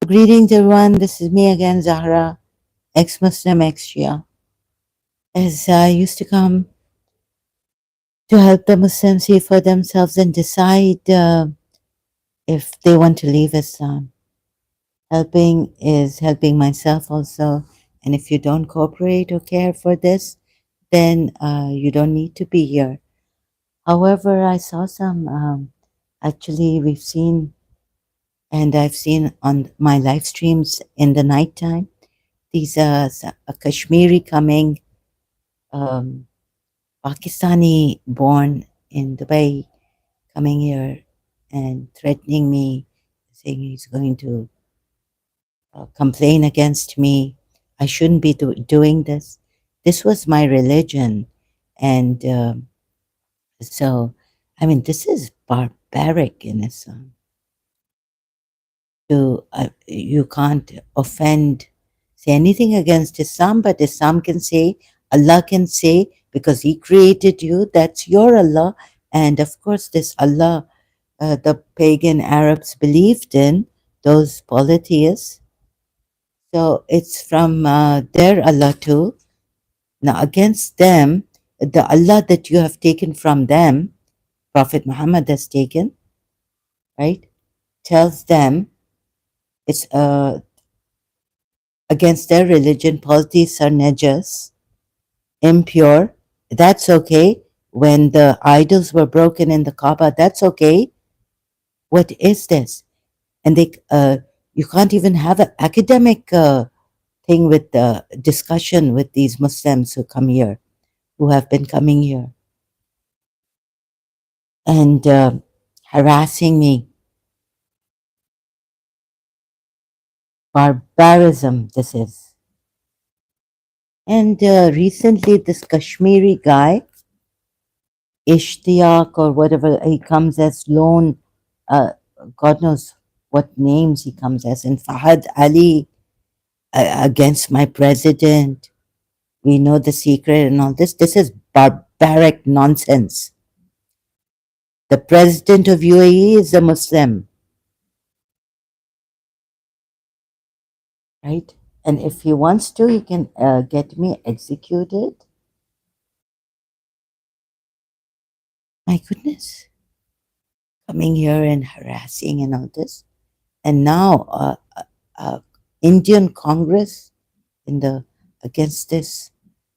Greetings, everyone. This is me again, Zahra, ex-Muslim, ex-Shia. As I used to come to help the Muslims see for themselves and decide if they want to leave Islam. Helping is helping myself also. And if you don't cooperate or care for this, then you don't need to be here. However, I saw some, actually, we've seen, and I've seen on my live streams in the nighttime, these a Kashmiri coming, um, Pakistani born in Dubai, coming here and threatening me, saying he's going to complain against me. I shouldn't be doing this. This was my religion. And so, I mean, this is barbaric in Islam. You can't offend, say anything against Islam, but Islam can say, Allah can say, because He created you, that's your Allah. And of course, this Allah, the pagan Arabs believed in, those polytheists. So it's from their Allah too. Now, against them, the Allah that you have taken from them, Prophet Muhammad has taken, right, tells them it's against their religion, polytheists are najas, impure. That's okay. When the idols were broken in the Kaaba, that's okay. What is this? And you can't even have an academic thing with the discussion with these Muslims who come here, who have been coming here and harassing me. Barbarism, this is. And recently, this Kashmiri guy, Ishtiaq or whatever, he comes as lone, uh, God knows what names he comes as, and Fahad Ali against my president. We know the secret and all this. This is barbaric nonsense. The president of UAE is a Muslim, right? And if he wants to, he can get me executed. My goodness, coming here and harassing and all this. And now, Indian Congress in the against this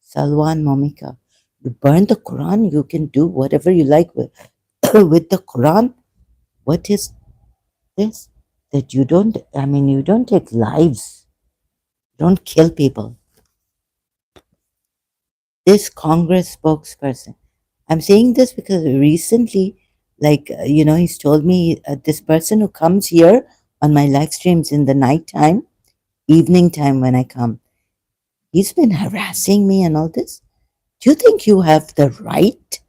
Salwan Momika. You burn the Quran, you can do whatever you like with with the Quran. What is this? That you don't, I mean, you don't take lives, you don't kill people. This Congress spokesperson, I'm saying this because recently, like, he's told me this person who comes here on my live streams in the nighttime, evening time when I come, he's been harassing me and all this. Do you think you have the right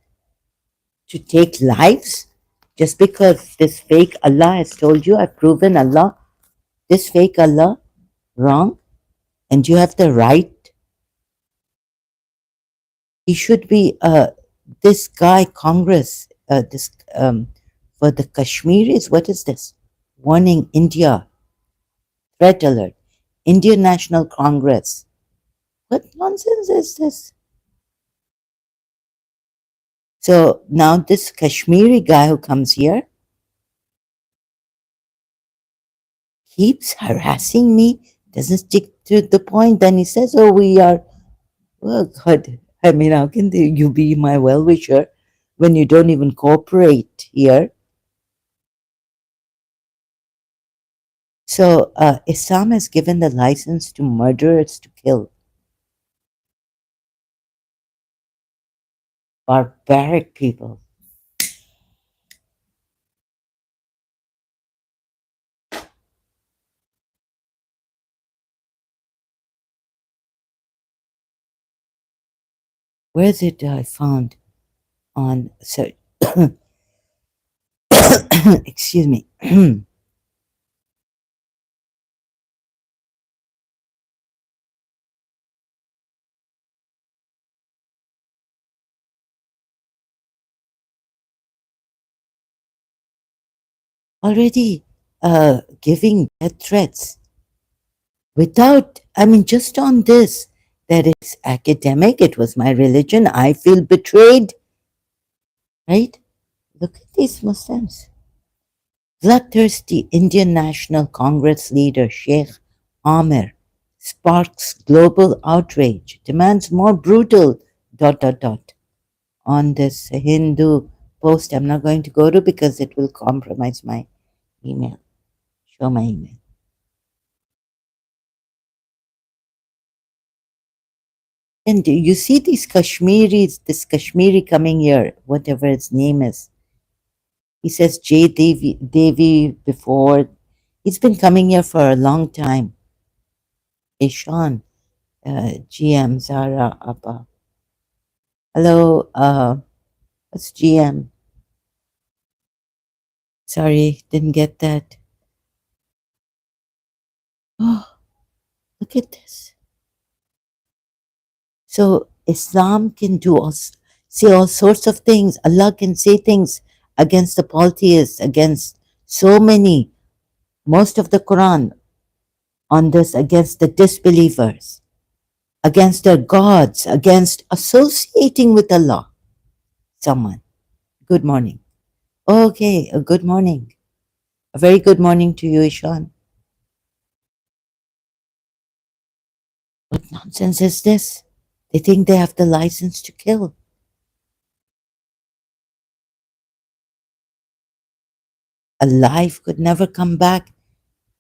to take lives just because this fake Allah has told you, I've proven Allah, this fake Allah, wrong, and you have the right? He should be, this guy, Congress, this for the Kashmiris, what is this? Warning India, threat alert, Indian National Congress. What nonsense is this? So now this Kashmiri guy who comes here keeps harassing me, doesn't stick to the point. Then he says, "Oh, we are." Well, God, I mean, how can you be my well wisher when you don't even cooperate here? So, Islam has given the license to murderers to kill. Barbaric people. Where is it I found on, so, excuse me. Already giving death threats. Without, I mean, just on this, that it's academic, it was my religion, I feel betrayed, right? Look at these Muslims. Bloodthirsty Indian National Congress leader Sheikh Amir sparks global outrage, demands more brutal dot dot dot on this Hindu post. I'm not going to go to because it will compromise my email. Show my email. And you see these Kashmiris, this Kashmiri coming here, whatever its name is. He says J Devi before. He's been coming here for a long time. Ishan, GM, Zara, Abba. Hello, what's GM? Sorry, didn't get that. Oh, look at this. So Islam can do say all sorts of things. Allah can say things against the polytheists, against so many, most of the Quran on this, against the disbelievers, against their gods, against associating with Allah. Someone. Good morning. Okay, a good morning. A very good morning to you, Ishan. What nonsense is this? They think they have the license to kill. A life could never come back.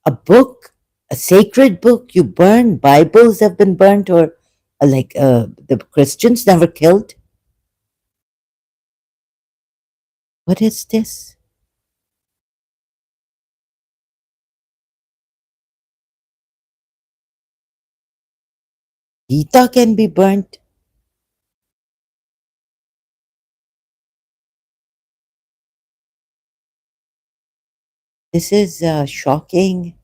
A book, a sacred book, you burn. Bibles have been burnt, or the Christians never killed. What is this? Gita can be burnt. This is shocking.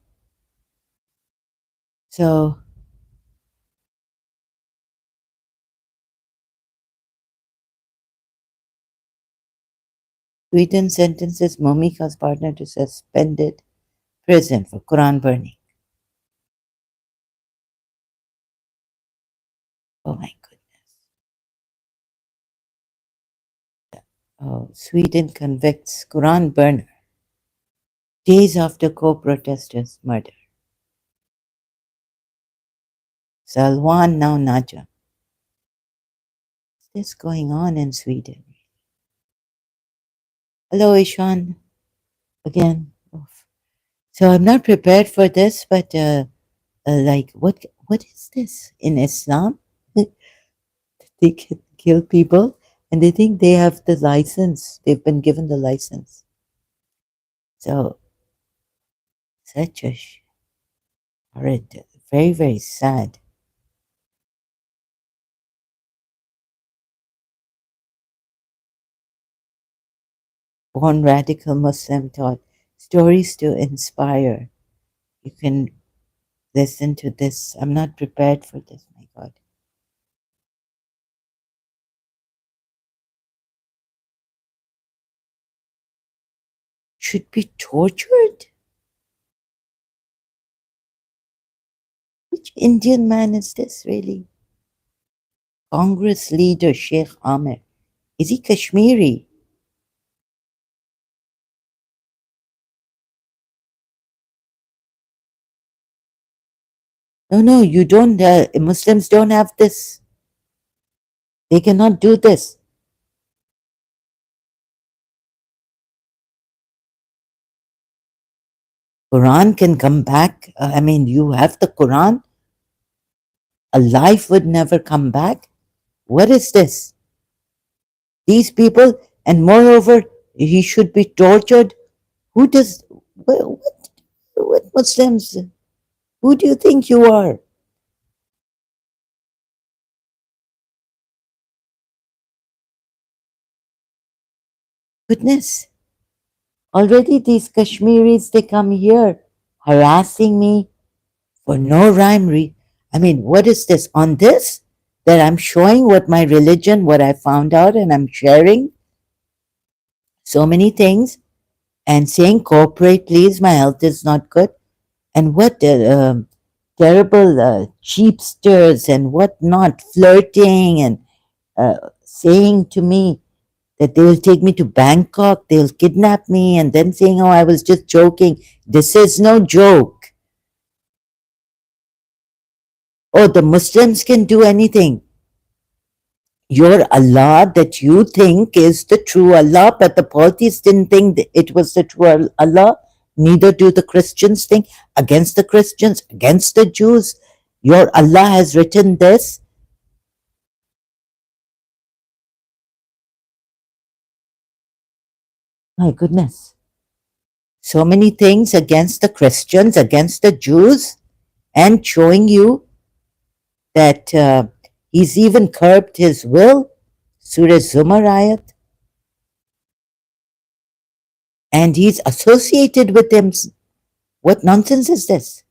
So, Sweden sentences Momika's partner to suspended prison for Quran burning. Oh my goodness. Oh, Sweden convicts Quran burner days after co-protesters' murder. Salwan now Naja. What's this going on in Sweden? Hello, Ishan. Again. Oof. So I'm not prepared for this, but like, what is this in Islam? They can kill people, and they think they have the license. They've been given the license. So such a horrid, very very sad. Born radical Muslim taught stories to inspire. You can listen to this. I'm not prepared for this. My God. Should be tortured? Which Indian man is this, really? Congress leader Sheikh Amir. Is he Kashmiri? No, no, you don't. Muslims don't have this. They cannot do this. Quran can come back. I mean, you have the Quran. A life would never come back. What is this? These people, and moreover, he should be tortured. Who does? What Muslims? Who do you think you are? Goodness. Already these Kashmiris, they come here harassing me for no rhyme. I mean, what is this? On this, that I'm showing what my religion, what I found out, and I'm sharing so many things and saying, cooperate, please, my health is not good. And what? terrible cheapsters and whatnot, flirting and saying to me that they will take me to Bangkok, they'll kidnap me, and then saying, "Oh, I was just joking." This is no joke. Oh, the Muslims can do anything. Your Allah that you think is the true Allah, but the polytheists didn't think that it was the true Allah. Neither do the Christians think. Against the Christians, against the Jews, your Allah has written this. My goodness. So many things against the Christians, against the Jews, and showing you that he's even curbed his will. Surah Zumar ayat. And he's associated with them. What nonsense is this?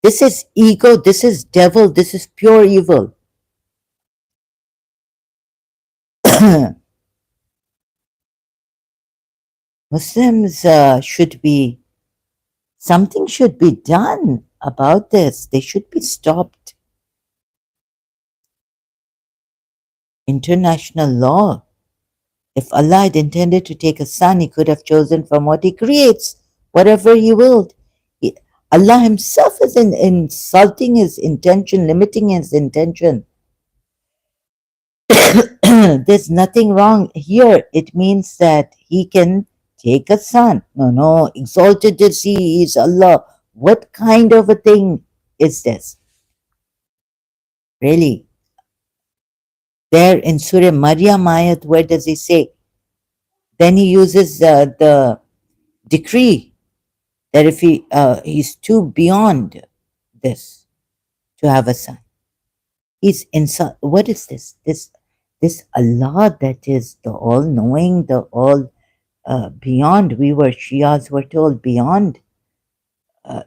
This is ego, this is devil, this is pure evil. Muslims should be, something should be done about this. They should be stopped. International law. If Allah had intended to take a son, He could have chosen from what He creates, whatever He willed. Allah Himself is insulting His intention, limiting His intention. There's nothing wrong here. It means that He can take a son. No, no, exalted is He is Allah. What kind of a thing is this? Really? There in Surah Maryam ayat, where does He say? Then He uses the decree that if he's too beyond this to have a son, he's insult. What is this? This Allah that is the all-knowing, the all beyond. We were Shias were told beyond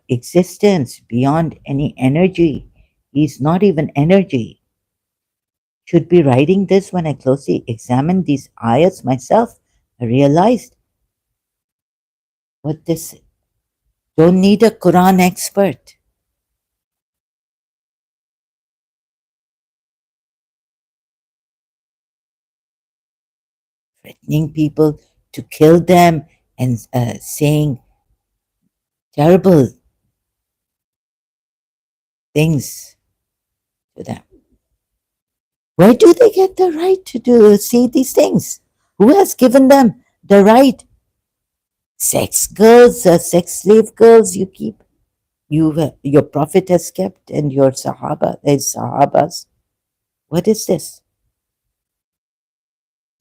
existence, beyond any energy. He's not even energy. Should be writing this when I closely examined these ayats myself. I realized what this don't need a Quran expert. Threatening people to kill them and saying terrible things to them. Where do they get the right to say these things? Who has given them the right? Sex girls, sex slave girls, you keep your prophet has kept, and your sahabas. What is this?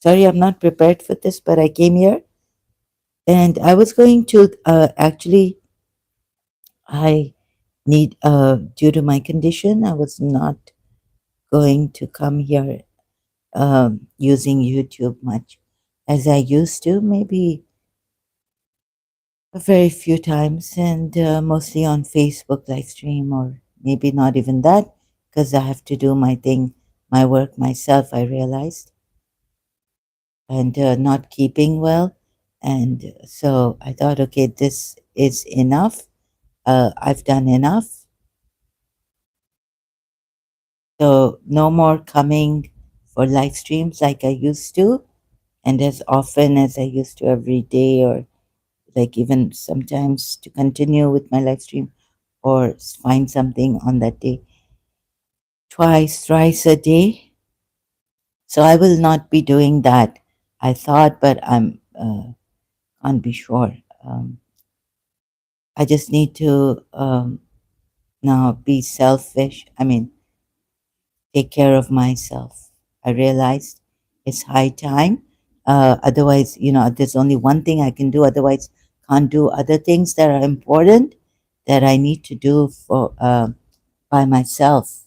Sorry, I'm not prepared for this, but I came here and I was going to actually. I need due to my condition, I was not going to come here using YouTube much as I used to, maybe a very few times, and mostly on Facebook live stream, or maybe not even that, because I have to do my thing, my work myself, I realized, and not keeping well. And so I thought, okay, this is enough. I've done enough. So no more coming for live streams like I used to, and as often as I used to every day, or like even sometimes to continue with my live stream or find something on that day twice, thrice a day. So I will not be doing that. I thought, but I'm can't be sure. I just need to now be selfish. I mean, take care of myself. I realized it's high time. Otherwise, there's only one thing I can do. Otherwise, can't do other things that are important that I need to do for by myself.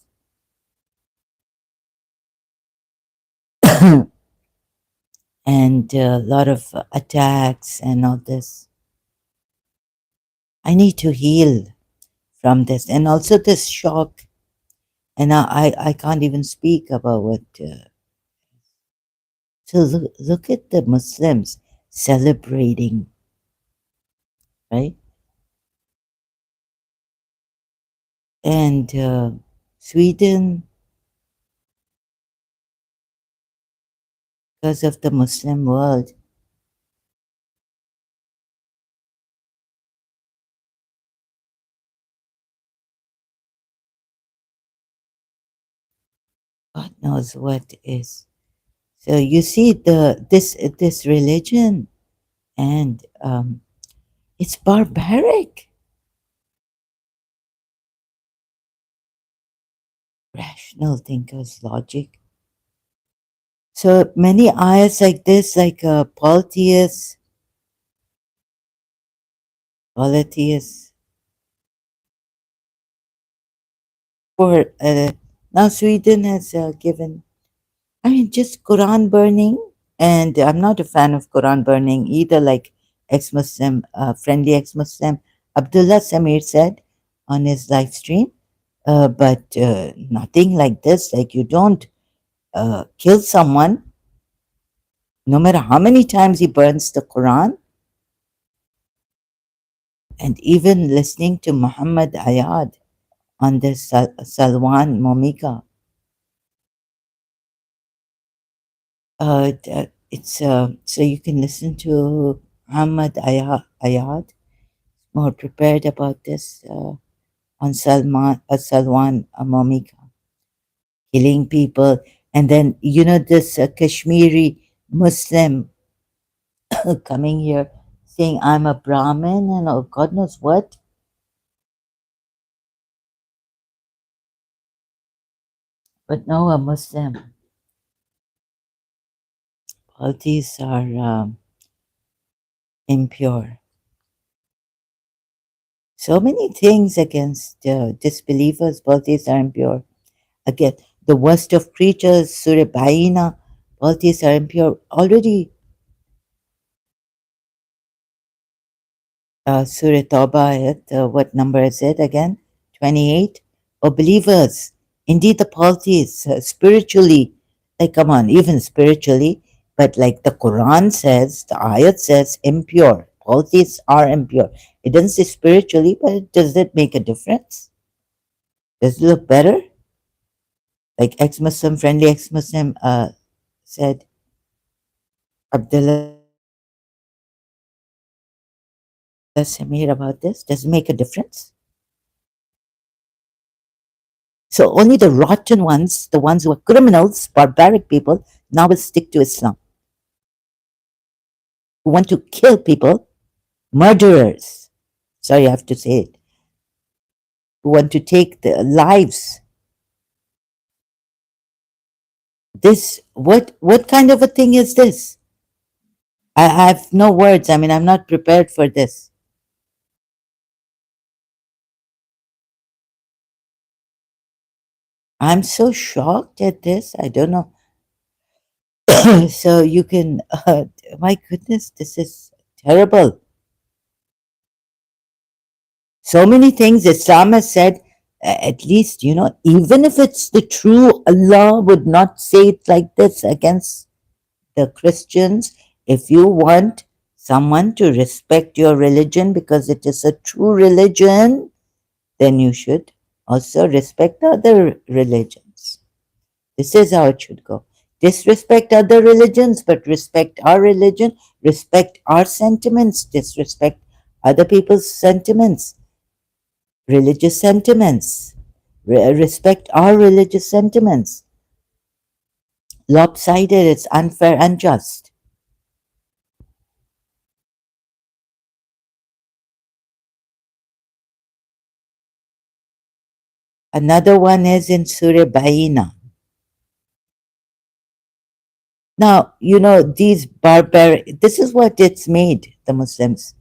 And a lot of attacks and all this. I need to heal from this, and also this shock. And I can't even speak about what. So look at the Muslims celebrating, right? And Sweden, because of the Muslim world, God knows what is. So you see this religion, and it's barbaric. Rational thinkers, logic. So many ayahs like this, like polytheists, polytheists, for now Sweden has given. I mean, just Quran burning, and I'm not a fan of Quran burning either. Like ex-Muslim, friendly ex-Muslim Abdullah Samir said on his live stream, but nothing like this. Like you don't kill someone, no matter how many times he burns the Quran, and even listening to Muhammad Ayad on the Salwan Momika. It's so you can listen to Muhammad Ayad more prepared about this on Salwan Momika, killing people, and then this Kashmiri Muslim coming here saying I'm a Brahmin and oh God knows what, but no, a Muslim. All these are impure. So many things against disbelievers, politics are impure. Again, the worst of creatures, Surah Baina, politics are impure. Already, Surah Tawbah, what number is it again? 28. Oh, believers, indeed the politics, spiritually, like, come on, even spiritually, but like the Quran says, the ayat says, impure. Politics are impure. It doesn't say spiritually, but does it make a difference? Does it look better? Like ex-Muslim, friendly ex-Muslim said, Abdullah Samir about this. Does it make a difference? So only the rotten ones, the ones who are criminals, barbaric people, now will stick to Islam, who want to kill people, murderers. Sorry, I have to say it. Who want to take the lives. This what kind of a thing is this? I have no words. I mean, I'm not prepared for this. I'm so shocked at this. I don't know. So you can, my goodness, this is terrible. So many things Islam has said, at least, even if it's the true, Allah would not say it like this against the Christians. If you want someone to respect your religion because it is a true religion, then you should also respect other religions. This is how it should go. Disrespect other religions, but respect our religion, respect our sentiments, disrespect other people's sentiments, religious sentiments, respect our religious sentiments. Lopsided, it's unfair, unjust. Another one is in Surah Baina. Now, these barbaric, this is what it's made, the Muslims.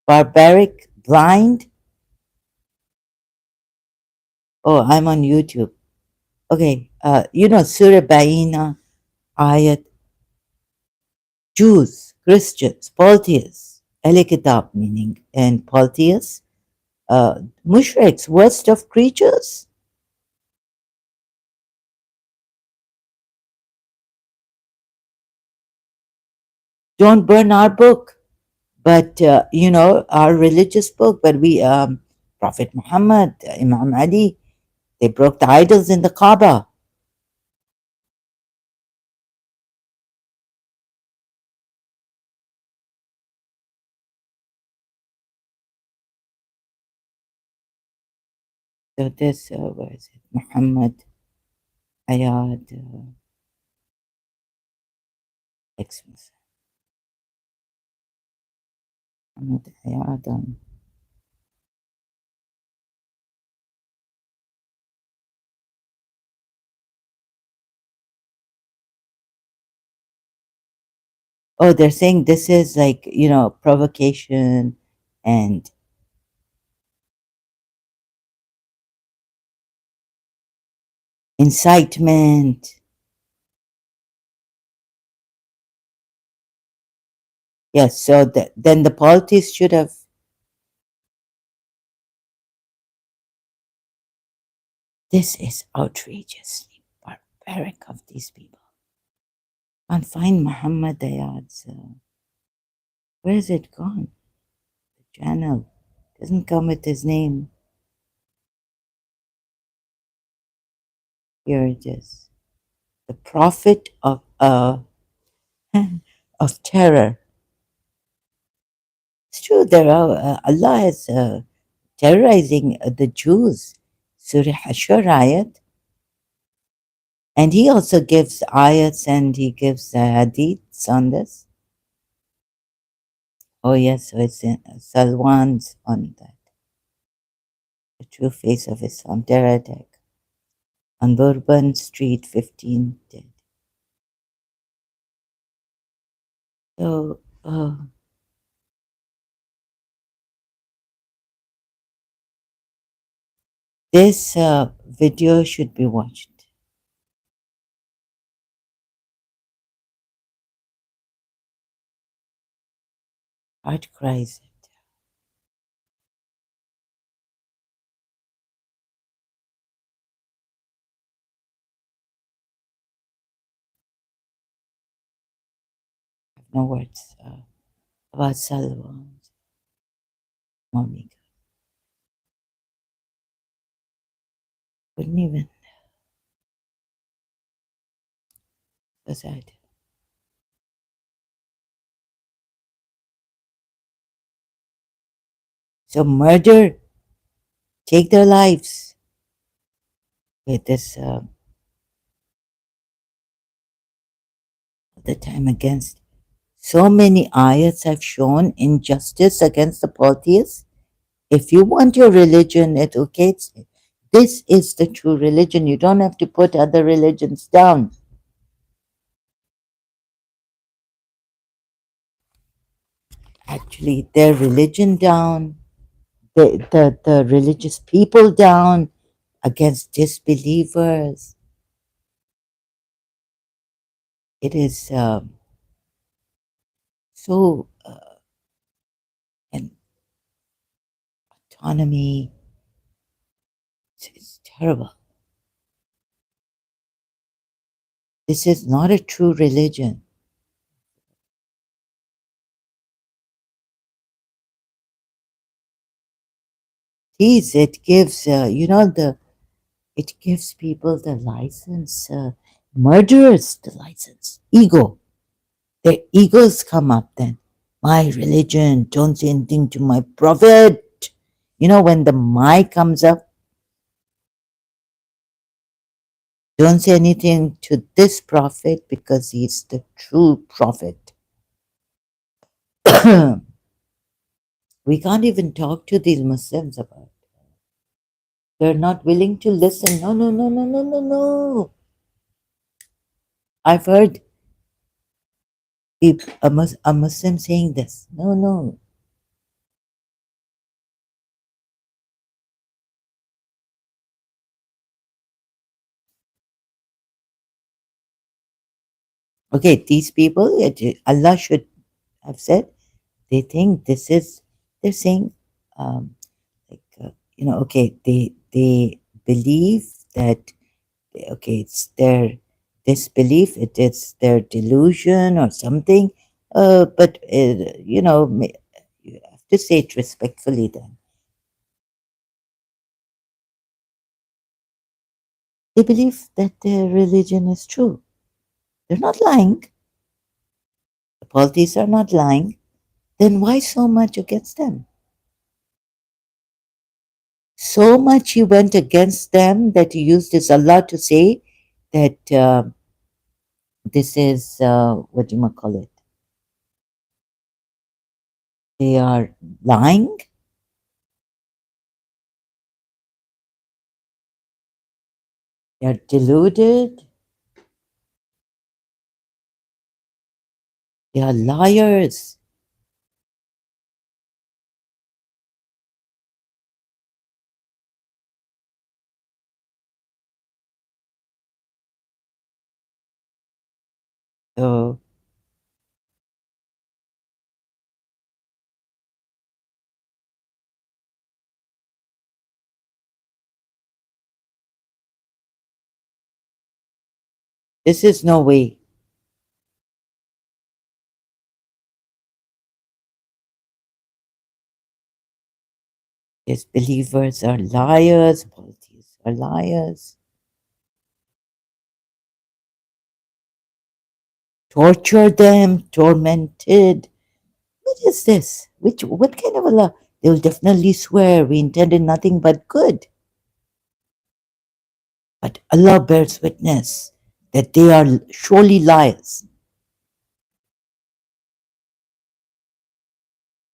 Barbaric, blind. Oh, I'm on YouTube. Okay, Surah Baina, ayat, Jews, Christians, polytheists, Ahl Kitab meaning, and polytheists, mushriks, worst of creatures. Don't burn our book, but our religious book. But Prophet Muhammad, Imam Ali. They broke the idols in the Kaaba. So this, where is it? Muhammad Ayad, Xmas. Muhammad Ayad. Oh, they're saying this is like, provocation and incitement. Yes, so then the politics should have. This is outrageously barbaric of these people. Can't find Muhammad Ayad's. Where is it gone? The channel doesn't come with his name. Here it is. The prophet of terror. It's true. There are Allah is terrorizing the Jews. Surah Hashur ayat. And he also gives ayats and he gives hadiths on this. Oh, yes, so it's in Salwan's on that. The true face of Islam, terror attack on Bourbon Street, 15 dead. So, this video should be watched. Heart cries. I have no words about Salwan's mommy. Couldn't even. So sad. So murder, take their lives. With this the time against so many ayats have shown injustice against the polytheists. If you want your religion, this is the true religion. You don't have to put other religions down. Actually, their religion down, the religious people down against disbelievers. It is so an autonomy. It's terrible. This is not a true religion. Please, it gives it gives people the license, murderers the license, ego. Their egos come up then. My religion, don't say anything to my prophet. When the my comes up, don't say anything to this prophet because he's the true prophet. We can't even talk to these Muslims about it. They're not willing to listen. No, no, no, no, no, no, no. I've heard a Muslim saying this. No, no. Okay, these people, Allah should have said, they think this is, they're saying, like, okay, they believe that, okay, it's their disbelief, it is their delusion or something, but, you have to say it respectfully then. They believe that their religion is true. They're not lying. The polytheists are not lying. Then why so much against them? So much you went against them that you used this Allah to say that this is, what do you call it? They are lying. They are deluded. They are liars. So this is no way. Disbelievers are liars. Polytheists are liars. Torture them, tormented. What is this? What kind of Allah? They will definitely swear we intended nothing but good. But Allah bears witness that they are surely liars.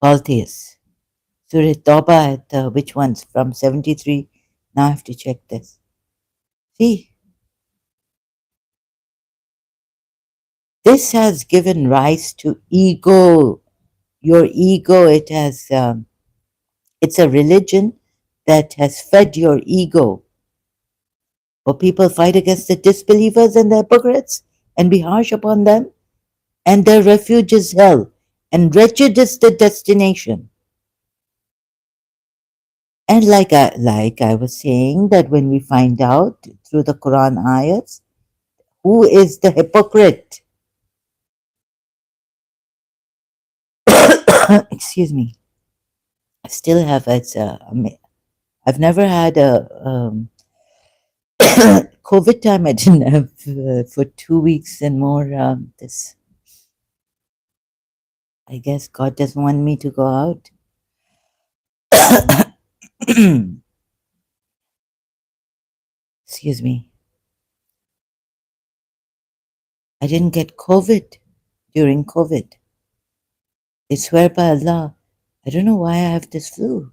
Polytheists. Surah Tawbah, which ones? From 73. Now I have to check this. See, this has given rise to ego. Your ego, it's a religion that has fed your ego. For people fight against the disbelievers and the hypocrites and be harsh upon them, and their refuge is hell, and wretched is the destination. And like I was saying, that when we find out through the Quran ayats who is the hypocrite, excuse me, I still have I've never had a COVID time. I didn't have for 2 weeks and more. This, I guess God doesn't want me to go out. Excuse me. I didn't get COVID during COVID. They swear by Allah. I don't know why I have this flu.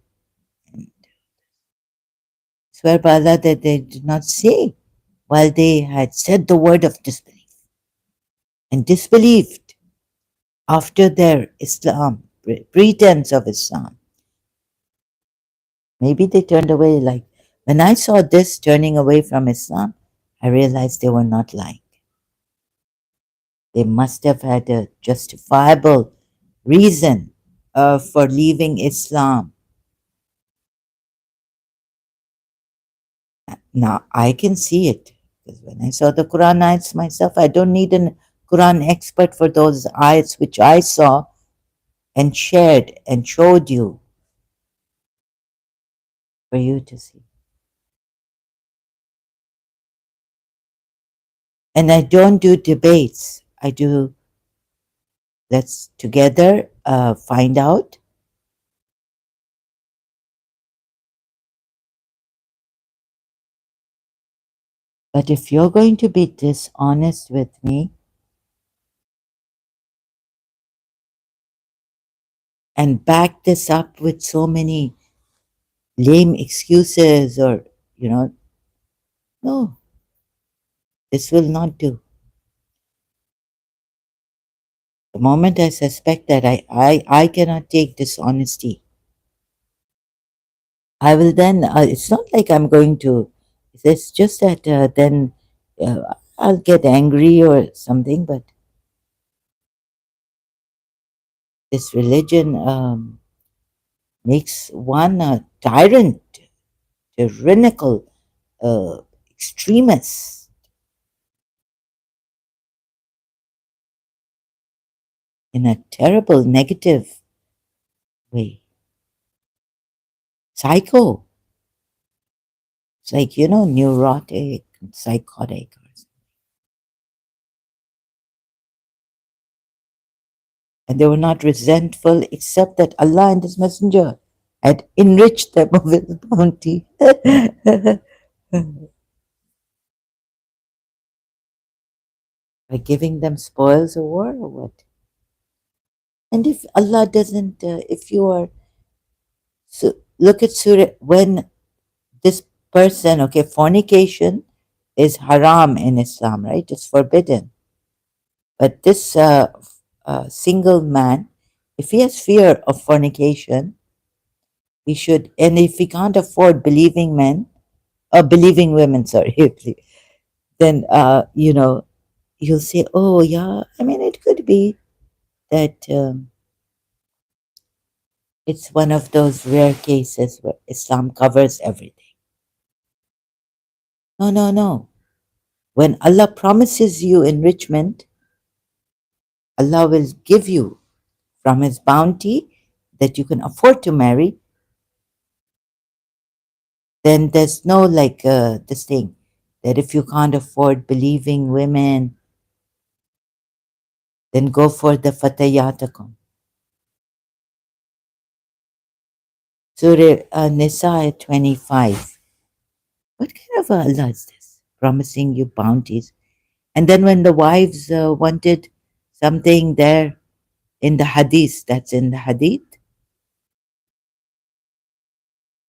Swear by Allah that they did not say while they had said the word of disbelief and disbelieved after their Islam, pretense of Islam. Maybe they turned away. Like when I saw this turning away from Islam, I realized they were not lying. They must have had a justifiable reason for leaving Islam. Now I can see it because when I saw the Quran ayats myself, I don't need a Quran expert for those ayats which I saw and shared and showed you for you to see. And I don't do debates. I do, let's together find out. But if you're going to be dishonest with me and back this up with so many lame excuses or, no, this will not do. The moment I suspect that I cannot take dishonesty, I will then, it's not like I'm going to, it's just that then I'll get angry or something, but this religion makes one a tyrant, tyrannical, extremist in a terrible, negative way. Psycho. It's like, neurotic. psychotic. And they were not resentful except that Allah and His Messenger had enriched them of His bounty. By giving them spoils of war or what? And if Allah doesn't, if you are, so look at Surah, when this person, okay, fornication is haram in Islam, right? It's forbidden. But this single man, if he has fear of fornication, he should, and if he can't afford believing men, or believing women, sorry, then, you'll say, oh, yeah, I mean, it could be that it's one of those rare cases where Islam covers everything. No, no, no. When Allah promises you enrichment, Allah will give you from His bounty that you can afford to marry. Then there's no like this thing that if you can't afford believing women, then go for the fatayatakum. Surah Nisa 25. What kind of Allah is this? Promising you bounties. And then when the wives wanted something there in the hadith, that's in the hadith,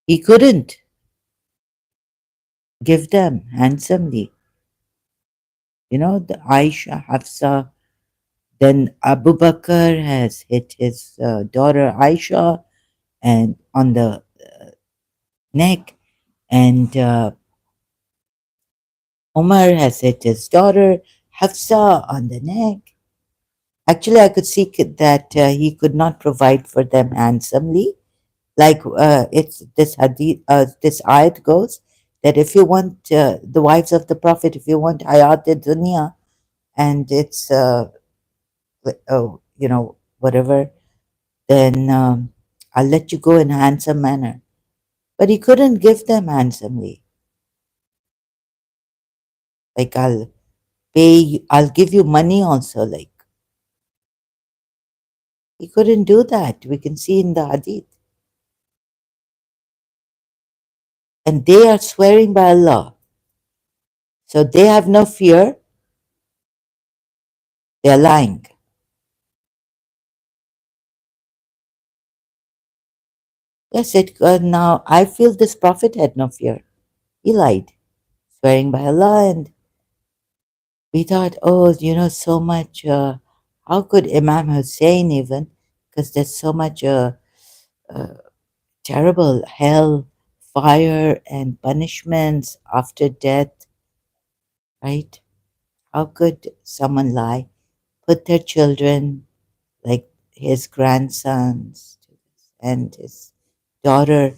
he couldn't give them handsomely. You know, the Aisha, Hafsa, then Abu Bakr has hit his daughter Aisha and on the neck, and Omar has hit his daughter Hafsa on the neck. Actually, I could see that he could not provide for them handsomely. Like it's this hadith, this ayat goes that if you want the wives of the Prophet, if you want hayat dunya, and it's whatever, then I'll let you go in a handsome manner. But he couldn't give them handsomely. Like I'll give you money also. Like he couldn't do that. We can see in the hadith. And they are swearing by Allah. So they have no fear. They are lying. Yes, now I feel this prophet had no fear. He lied, swearing by Allah. And we thought, oh, so much. How could Imam Hussein even? Because there's so much uh, terrible hell, fire, and punishments after death, right? How could someone lie? Put their children, like his grandsons and his daughter,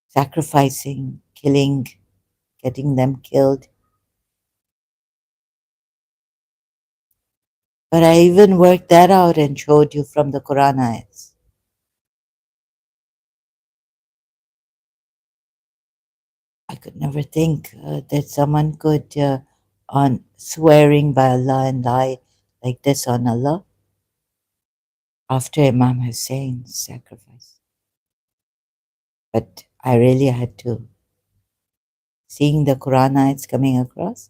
sacrificing, killing, getting them killed. But I even worked that out and showed you from the Quran ayats. I could never think that someone could, on swearing by Allah and lie like this on Allah after Imam Hussein's sacrifice. But I really had to. Seeing the Quran ayats coming across,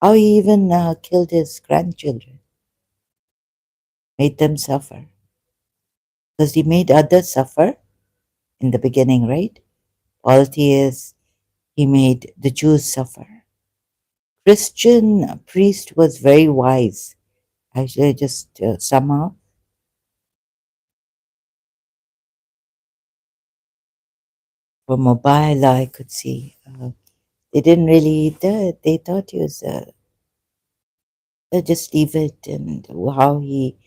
how he even killed his grandchildren, made them suffer. Because he made others suffer in the beginning, right? Polytheist, he made the Jews suffer. Christian priest was very wise. Actually, just somehow from mobile I could see they didn't really. They thought he was just leave it, and how he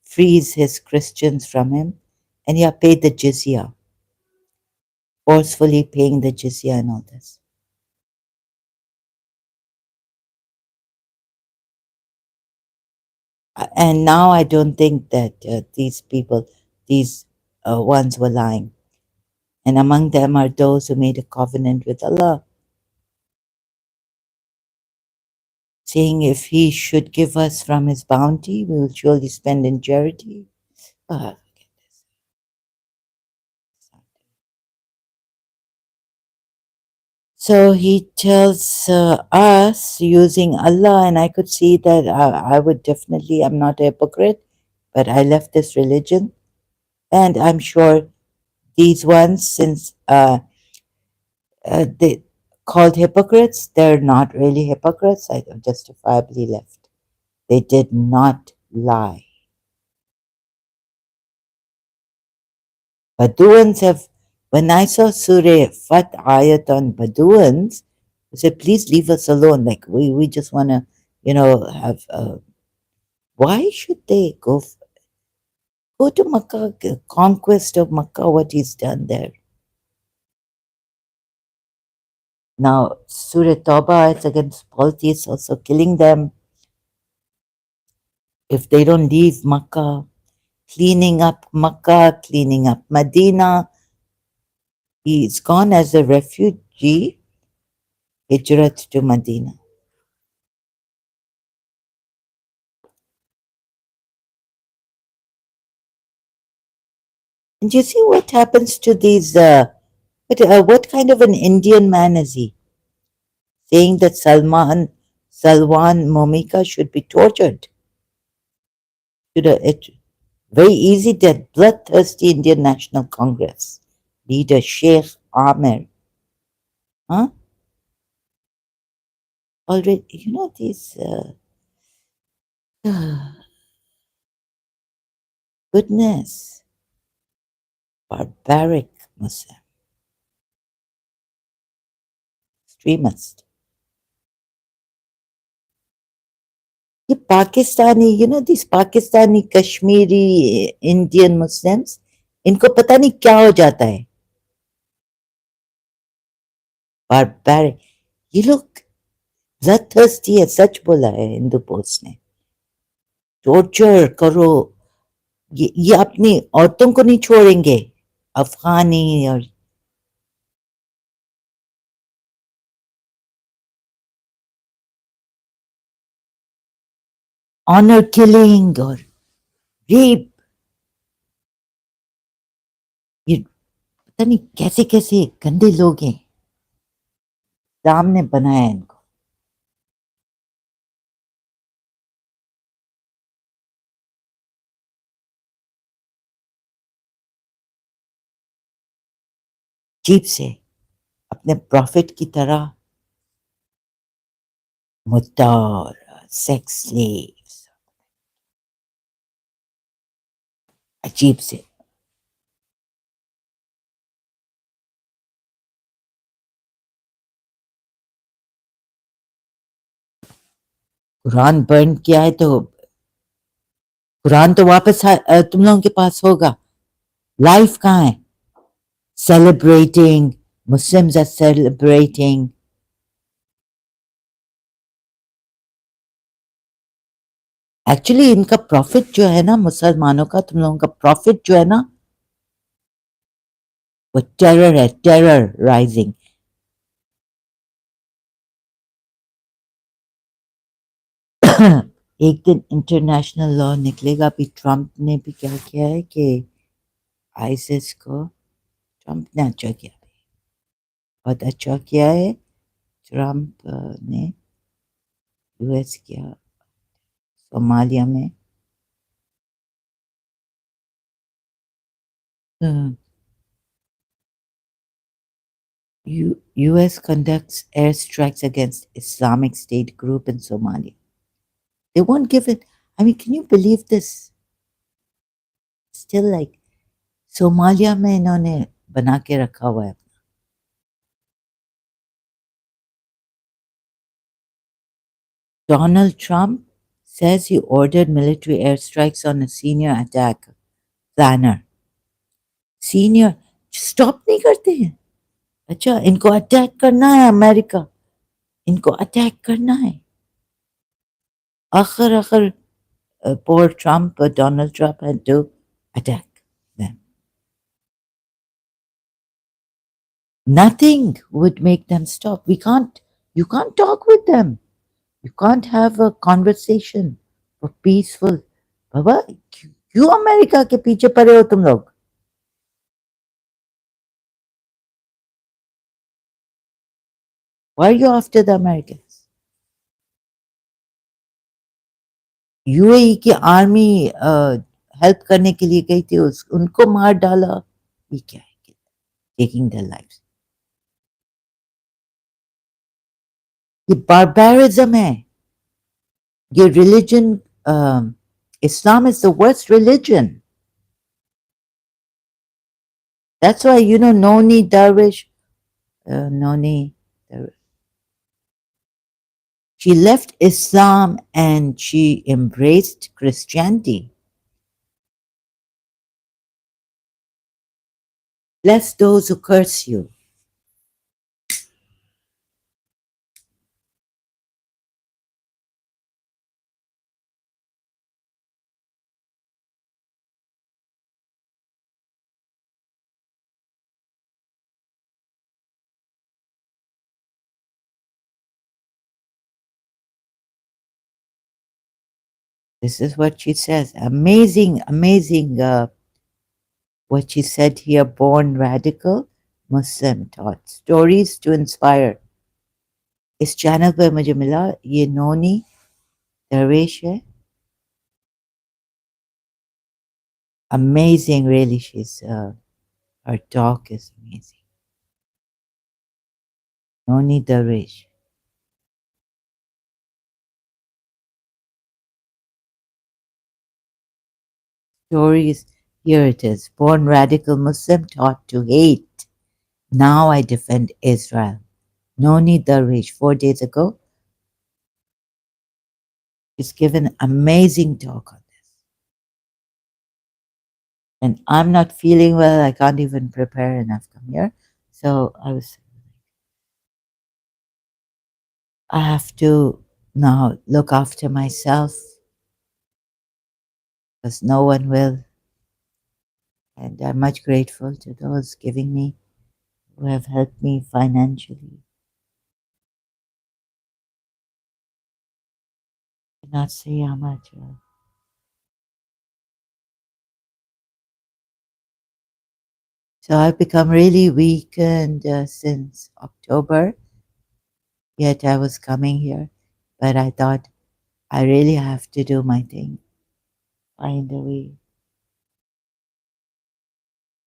frees his Christians from him, and he paid the jizya, forcefully paying the jizya and all this. And now I don't think that these people, these ones were lying. and among them are those who made a covenant with Allah, saying if He should give us from His bounty, we will surely spend in charity. Ah, so He tells us using Allah, and I could see that I would definitely, I'm not a hypocrite, but I left this religion, and I'm sure these ones, since they called hypocrites, they're not really hypocrites. I justifiably left. They did not lie. Baduans have, when I saw Surah Fat ayat on Baduans, I said, please leave us alone. Like, we just want to, have, why should they go to Makkah, conquest of Makkah, what he's done there? Now, Surah Tawbah, it's against polytheists, also killing them if they don't leave Makkah, cleaning up Makkah, cleaning up Medina. He's gone as a refugee, hijrat to Medina. And you see what happens to these, what kind of an Indian man is he? Saying that Salwan Momika should be tortured. It very easy that bloodthirsty Indian National Congress leader Sheikh Amir, huh? Already, these goodness, barbaric Muslim extremist. ये Pakistani, these Pakistani Kashmiri Indian Muslims, इनको पता नहीं क्या हो जाता है. Barbaric. ये लोग bloodthirsty है, सच बोला है हिंदू पोस्ट ने. टॉर्चर करो, ये अपनी औरतों को नहीं छोड़ेंगे, अफगानी और ऑनर किलिंग और रेप. ये पता नहीं कैसे कैसे गंदे लोग हैं. राम ने बनाया है इनको. जीप से अपने प्रॉफिट की तरह मुद्दा और सेक्स स्लेव्स, अजीब से. कुरान बर्न किया है तो कुरान तो वापस तुम लोगों के पास होगा. लाइफ कहाँ है? Celebrating, Muslims are celebrating. Actually इनका प्रॉफिट जो है ना, मुसलमानों का, तुम लोगों का प्रॉफिट जो है ना, वो टेरर है, टेरर राइजिंग. एक दिन इंटरनेशनल लॉ निकलेगा. अभी ट्रम्प ने भी क्या किया है कि आईसिस को, ट्रम्प ने अच्छा किया, बहुत अच्छा किया है. ट्रम्प ने यूएस किया सोमालिया में. US conducts airstrikes against Islamic State group in Somalia. They won't give it. I mean, can you believe this? Still like Somalia में इन्होंने बना के रखा हुआ है. Donald Trump says he ordered military airstrikes on a senior attack planner. Senior stop नहीं करते हैं. अच्छा, इनको अटैक करना है अमेरिका, इनको अटैक करना है. आखिर आखिर poor Trump, Donald Trump had to attack them. Nothing would make them stop. You can't talk with them. You can't have a conversation for peaceful. बाबा क्यों अमेरिका के पीछे पड़े हो तुम लोग? Why are you after the Americans? UAE की army help करने के लिए गई थी, उनको मार डाला. ये क्या है? Taking their lives. ये बारबारिज्म है. ये religion, Islam is the worst religion. That's why, Noni Darwish, Noni, she left Islam and she embraced Christianity. Bless those who curse you. This is what she says. Amazing, amazing what she said here. Born radical, Muslim taught. Stories to inspire. इस channel पर मुझे मिला ये नोनी दरवेश है. Amazing, really. Her talk is amazing. Noni Darwish. Stories, here it is. Born radical Muslim, taught to hate. Now I defend Israel. Noni Darwish, 4 days ago, she's given an amazing talk on this. And I'm not feeling well. I can't even prepare enough to come here. So I have to now look after myself because no one will. And I'm much grateful to those giving me, who have helped me financially. I cannot say how much. So I've become really weakened since October, yet I was coming here. But I thought I really have to do my thing, find a way.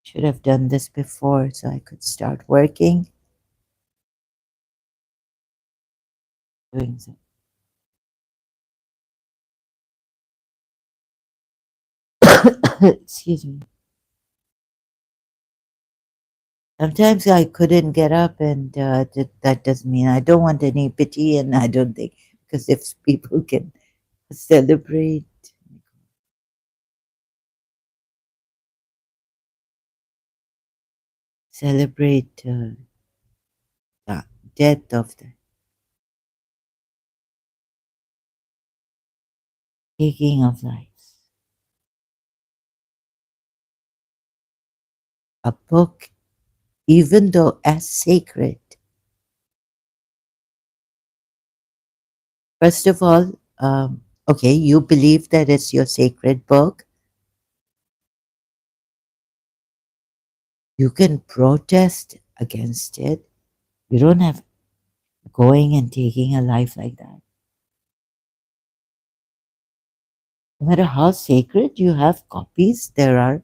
Should have done this before so I could start working. Doing so. Excuse me. Sometimes I couldn't get up, and that doesn't mean I don't want any pity, and I don't think, because if people can celebrate celebrate the death of the taking of lives. A book, even though as sacred. First of all, okay, you believe that it's your sacred book. You can protest against it. You don't have going and taking a life like that. No matter how sacred, you have copies. There are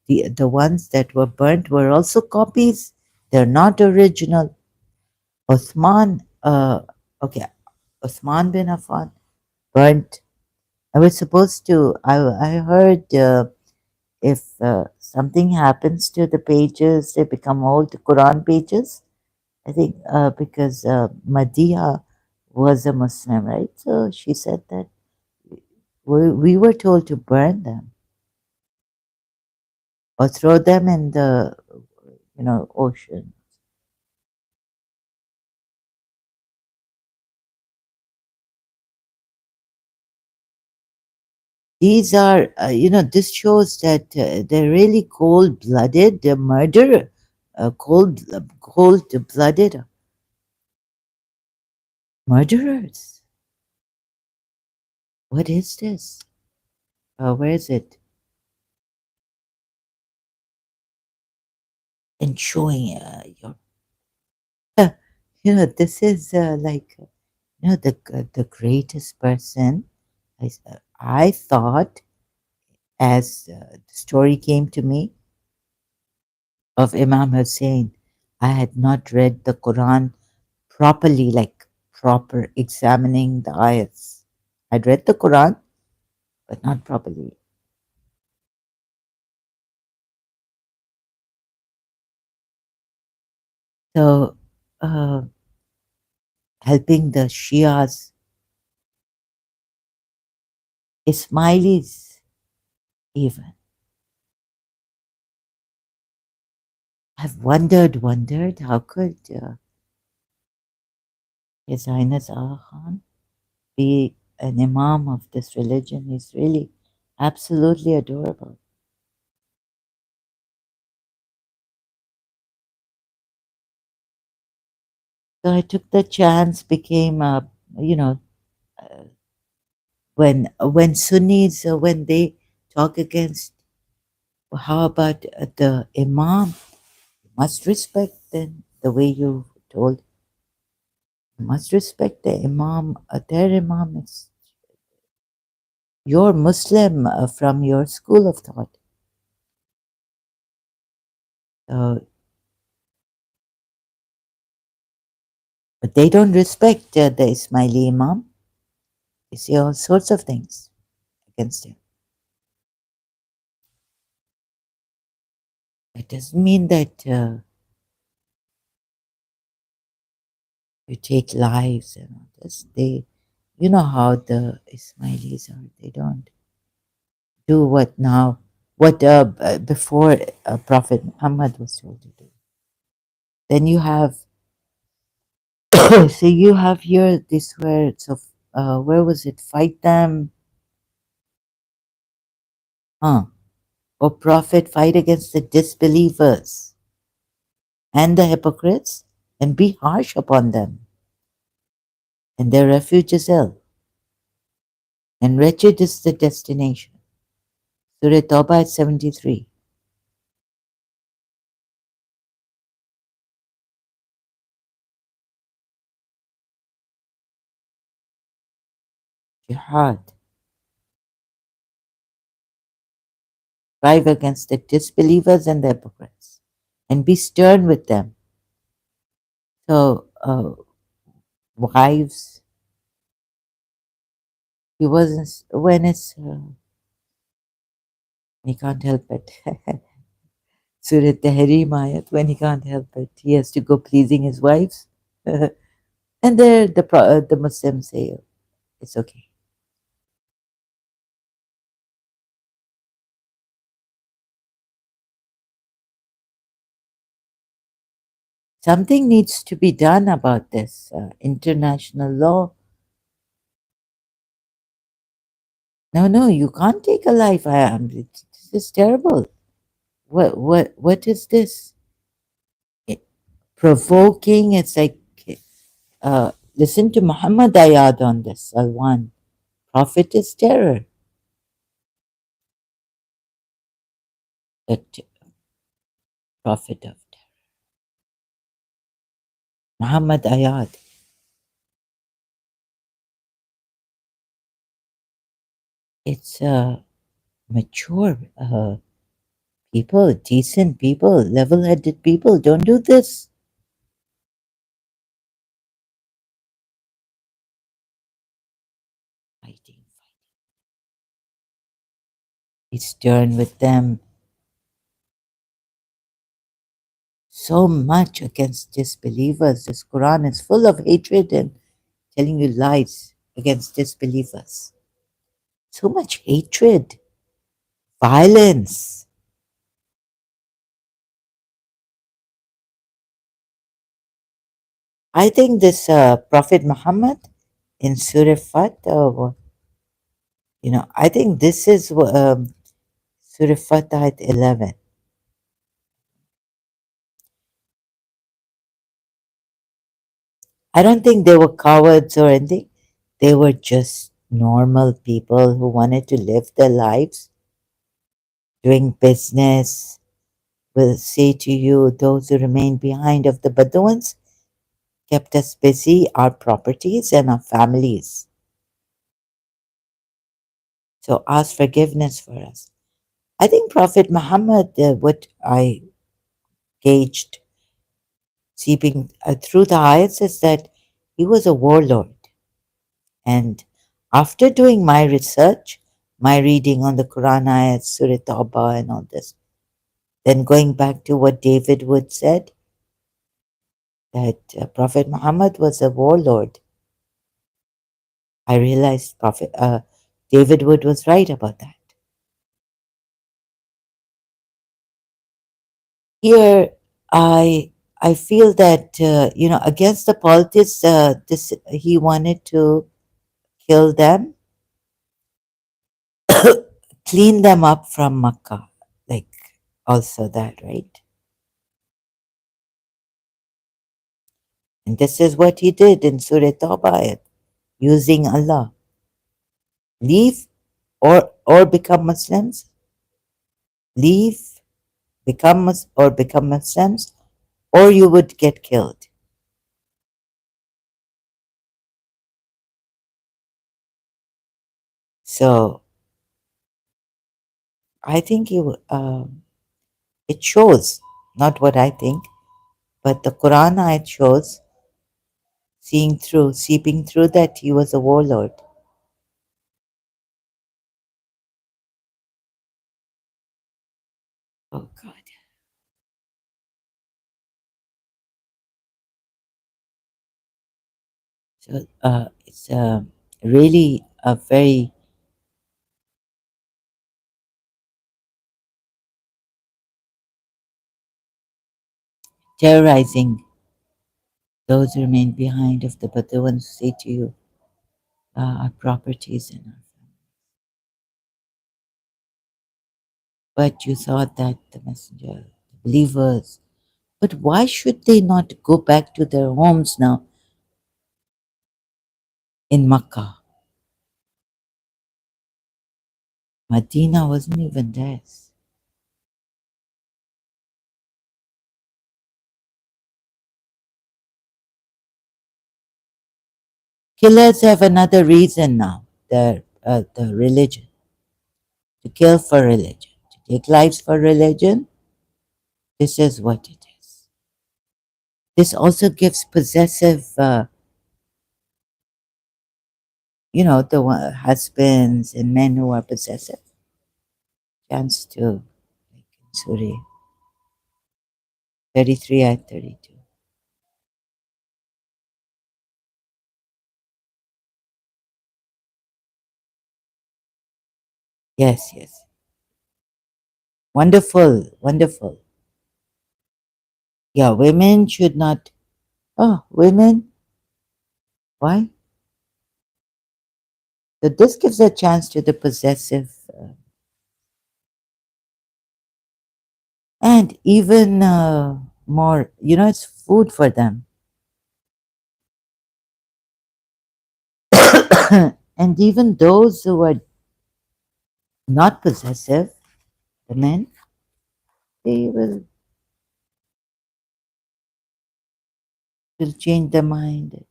the ones that were burnt were also copies. They're not original. Osman, okay, Osman bin Affan burnt. I was supposed to. I heard if something happens to the pages, they become old Quran pages. I think because Madiha was a Muslim, right? So she said that we were told to burn them or throw them in the ocean. These are, this shows that they're really cold blooded. They're murder, cold cold-blooded murderers. What is this? Where is it? And showing your, this is like, the greatest person. I thought, as the story came to me of Imam Hussein, I had not read the Quran properly, like proper examining the ayats. I'd read the Quran, but not properly. So, uh, helping the Shias, Ismailis, even. I've wondered how could His Highness Aga Khan be an Imam of this religion? He's really absolutely adorable. So I took the chance, became a, you know, uh, when Sunnis, when they talk against, how about the Imam? You must respect them the way you told. You must respect the Imam. Their Imam is your Muslim from your school of thought. Uh, but they don't respect the Ismaili Imam. You see all sorts of things against him. It doesn't mean that you take lives and all this. You know how the Ismailis are. They don't do what now, what before Prophet Muhammad was told to do. Then you have, so you have here this words of, where was it? Fight them, huh? O Prophet, fight against the disbelievers and the hypocrites, and be harsh upon them, and their refuge is hell, and wretched is the destination. Surah Tawbah at 73. Jihad, strive against the disbelievers and the hypocrites, and be stern with them. So, wives, he wasn't, when it's, he can't help it. Surah Tahrim ayat, when he can't help it, he has to go pleasing his wives. And there, the Muslims say, it's okay. Something needs to be done about this international law. No, you can't take a life. This is terrible. What is this? It, provoking. It's like, listen to Muhammad ayat on this. Salwan, Prophet is terror. The Prophet of terror. Muhammad ayat. It's mature people, decent people, level-headed people. Don't do this. Fighting. Be stern with them. So much against disbelievers. This Quran is full of hatred and telling you lies against disbelievers. So much hatred, violence. I think this Prophet Muhammad in Surah Fat, I think this is Surah Fat ayat 11. I don't think they were cowards or anything. They were just normal people who wanted to live their lives, doing business. Will say to you, those who remained behind of the Bedouins kept us busy, our properties and our families. So ask forgiveness for us. I think Prophet Muhammad, what I gauged seeping through the ayats is that he was a warlord. And after doing my research, my reading on the Quran ayats, Surah Tawbah, and all this, then going back to what David Wood said, that Prophet Muhammad was a warlord, I realized Prophet David Wood was right about that. Here, I feel that against the politics, this he wanted to kill them, clean them up from Makkah, like also that, right? And this is what he did in Surah Tawbah, using Allah. Leave or become Muslims, leave, become Muslims, or you would get killed. So I think it shows, not what I think, but the Quran ayat shows, seeping through that he was a warlord. Oh God. So it's really a very terrorizing those who remain behind of the Bedouins say to you, our properties and our family. But you thought that the messenger, the believers, but why should they not go back to their homes now in Makkah? Medina wasn't even theirs. Killers have another reason now, the religion, to kill for religion, to take lives for religion. This is what it is. This also gives possessive, the husbands and men who are possessive, chance to, like in Surah 33 and 32. Yes, yes. Wonderful, wonderful. Yeah, women should not. Oh, women, why? So this gives a chance to the possessive, and even more, it's food for them. And even those who are not possessive, the men, they will change their mind.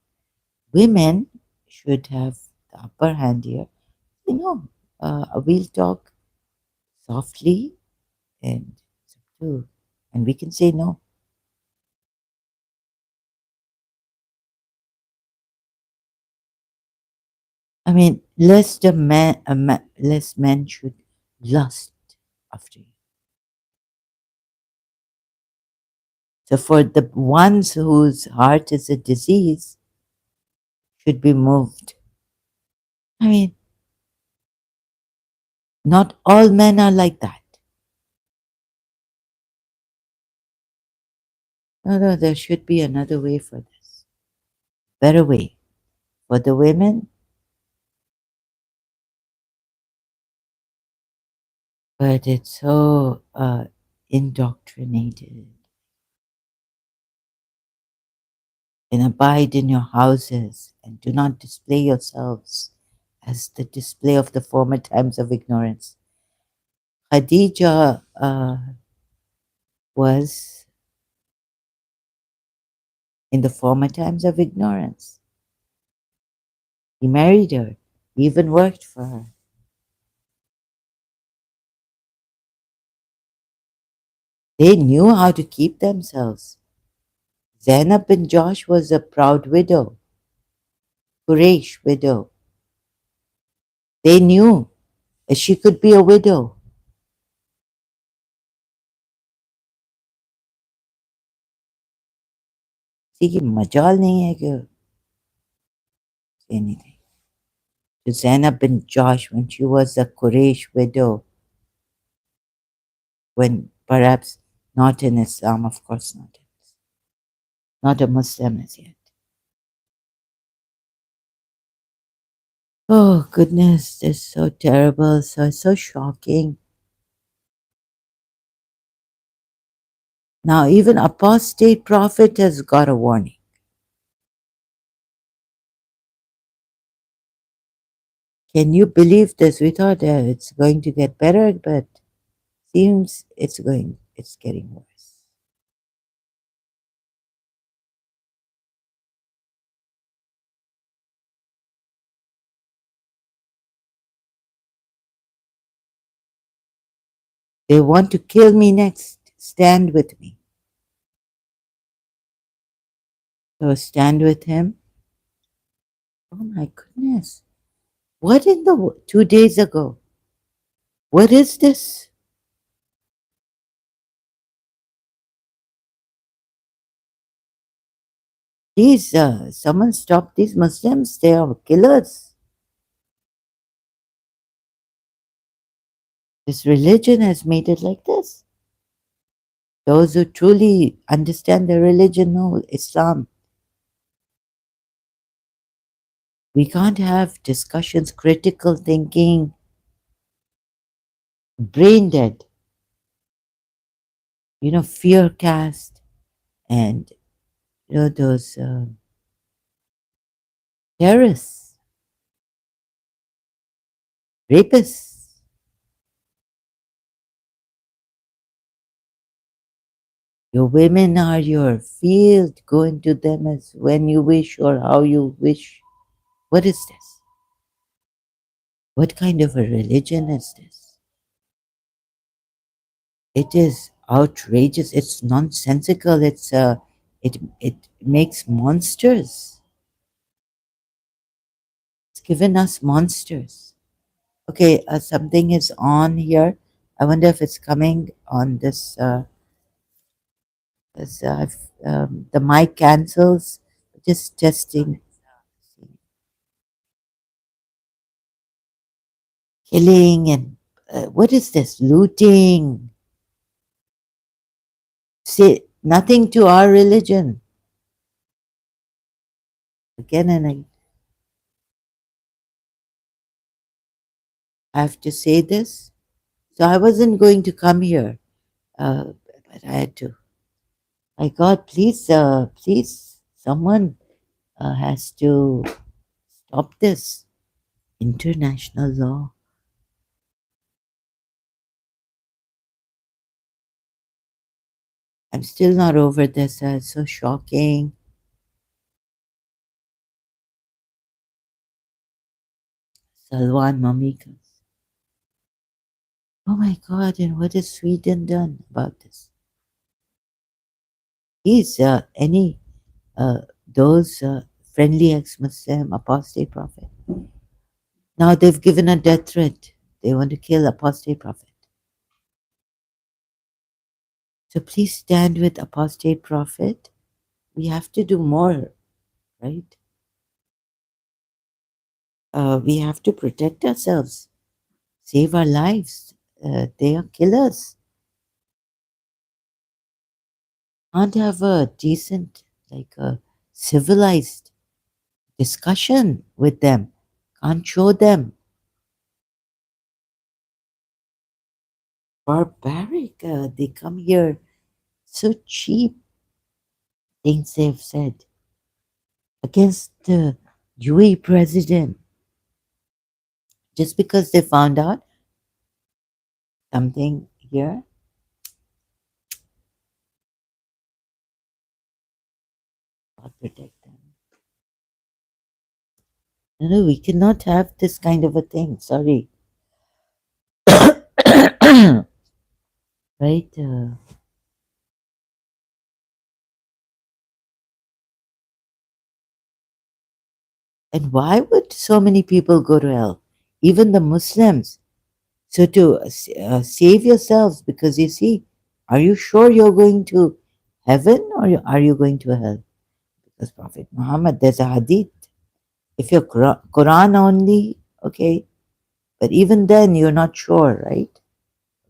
Women should have the upper hand here. We'll talk softly and subdue, and we can say no. I mean, less men should lust after you. So for the ones whose heart is a disease, should be moved. I mean, not all men are like that. No, no, there should be another way for this. Better way. For the women, but it's so indoctrinated. and abide in your houses, and do not display yourselves as the display of the former times of ignorance. Khadija was in the former times of ignorance. He married her, he even worked for her. They knew how to keep themselves. Zainab bin Josh was a proud widow, Quraysh widow. They knew that she could be a widow. किसी की मजाल नहीं है कि say anything. To Zainab bin Josh when she was a Quraysh widow, when perhaps not in Islam, of course not a Muslim as yet. Oh goodness, this is so terrible, so shocking. Now even apostate prophet has got a warning. Can you believe this? We thought it's going to get better, but seems it's getting worse. They want to kill me next. Stand with me. So stand with him. Oh my goodness. What in the 2 days ago? What is this? Please, someone stop these Muslims. They are killers. This religion has made it like this. Those who truly understand the religion know Islam. We can't have discussions, critical thinking, brain dead, fear cast, and those terrorists, rapists. Your women are your field. Go into them as when you wish or how you wish. What is this? What kind of a religion is this? It is outrageous. It's nonsensical. It makes monsters. It's given us monsters. Okay, something is on here. I wonder if it's coming on this. The mic cancels. Just testing. Killing and what is this? Looting. Say nothing to our religion. Again and again. I have to say this. So I wasn't going to come here, but I had to. My God, please, someone has to stop this. International law. I'm still not over this. It's so shocking. Salwan Mamikas. Oh my God, and what has Sweden done about this? Is any those friendly ex-Muslim apostate prophet. Now they've given a death threat. They want to kill apostate prophet. So please stand with apostate prophet. We have to do more, right? We have to protect ourselves, save our lives. They are killers. Can't have a decent, like a civilized discussion with them. Can't show them. Barbaric. They come here so cheap. Things they've said. against the UAE president just because they found out something here. God protect them. No, no, we cannot have this kind of a thing. Sorry. Right? And why would so many people go to hell? Even the Muslims. So to save yourselves, because you see, are you sure you're going to heaven or are you going to hell? Because Prophet Muhammad, there's a hadith. If you're Quran only, okay, but even then you're not sure, right?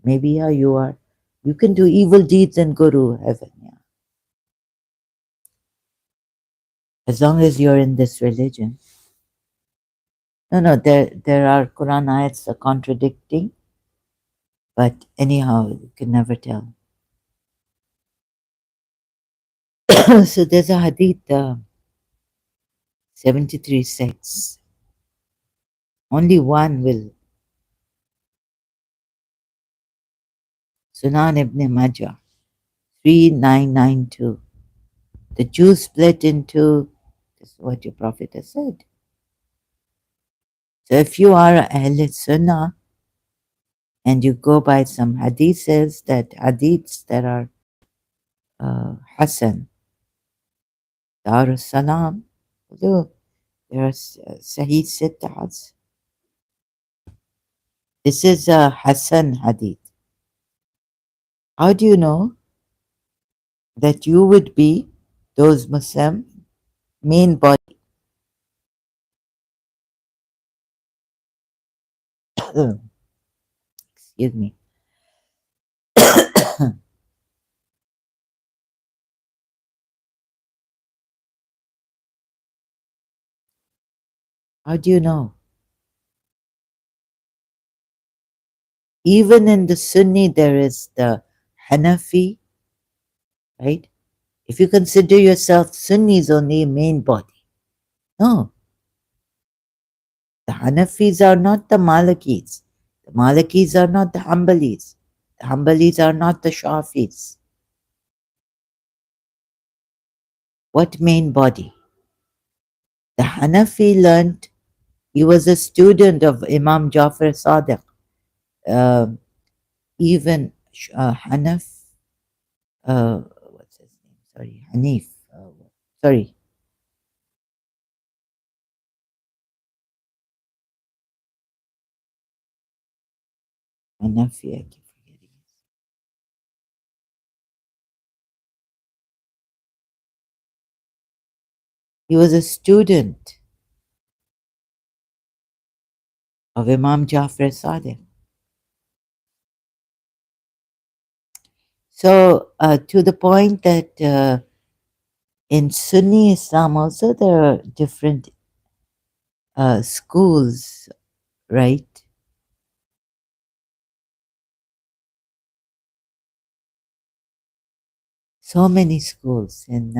Maybe yeah, you are. You can do evil deeds and go to heaven, yeah, as long as you're in this religion. No, no, there are Quran ayats are contradicting, but anyhow, you can never tell. So there's a hadith 73 sects. Only one will. Sunan ibn Majah 3992. The Jews split into, this is what your Prophet has said. So if you are Ahl Sunnah and you go by some hadiths that are Hassan, Dar es Salaam, although there are Sahih Sittas. This is a Hassan hadith. How do you know that you would be those Muslim main body? Excuse me. How do you know? Even in the Sunni, there is the Hanafi, right? If you consider yourself Sunnis only main body, no, the Hanafis are not the Malikis. The Malikis are not the Hanbalis. The Hanbalis are not the Shafis. What main body? The Hanafi learned, he was a student of Imam Jafar Sadiq. Uh, even Hanaf, what's his name? Sorry, Hanif. Sorry, Hanafi, I keep forgetting. He was a student of Imam Jafar Sadiq. So, to the point that in Sunni Islam also there are different schools, right? So many schools. And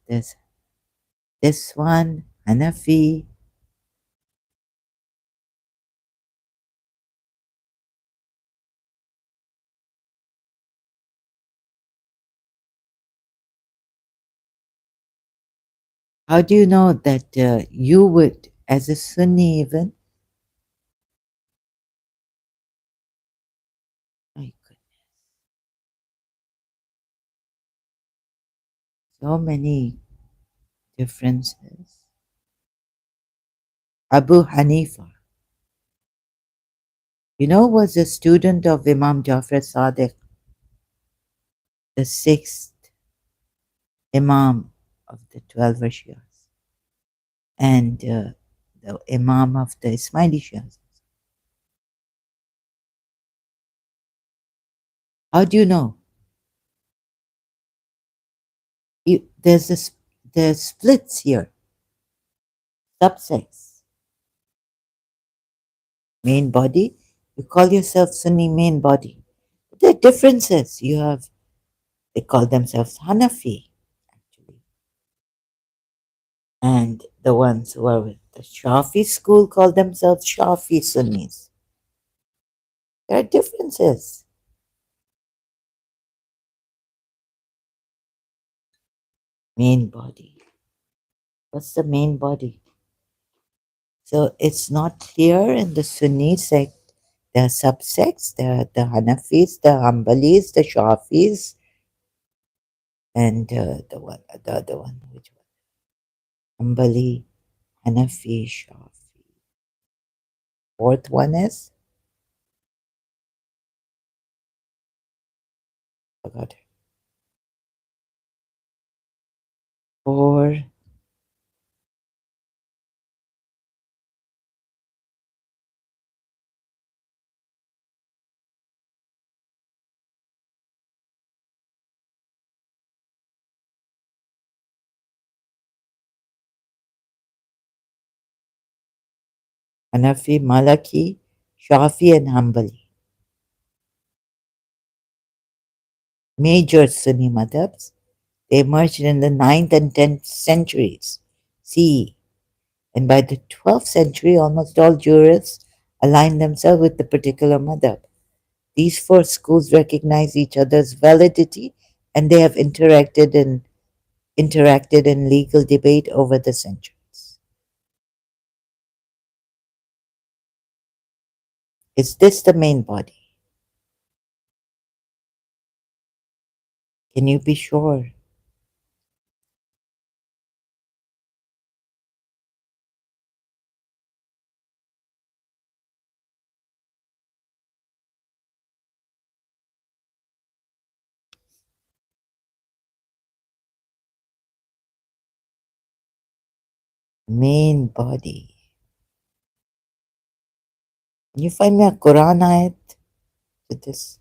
there's this one, Hanafi. How do you know that you would, as a Sunni even, my goodness, so many differences. Abu Hanifa, was a student of Imam Jafar Sadiq, the sixth Imam of the 12 Shias, and the Imam of the Ismaili Shias. How do you know? There's splits here, subsects. Main body, you call yourself Sunni main body. There are differences. They call themselves Hanafi, actually. And the ones who are with the Shafi school call themselves Shafi Sunnis. There are differences. Main body. What's the main body? So it's not clear in the Sunni sect. There are subsects. There are the Hanafis, the Hanbalis, the Shafis, and the other one, which one? Hanbali, Hanafi, Shafi. Fourth one is forgot it. Four Hanafi, Malaki, Shafi, and Hanbali. Major Sunni madhabs. They emerged in the ninth and 10th centuries CE, and by the 12th century, almost all jurists aligned themselves with the particular madhab. These four schools recognize each other's validity, and they have interacted in legal debate over the centuries. Is this the main body? Can you be sure? Main body. Can you find me a Quran ayat to this?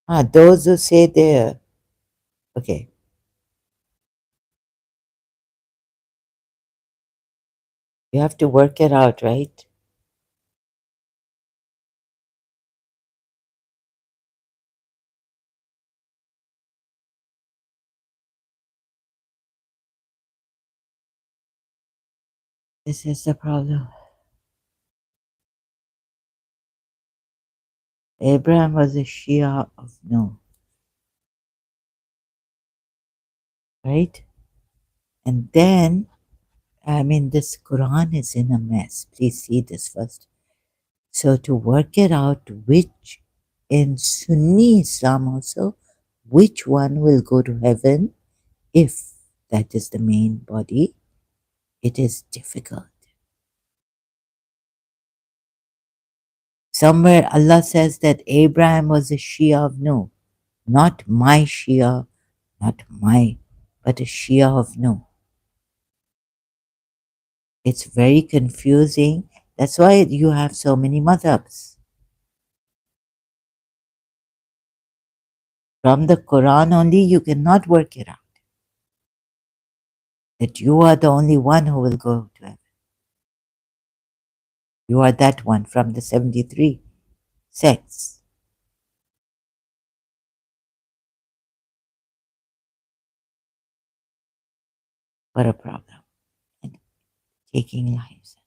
Ah, those who say they're okay. You have to work it out, right? This is the problem. Abraham was a Shia of no, right? And then, I mean, this Quran is in a mess. Please see this first. So, to work it out, which in Sunni Islam also, which one will go to heaven if that is the main body, it is difficult. Somewhere Allah says that Abraham was a Shia of no, not my Shia, not my, but a Shia of no. It's very confusing. That's why you have so many madhabs. From the Quran only, you cannot work it out. That you are the only one who will go to heaven. You are that one from the 73 sects. What a problem. And taking lives.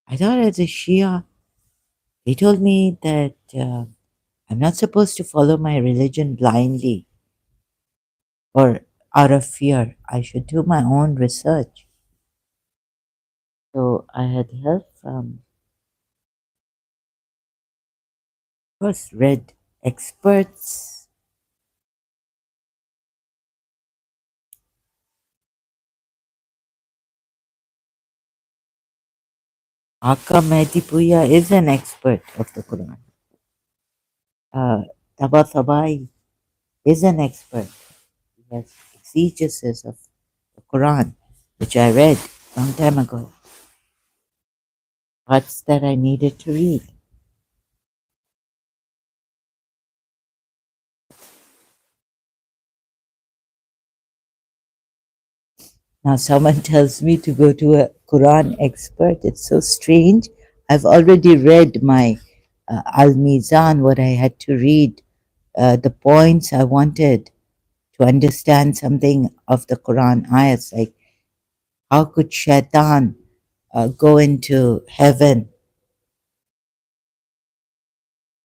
I thought as a Shia, they told me that I'm not supposed to follow my religion blindly or out of fear. I should do my own research. So I had help from, first read experts. Aka Mehdi Puya is an expert of the Quran. Tabatabai is an expert. He has exegesis of the Quran, which I read long time ago. Parts that I needed to read. Now, someone tells me to go to a Quran expert. It's so strange. I've already read my Al Mizan, what I had to read, the points I wanted to understand something of the Quran ayats, like how could shaitan go into heaven?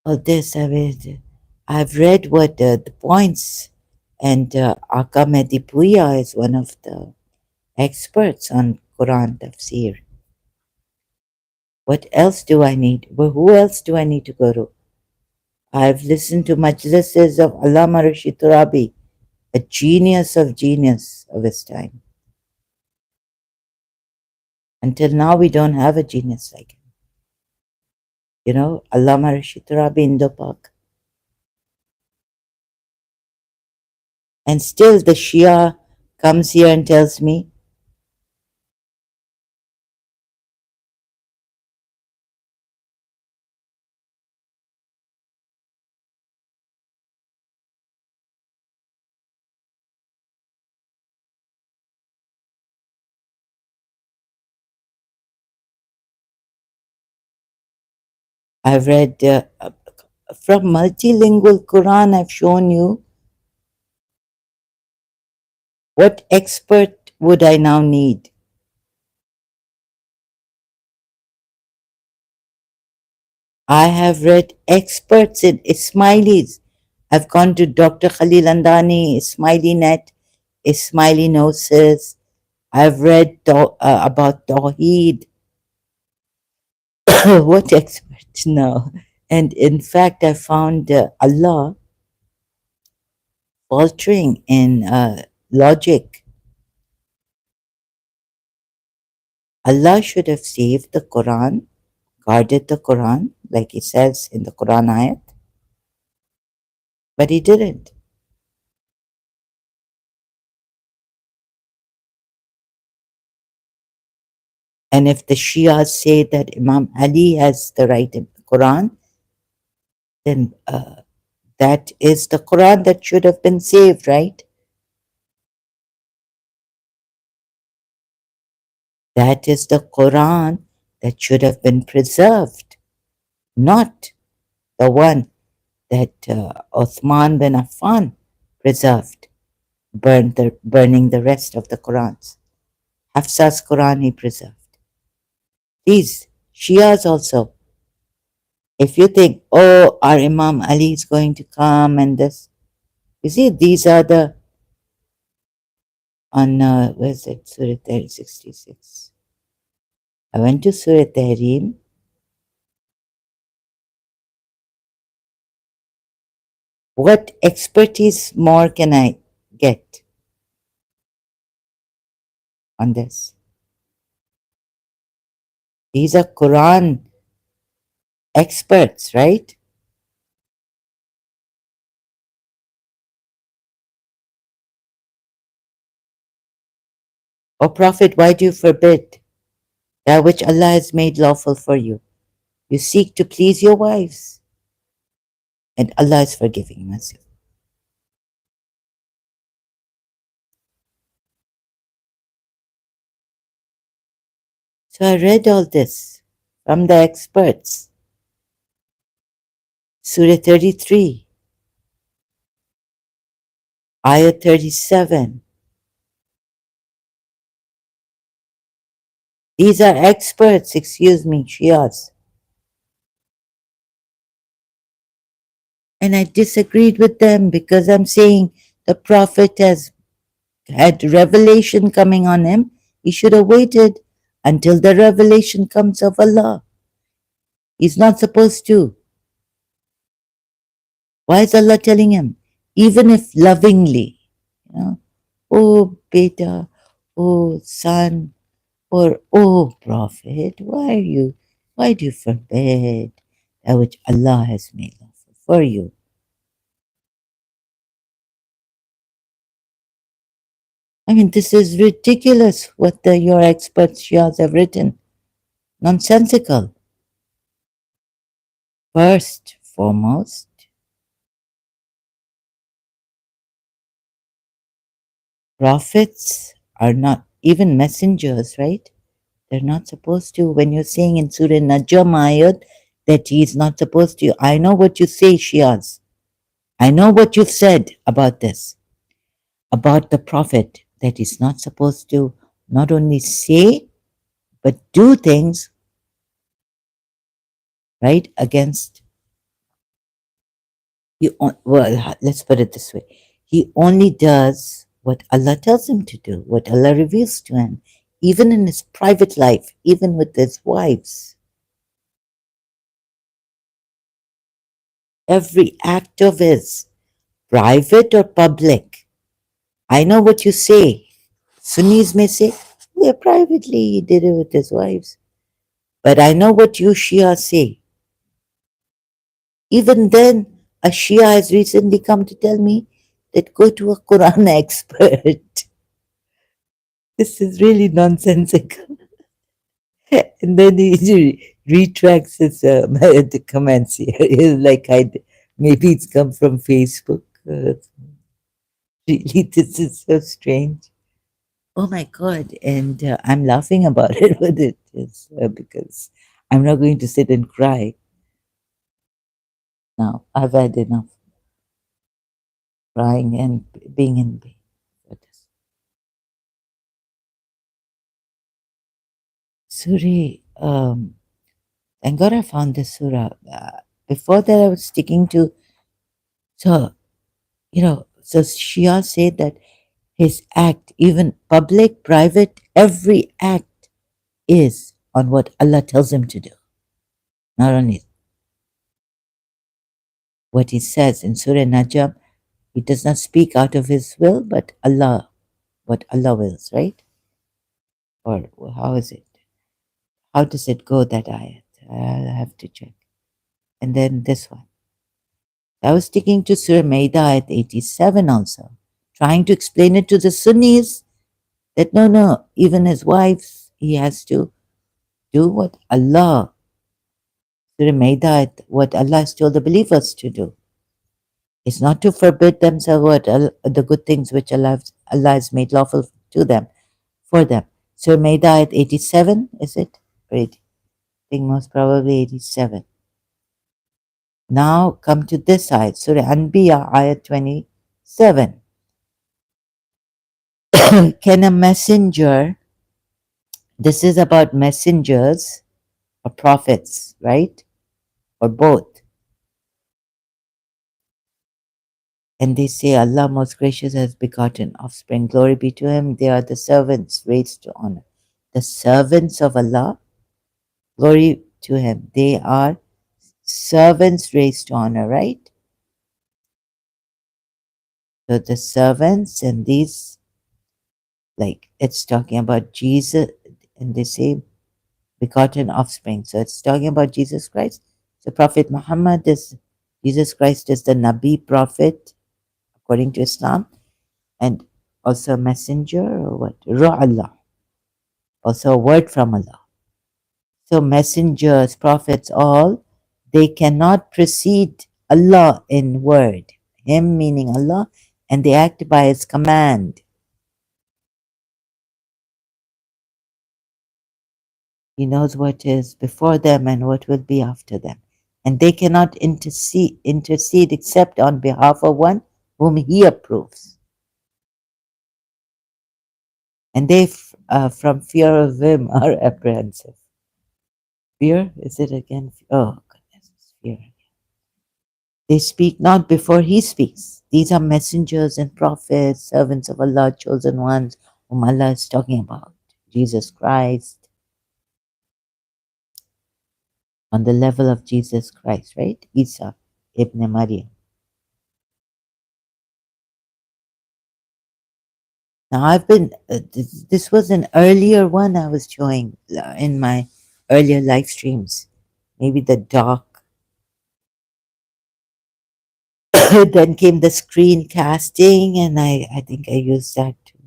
All this, I've read what the points, and Aka Mehdi Puya is one of the experts on Quran tafsir. What else do I need? Well, who else do I need to go to? I've listened to majlises of Allama Rashid Turabi, a genius of his time. Until now, we don't have a genius like him. You know, Allama Rashid Turabi in Dopak. And still the Shia comes here and tells me, I've read from multilingual Quran, I've shown you. What expert would I now need? I have read experts in Ismailis. I've gone to Dr. Khalil Andani, Ismaili Net, Ismaili Gnosis. I've read about Tawheed. What expert? No. And in fact, I found Allah faltering in logic. Allah should have saved the Quran, guarded the Quran, like He says in the Quran ayat, but He didn't. And if the Shias say that Imam Ali has the right in the Quran, then that is the Quran that should have been saved, right? That is the Quran that should have been preserved, not the one that Uthman bin Affan preserved, burning the rest of the Qurans. Hafsa's Quran he preserved. These Shias also, if you think, oh, our Imam Ali is going to come and this, you see, these are the, on, where's it, Surah 66. I went to Surah Tahrim. What expertise more can I get on this? These are Quran experts, right? O Prophet, why do you forbid that which Allah has made lawful for you? You seek to please your wives, and Allah is forgiving, merciful. So I read all this from the experts. Surah 33, Ayah 37. These are experts, excuse me, Shias. And I disagreed with them because I'm saying the Prophet has had revelation coming on him. He should have waited until the revelation comes of Allah. He's not supposed to. Why is Allah telling him? Even if lovingly, you know, oh beta, oh son, or oh prophet, why do you forbid that which Allah has made lawful for you? I mean, this is ridiculous what your experts Shias have written. Nonsensical. First, foremost, prophets are not even messengers, right? They're not supposed to, when you're saying in Surah Najm ayat that he's not supposed to, I know what you say, Shias. I know what you've said about this, about the Prophet, that he's not supposed to not only say, but do things, right, against, well, let's put it this way. He only does what Allah tells him to do, what Allah reveals to him, even in his private life, even with his wives. Every act of his, private or public. I know what you say. Sunnis may say, yeah, privately he did it with his wives. But I know what you Shia say. Even then, a Shia has recently come to tell me that go to a Quran expert. This is really nonsensical. And then he retracts his the comments here. It's like maybe it's come from Facebook. Really, this is so strange. Oh my God. And I'm laughing about it, but it is because I'm not going to sit and cry now. I've had enough crying and being in pain for this. Suri, thank God I found this surah. Before that, I was sticking to, so, so Shia said that his act, even public, private, every act is on what Allah tells him to do. Not only what he says in Surah Najm, he does not speak out of his will, but Allah, what Allah wills, right? Or how is it? How does it go, that ayat? I'll have to check. And then this one. I was sticking to Surah Maida at 87 also, trying to explain it to the Sunnis that no, even his wives, he has to do what Allah, Surah Maida, what Allah has told the believers to do. It's not to forbid themselves the good things which Allah has made lawful to them, for them. Surah Maida at 87, is it? Great. I think most probably 87. Now come to this ayat, Surah Anbiya, ayat 27. Can a messenger, this is about messengers or prophets, right? Or both. And they say, Allah most gracious has begotten offspring. Glory be to him. They are the servants raised to honor. The servants of Allah, glory to him. They are servants raised to honor, right? So the servants and these, like it's talking about Jesus, and they say begotten offspring. So it's talking about Jesus Christ. So Prophet Muhammad is, Jesus Christ is the Nabi prophet according to Islam, and also a messenger, or what? Ruh Allah, also a word from Allah. So messengers, prophets, all, they cannot precede Allah in word. Him meaning Allah, and they act by his command. He knows what is before them and what will be after them. And they cannot intercede except on behalf of one whom he approves. And they, from fear of him, are apprehensive. Fear? Is it again? Oh, goodness, it's fear. They speak not before he speaks. These are messengers and prophets, servants of Allah, chosen ones, whom Allah is talking about. Jesus Christ, on the level of Jesus Christ, right? Isa ibn Maryam. Now I've been, this was an earlier one I was showing in my earlier live streams. Maybe the dark. Then came the screencasting, and I think I used that too.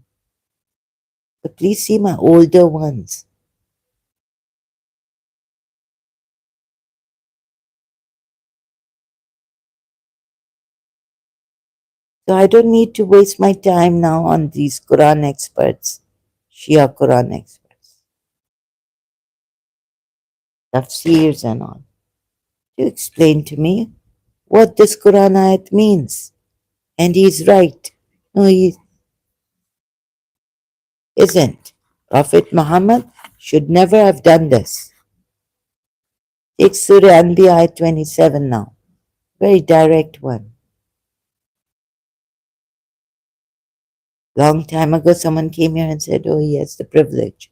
But please see my older ones. So I don't need to waste my time now on these Quran experts. Shia Quran experts, tafsirs and all, to explain to me what this Quran ayat means. And he's right. No, he isn't. Prophet Muhammad should never have done this. Take Surah Anbiya ayat 27 now. Very direct one. Long time ago, someone came here and said, oh, he has the privilege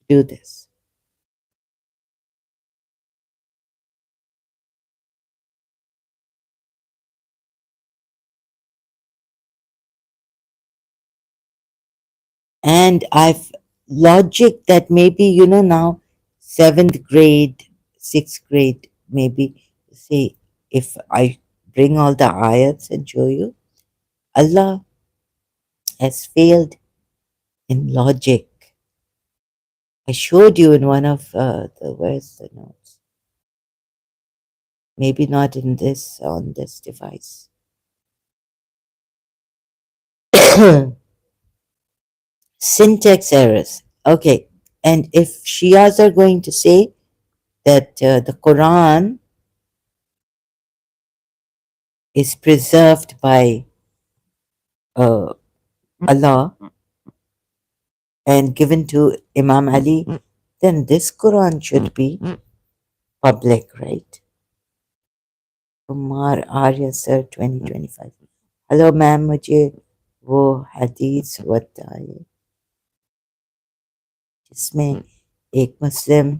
to do this. And I've logic that maybe, now 7th grade, 6th grade, maybe say, if I bring all the ayats and show you, Allah has failed in logic. I showed you in one of where's the notes? Maybe not in this, on this device. Syntax errors. Okay. And if Shias are going to say that the Quran is preserved by uh, Allah and given to Imam Ali, then this Quran should be public, right? Kumar Arya Sir 2025. Hello ma'am, मुझे वो हदीस बताइए जिसमें एक मुस्लिम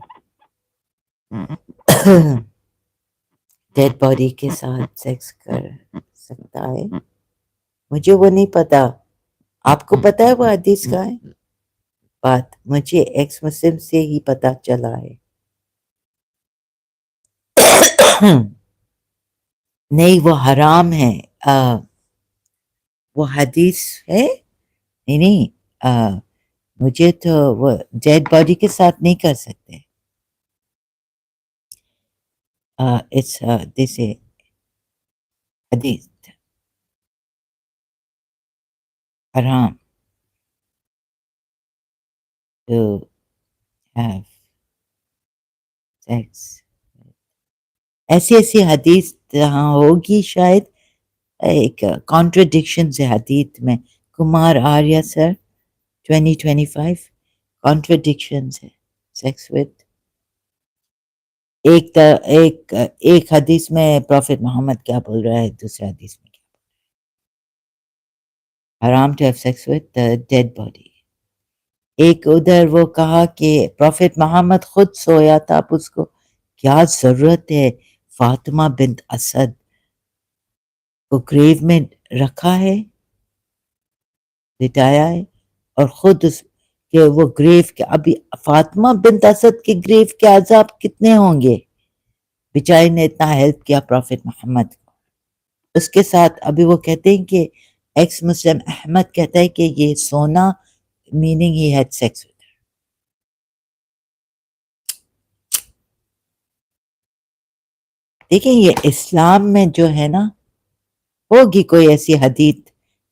dead body के साथ sex कर सकता है. मुझे वो नहीं पता. आपको पता है वो हदीस का है? बात मुझे एक्स मुस्लिम से ही पता चला है. नहीं, वो हराम है. वो हदीस है. नहीं नहीं, मुझे तो वो डेड बॉडी के साथ नहीं कर सकते. इट्स दिस हदीस haram to have sex. ऐसी ऐसी हदीस हाँ होगी शायद. एक कॉन्ट्रडिक्शन है हदीस में. कुमार आर्या सर 2025 कॉन्ट्रडिक्शन है. सेक्स विद एक हदीस में प्रॉफिट मोहम्मद क्या बोल रहा है, दूसरे हदीस में क्या. हराम to have sex with the dead body. एक उधर वो कहा कि प्रॉफिट मोहम्मद खुद सोया था, अब उसको क्या जरूरत है फातिमा बिन्त असद को ग्रेव में रखा है, लिटाया है, और खुद उस के वो ग्रेव के अभी फातिमा बिन्त असद के ग्रेव के अजाब कितने होंगे. बेचारी ने इतना हेल्प किया प्रॉफिट मोहम्मद को. उसके साथ अभी वो कहते हैं कि एक्स मुस्लिम अहमद कहता है कि ये सोना meaning he had sex with. देखिए ये इस्लाम में जो है ना, होगी कोई ऐसी हदीस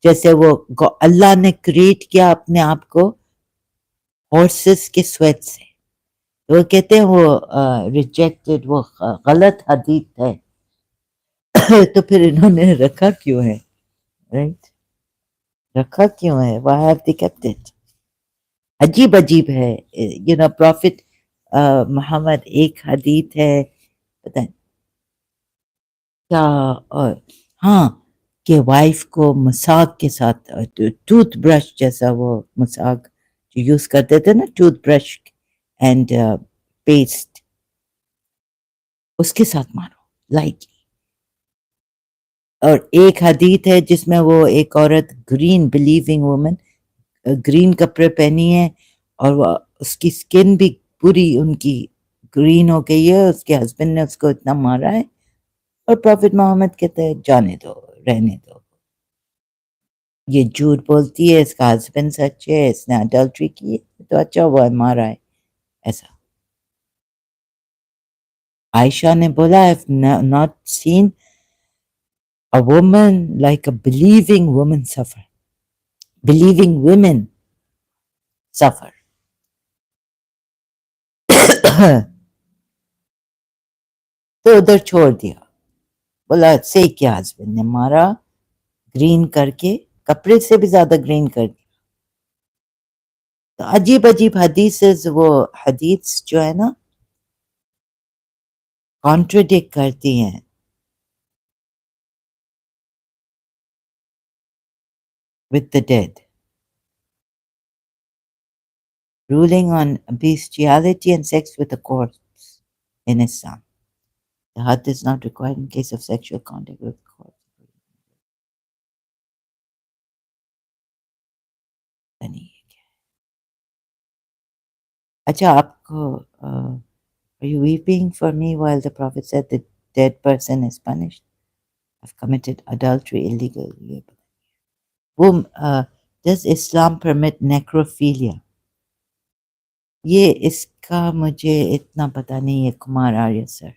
जैसे वो अल्लाह ने क्रिएट किया अपने आप को हॉर्सेस के स्वेट से. वो कहते हैं वो रिजेक्टेड, वो गलत हदीस है. तो फिर इन्होंने रखा क्यों है, राइट? रखा क्यों है? Why have they kept it? अजीब अजीब है. प्रॉफिट मोहम्मद एक हदीस है, पता है क्या. और हाँ, कि वाइफ को मसाक के साथ टूथ ब्रश जैसा वो मसाक जो यूज करते थे ना, टूथ ब्रश एंड पेस्ट, उसके साथ मारो लाइटली. और एक हदीस है जिसमें वो एक औरत ग्रीन बिलीविंग वुमन ग्रीन कपड़े पहनी है और वो उसकी स्किन भी पूरी उनकी ग्रीन हो गई है. उसके हस्बैंड ने उसको इतना मारा है और प्रॉफिट मोहम्मद कहते हैं जाने दो, रहने दो, ये झूठ बोलती है, इसका हस्बैंड सच है, इसने अडल्ट्री की है, तो अच्छा हुआ है मारा है. ऐसा आयशा ने बोला, I have not seen a woman like a believing woman suffer. Believing women suffer. तो उधर छोड़ दिया, बोला से क्या हस्बैंड ने मारा, ग्रीन करके, कपड़े से भी ज्यादा ग्रीन कर दिया। तो अजीब अजीब हदीसेस, वो हदीस जो है ना कॉन्ट्रडिक्ट करती हैं with the dead, ruling on bestiality and sex with a corpse in Islam. The hajj is not required in case of sexual contact with a corpse. यानी ये क्या है? अच्छा आपको are you weeping for me while the Prophet said the dead person is punished? I've committed adultery illegally. वो does Islam permit necrophilia? ये इसका मुझे इतना पता नहीं है कुमार आर्य सर,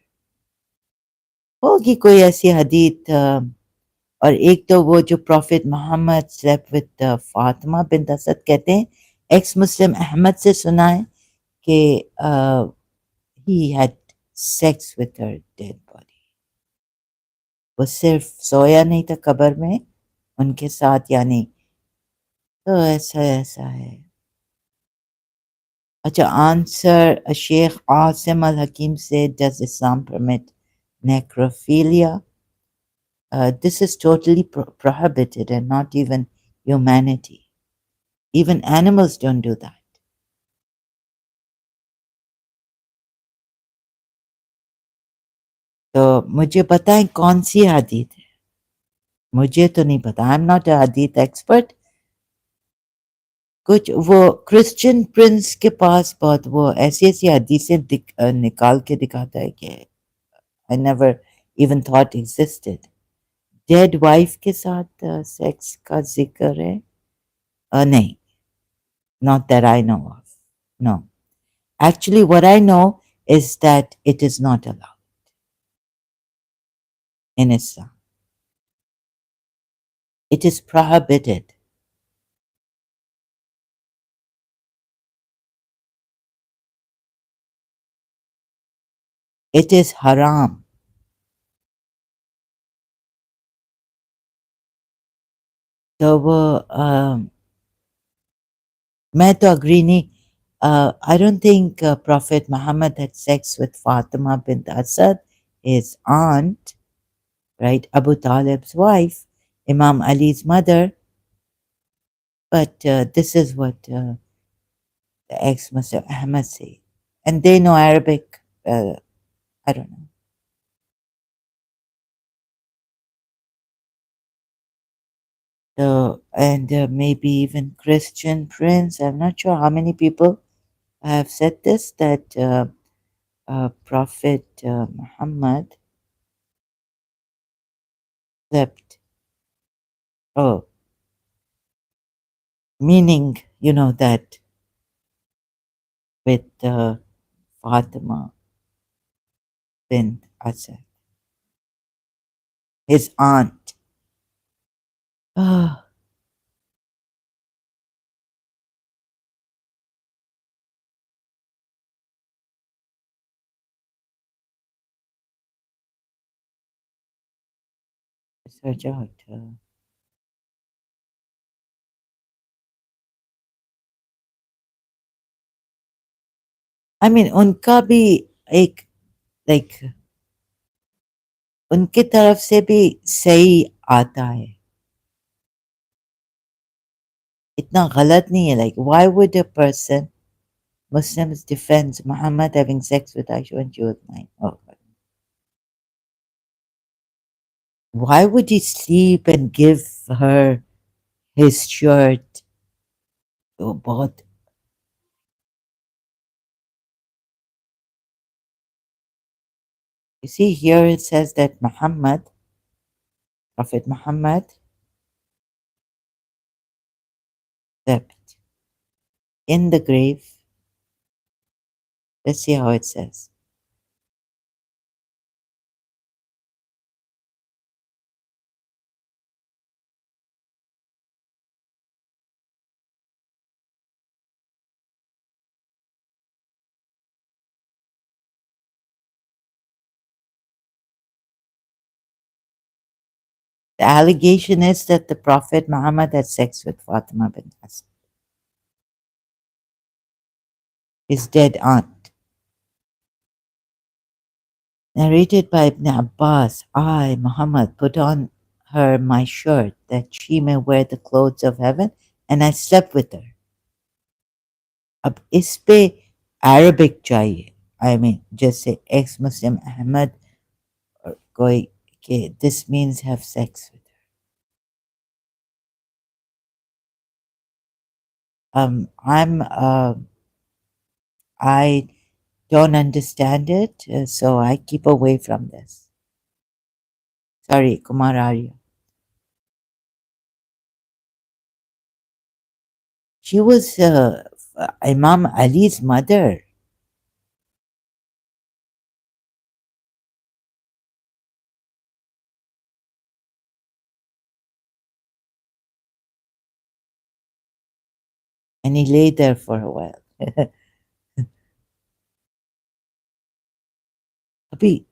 होगी कोई ऐसी हदीत। और एक तो वो जो prophet Muhammad slept with Fatima bin Asad, कहते हैं एक्स मुस्लिम अहमद से सुना है कि he had sex with her dead body. वो सिर्फ सोया नहीं था कब्र में उनके साथ, यानी तो ऐसा ऐसा है। अच्छा आंसर शेख आसिम अल हकीम से does Islam permit necrophilia? This is totally prohibited and not even humanity. Even animals don't do that. तो मुझे पता है कौन सी हदीत है, मुझे तो नहीं पता, I am not a hadith expert. कुछ वो क्रिश्चियन प्रिंस के पास बहुत वो ऐसी ऐसी हदीसें निकाल के दिखाता है कि I never even thought existed. Dead wife के साथ सेक्स का जिक्र है? नहीं, not that I know of. No. Actually, what I know is that it is not allowed in Islam. It is prohibited. It is haram. तो वो मैं तो agree नहीं। I don't think Prophet Muhammad had sex with Fatima bint Asad, his aunt, right? Abu Talib's wife, Imam Ali's mother. But this is what the ex-Muslim Ahmad say. And they know Arabic. I don't know. So, and maybe even Christian prince. I'm not sure how many people have said this, that Prophet Muhammad slept. Oh, meaning, you know, that with Fatima bint Asad, his aunt. Oh, search out. I mean, उनका भी एक like उनकी तरफ से भी सही आता है, इतना गलत नहीं है। Like, why would a person, Muslims defend Muhammad having sex with Aisha when she was 9? Oh, why would he sleep and give her his shirt? Oh, बहुत, you see here it says that Muhammad, Prophet Muhammad, slept in the grave. Let's see how it says. The allegation is that the Prophet Muhammad had sex with Fatima bin Hassan, his dead aunt. Narrated by Ibn Abbas, I, Muhammad, put on her my shirt that she may wear the clothes of heaven, and I slept with her. अब इस पे Arabic चाहिए. I mean, जैसे ex Muslim Ahmed or कोई के this means have sex with her. I don't understand it, so I keep away from this. Sorry, Kumar Arya. She was Imam Ali's mother. And he lay there for a while. अभी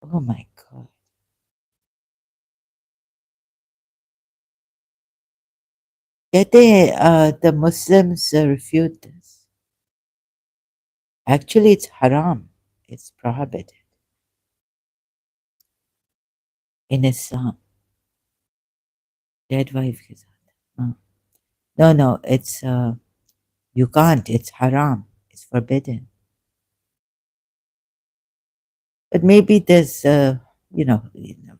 oh my god. कहते हैं the Muslims refute this. Actually, it's haram. It's prohibited in Islam. Dead wife के साथ. No, no, it's you can't. It's haram. It's forbidden. But maybe there's you never know.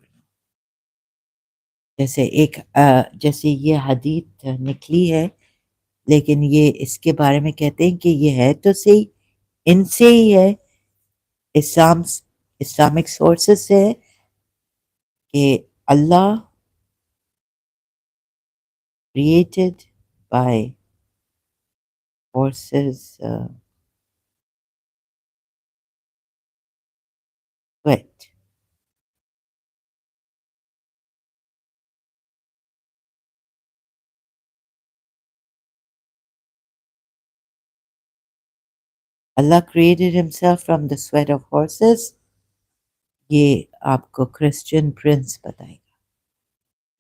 जैसे ये हदीत निकली है, लेकिन ये इसके बारे में कहते हैं कि ये है तो सही, इनसे ही है, इस्लाम इस्लामिक सोर्सेस से है कि अल्लाह created by forces sweat. Allah created himself from the sweat of horses. ये आपको Christian prince बताएगा.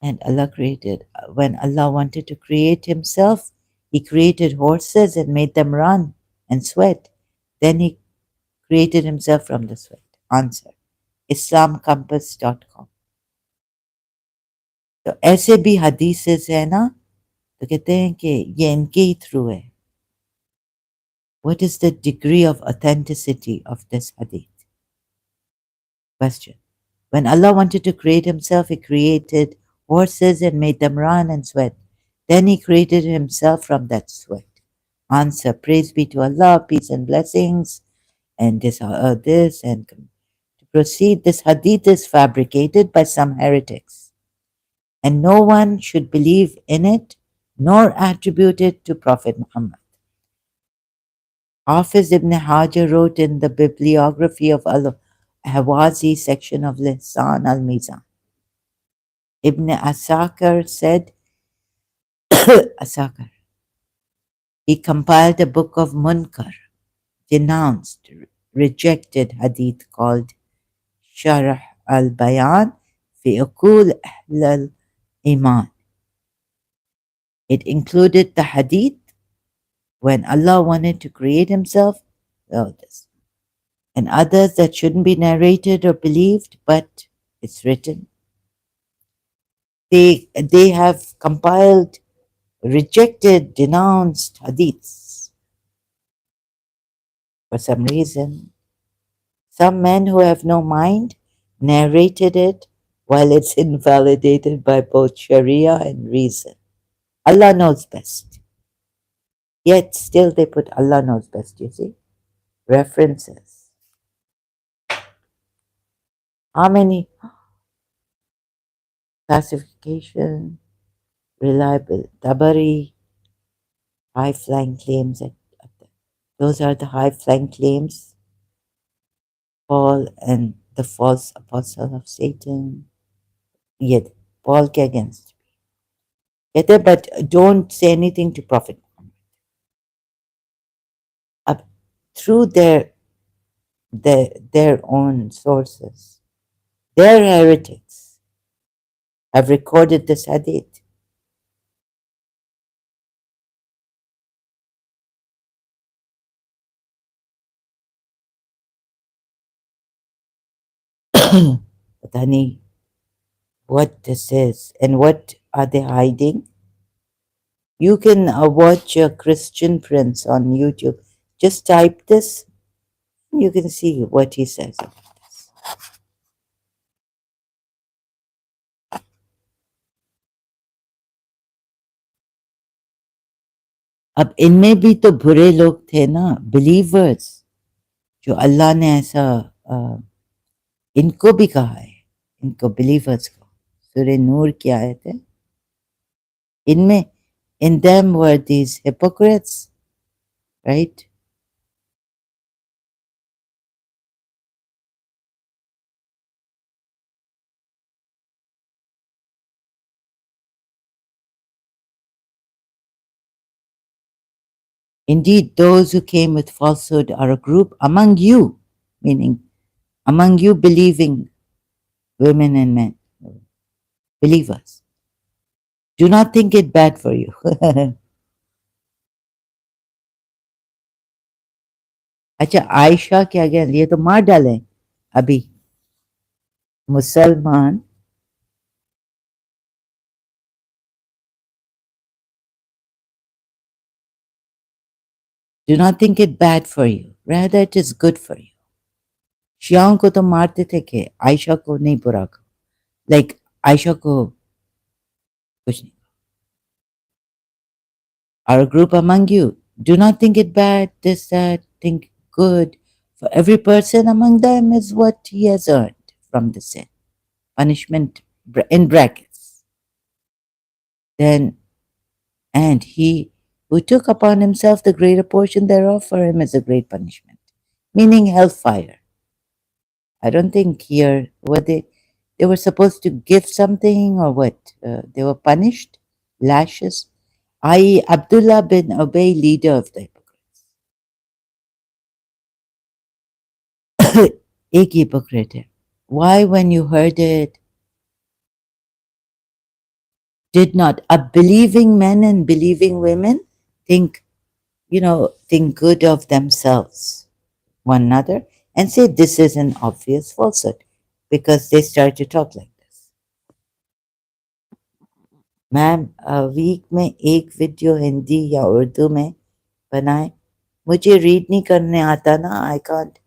And Allah created, when Allah wanted to create himself, he created horses and made them run and sweat. Then he created himself from the sweat. Answer. islamcompass.com. तो ऐसे भी हदीसेस है ना, तो कहते हैं कि ये इनके ही थ्रू है. What is the degree of authenticity of this hadith? Question. When Allah wanted to create himself, he created horses and made them run and sweat. Then he created himself from that sweat. Answer. Praise be to Allah, peace and blessings. And this and to proceed, this hadith is fabricated by some heretics, and no one should believe in it nor attribute it to Prophet Muhammad. Hafiz ibn Hajar wrote in the bibliography of al-Hawazi section of Lisan al-Mizan. Ibn Asakar said, Asakar, he compiled a book of Munkar, denounced, rejected hadith called Sharh al-Bayan fi Uqul Ahl al-Iman. It included the hadith when Allah wanted to create himself, this, and others that shouldn't be narrated or believed, but it's written. They have compiled rejected, denounced hadiths for some reason. Some men who have no mind narrated it while it's invalidated by both Sharia and reason. Allah knows best. Yet still they put Allah knows best, you see. References. How many? Classification, reliable, Tabari, high flying claims. Those are the high flying claims. Paul and the false apostle of Satan. Yet, Paul ke against. But don't say anything to Prophet Muhammad. Through their their own sources. Their heretics have recorded this hadith. Pata nahi what this is and what are they hiding. You can watch a Christian Prince on YouTube. Just type this, you can see what he says. अब इनमें भी तो बुरे लोग थे ना, believers, जो अल्लाह ने ऐसा अ, इनको भी कहा है, इनको बिलीवर्स को, सूरह नूर की आयत है, इनमें, in them were these hypocrites, right? Indeed, those who came with falsehood are a group among you, meaning among you believing women and men, believers. Do not think it bad for you. अच्छा, आयशा क्या गया, ये तो मार डालें अभी मुसलमान. Do not think it bad for you. Rather, it is good for you. शियाओं को तो मारते थे कि आयशा को नहीं बुरा कहो. Like, आयशा को कुछ नहीं. Our group among you. Do not think it bad, this, that. Think good. For every person among them is what he has earned from the sin. Punishment in brackets. Then, and he who took upon himself the greater portion thereof, for him is a great punishment. Meaning hellfire. I don't think here were they were supposed to give something or what? They were punished, lashes. I.e., Abdullah bin Ubay, leader of the hypocrites. एक hypocrite है. Why, when you heard it, did not a believing men and believing women think, think good of themselves, one another, and say this is an obvious falsehood because they start to talk like this. Ma'am, week में एक video Hindi या उर्दू में बनाए. मुझे read नहीं करने आता ना. I can't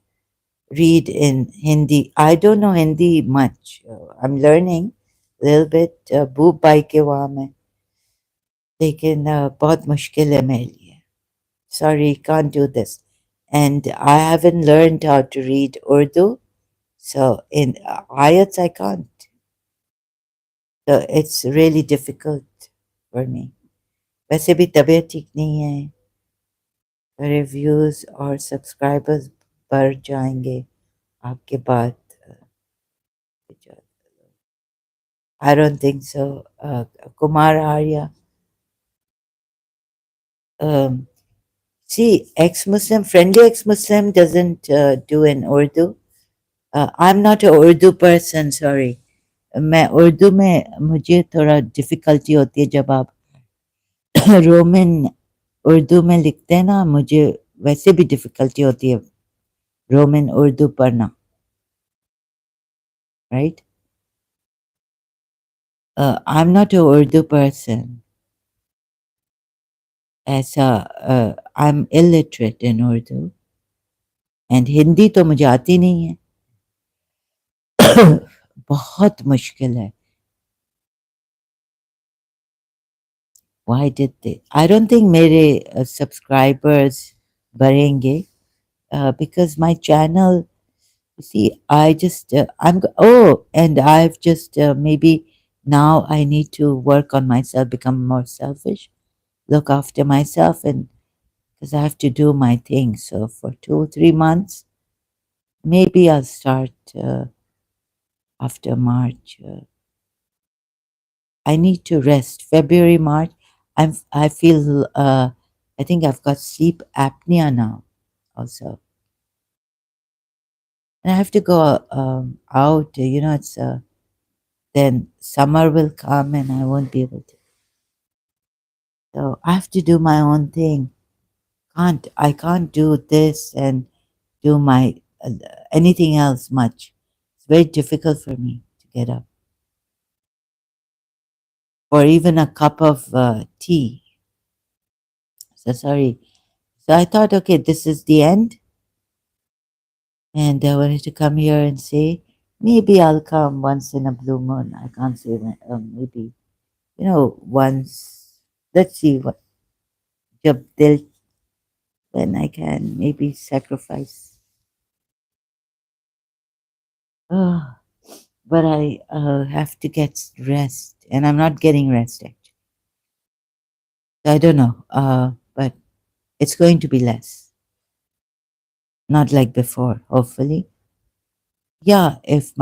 read in Hindi. I don't know Hindi much. I'm learning a little bit. Boob भाई के वहाँ में, लेकिन बहुत मुश्किल है मेरे लिए. Sorry, can't do this. And I haven't learned how to read Urdu, so in ayats I can't. So it's really difficult for me. वैसे भी तबीयत ठीक नहीं है. रिव्यूज और सब्सक्राइबर्स बढ़ जाएंगे आपके बाद. I don't think so. Kumar Arya. Um, See, ex-Muslim, friendly ex-Muslim doesn't do in Urdu. I'm not a Urdu person, sorry. मैं उर्दू में मुझे थोड़ा डिफ़िकल्टी होती है जब आप रोमन उर्दू में लिखते हैं ना. मुझे वैसे भी डिफ़िकल्टी होती है रोमन उर्दू पढ़ना, right. I am not a Urdu person. ऐसा I am illiterate in Urdu and Hindi तो मुझे आती नहीं है. बहुत मुश्किल है. Why did they? I don't think मेरे subscribers बढ़ेंगे because my channel, you see, I just and I've just maybe now I need to work on myself, become more selfish, look after myself, and because I have to do my thing. So for 2 3 months, maybe I'll start after March. I need to rest. February, March. I feel. I think I've got sleep apnea now. Also, And I have to go out. It's then summer will come and I won't be able to. So I have to do my own thing. I can't do this and do my anything else much. It's very difficult for me to get up, or even a cup of tea. So sorry. So I thought, okay, this is the end, and I wanted to come here and say maybe I'll come once in a blue moon. I can't say when, maybe once. Let's see what jab dil when I can maybe sacrifice. Oh, but I have to get rest, and I'm not getting rest actually. So I don't know, but it's going to be less, not like before. Hopefully, yeah. If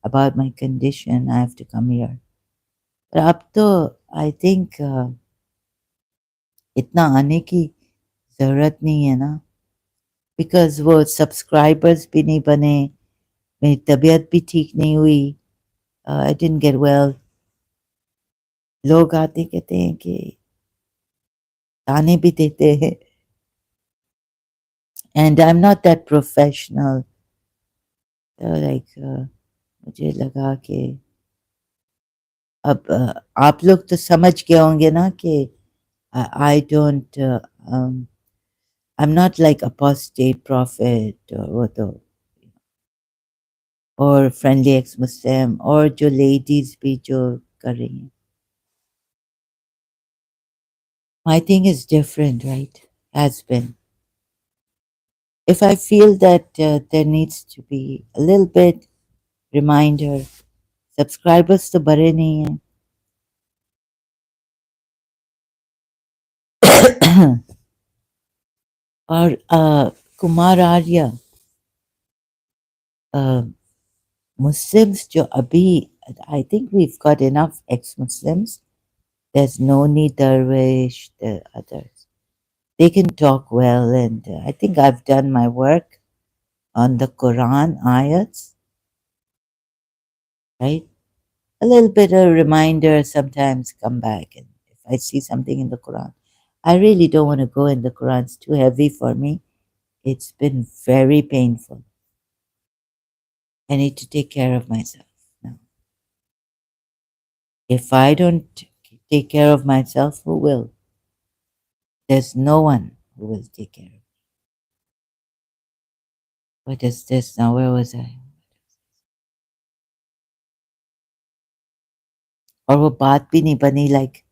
about my condition, I have to come here. But अब तो I think इतना आने की जरूरत नहीं है ना, because वो सब्सक्राइबर्स भी नहीं बने, मेरी तबीयत भी ठीक नहीं हुई, आई डिडंट गेट वेल. लोग आते कहते हैं कि ताने भी देते हैं, and I am not that professional. Like मुझे लगा कि अब आप लोग तो समझ गए होंगे ना कि I don't I am not like apostate profit और वो तो, और फ्रेंडली एक्स मुस्लिम और जो लेडीज भी जो कर रही हैं. My thing is different, right? Has been. If I feel that there needs to be a little bit reminder, subscribers तो बड़े नहीं हैं. और कुमार आर्या, Muslims जो अभी, I think we've got enough ex-Muslims. There's no need Darwish, the others. They can talk well, and I think I've done my work on the Quran ayats, right? A little bit of reminder sometimes come back, and if I see something in the Quran, I really don't want to go in the Quran. It's too heavy for me. It's been very painful. I need to take care of myself now. If I don't take care of myself, who will? There's no one who will take care of me. What is this now? Where was I? और वो बात भी नहीं बनी, like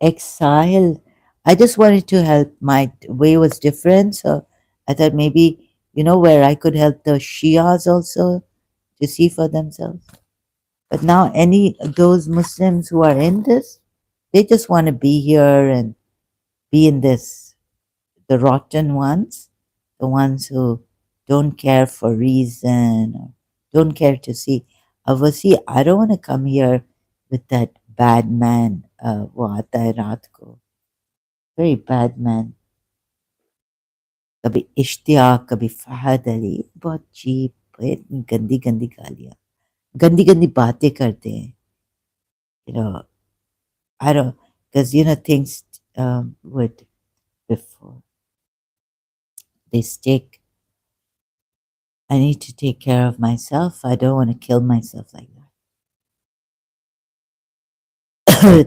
exile. I just wanted to help. My way was different, so I thought maybe where I could help the Shias also to see for themselves. But now, any those Muslims who are in this, they just want to be here and be in this. The rotten ones, the ones who don't care for reason, or don't care to see. See, I don't want to come here with that bad man. वो आता है रात को. Very bad man. कभी इश्तियाक, कभी फहद अली, बहुत cheap है, इतनी गंदी गंदी गालियाँ, गंदी गंदी बातें करते हैं. you know I don't, because things would, before they stick. I need to take care of myself. I don't want to kill myself like that.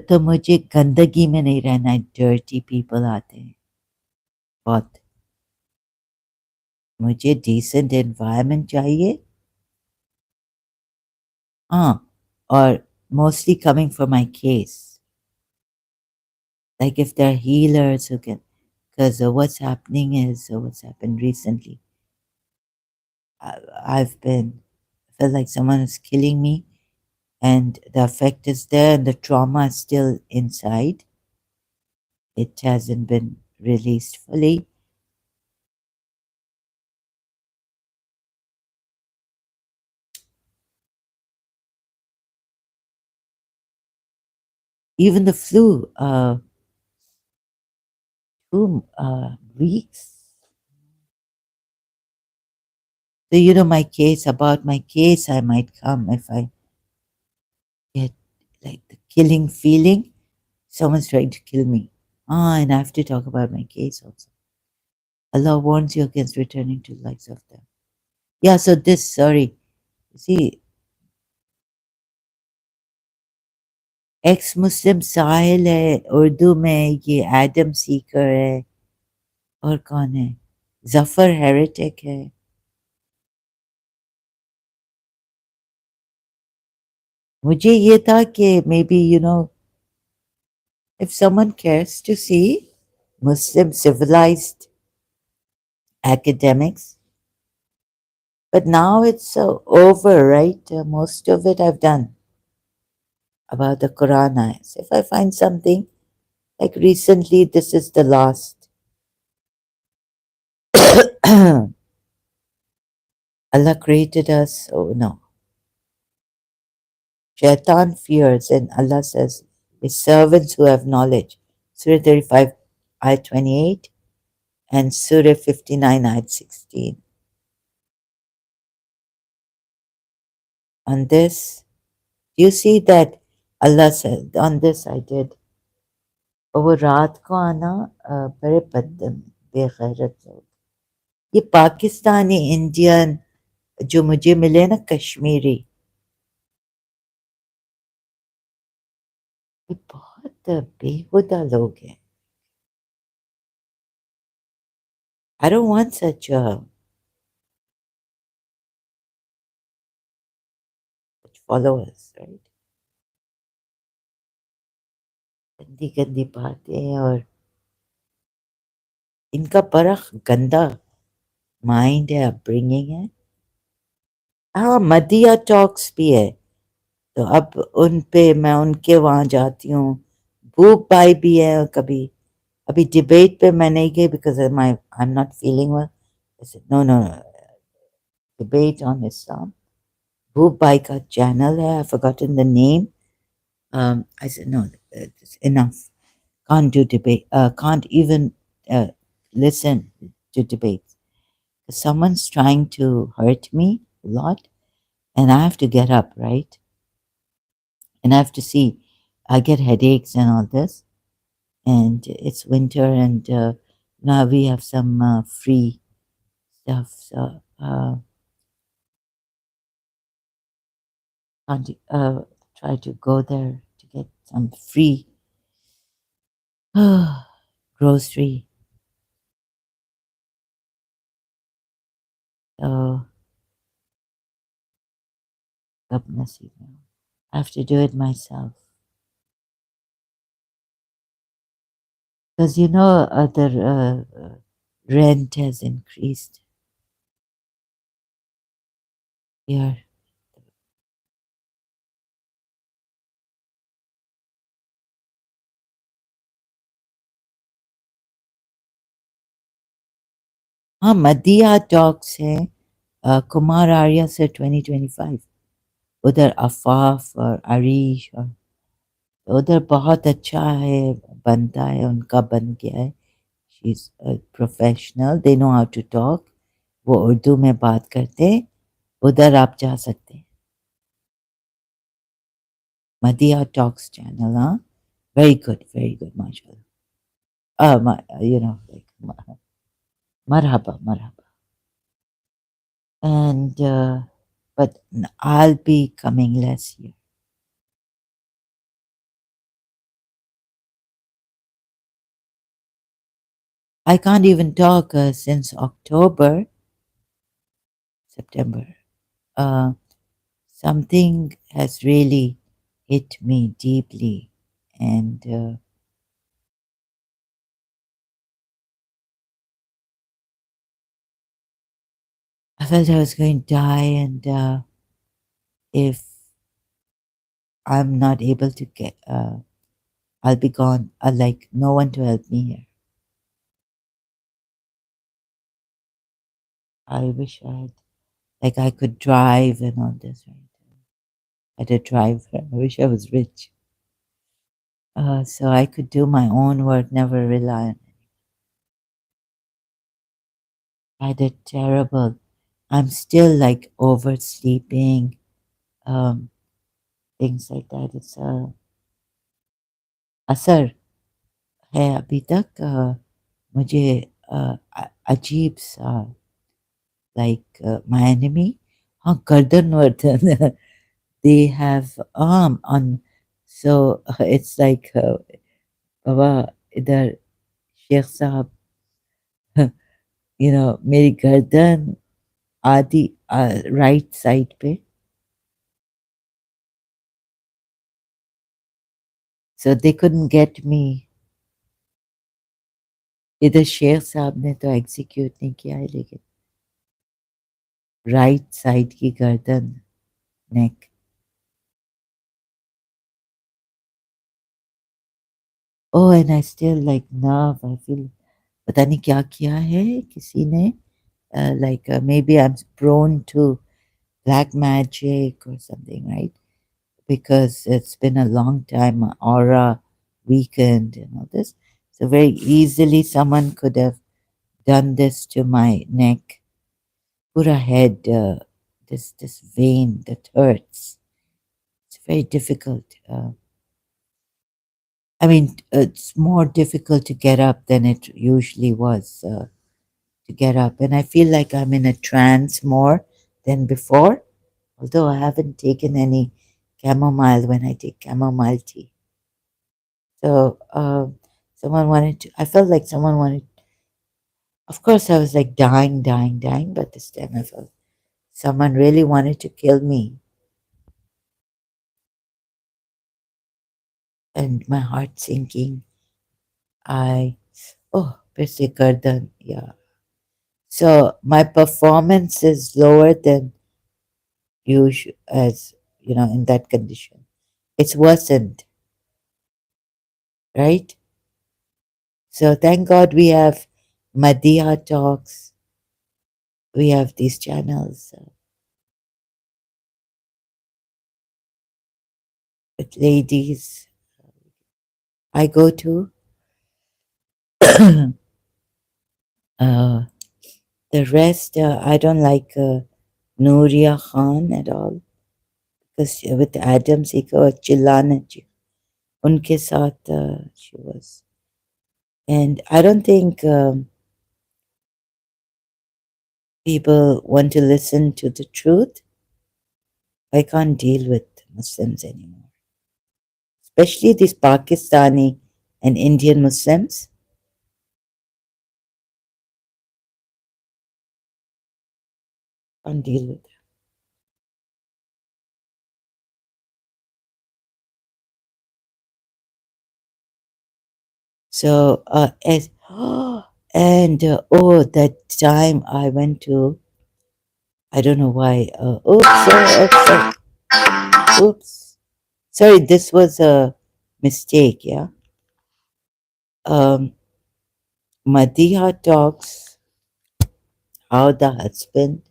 तो मुझे गंदगी में नहीं रहना है. डर्टी पीपल आते हैं बहुत. मुझे डिसेंट एनवायरनमेंट चाहिए. हाँ, और mostly coming for my case. Like if they're healers who can, because what's happening is what's happened recently. I've been felt like someone is killing me, and the effect is there, and the trauma is still inside. It hasn't been released fully. Even the flu. 2 weeks. So you know my case about my case. I might come if I get like the killing feeling. Someone's trying to kill me. Ah, and I have to talk about my case also. Allah warns you against returning to the likes of them. Yeah. So this. Sorry. See, ex Muslim Sahil है उर्दू में ये Adam Sikar है और कौन है जफर हेरिटिक है मुझे ये था कि may be you know if someone cares to see Muslim civilized academics, but now it's over, right? Most of it I've done about the Quran ayahs. If I find something like recently, this is the last. Allah created us. Oh no, Shaitan fears, and Allah says, His servants who have knowledge. Surah 35, ayat 28, and Surah 59, ayat 16. On this, you see that Allah said, on this I did. वो रात को आना बड़े बदम बेगैरत लोग ये Pakistani Indian जो मुझे मिले ना कश्मीरी ये बहुत बेहुदा लोग हैं I don't want such followers, right? गंदी गंदी बातें और इनका बड़ा गंदा माइंड है अपब्रिंगिंग है हाँ मदिया टॉक्स भी है तो अब उन पे मैं उनके वहां जाती हूँ भूप भाई भी है और कभी अभी डिबेट पे मैं नहीं गई because my I am not feeling well no no debate on Islam Bhoop भाई का चैनल है I forgotten the name I said no it's enough can't do debate can't even uh, listen to debates someone's trying to hurt me a lot and I have to get up right and I have to see I get headaches and all this and it's winter and now we have some free stuff so can't try to go there to get some free grocery so kab naseeb mein ho. I have to do it myself because you know the rent has increased here हाँ मदिया talks है कुमार आर्या से 2025 उधर अफाफ और Arish और उधर बहुत अच्छा है बनता है उनका बन गया है she is professional they know how to talk वो उर्दू में बात करते हैं उधर आप जा सकते हैं मदिया टॉक्स चैनल हाँ वेरी गुड माशाल्लाह you know like marhaba marhaba and but I'll be coming less here I can't even talk since October September uh, something has really hit me deeply and I felt I was going to die and if I'm not able to get I'll be gone like no one to help me here I wish I had like I could drive and all this right I had a driver I wish I was rich so I could do my own work never rely on it I did terrible. I'm still like oversleeping, um, things like that. It's असर है अभी तक मुझे अजीब सा like my enemy हाँ गर्दन Vardhan they have arm on so it's like बाबा इधर शेख साहब मेरी गर्दन आदि राइट साइड पे so they couldn't get me इधर शेख साहब ने तो एग्जीक्यूट नहीं किया है लेकिन राइट साइड की गर्दन नेक oh and I still like nerve I feel पता नहीं क्या किया है किसी ने like maybe I'm prone to black magic or something, right? Because it's been a long time, my aura weakened and all this. So very easily someone could have done this to my neck, put a head, this vein that hurts. It's very difficult. I mean, it's more difficult to get up than it usually was to get up. And I feel like I'm in a trance more than before, although I haven't taken any chamomile when I take chamomile tea. So someone wanted to, I felt like someone wanted, of course, I was like dying, dying, dying, but this time I felt someone really wanted to kill me. And my heart sinking. Pisse gardan, yeah. So my performance is lower than usual, as in that condition. It's worsened, right? So thank God we have Madhya talks. We have these channels with ladies I go to. uh, the rest, I don't like Nooria Khan at all because with Adam Seeker or Chillana ji, unke saath she was. And I don't think people want to listen to the truth. I can't deal with Muslims anymore, especially these Pakistani and Indian Muslims. Can't deal with So, and oh, that time I went to, I don't know why. Oops. Sorry, this was a mistake, yeah. Um, Madiha talks how the husband,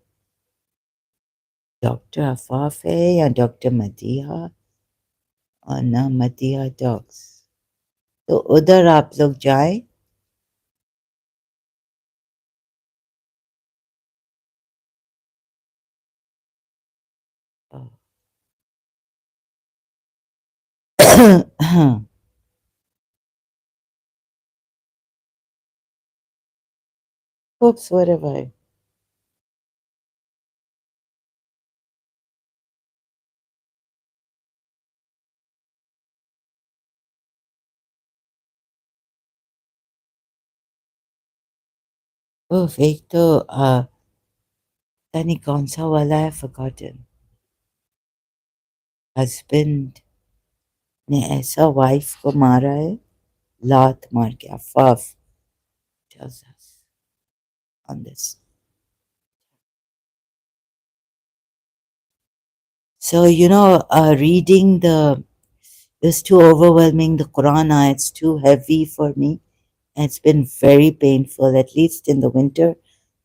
Dr. Afafe and Dr. Madiha, on Madiha talks. तो उधर आप लोग जाए Oops, what have I? Oof, एक तो पता नहीं कौन सा वाला है forgotten. हस्बैंड ने ऐसा वाइफ को मारा है लात मार के Afaf tells us on this. So reading is too overwhelming. The Quran it's too heavy for me. And it's been very painful. At least in the winter,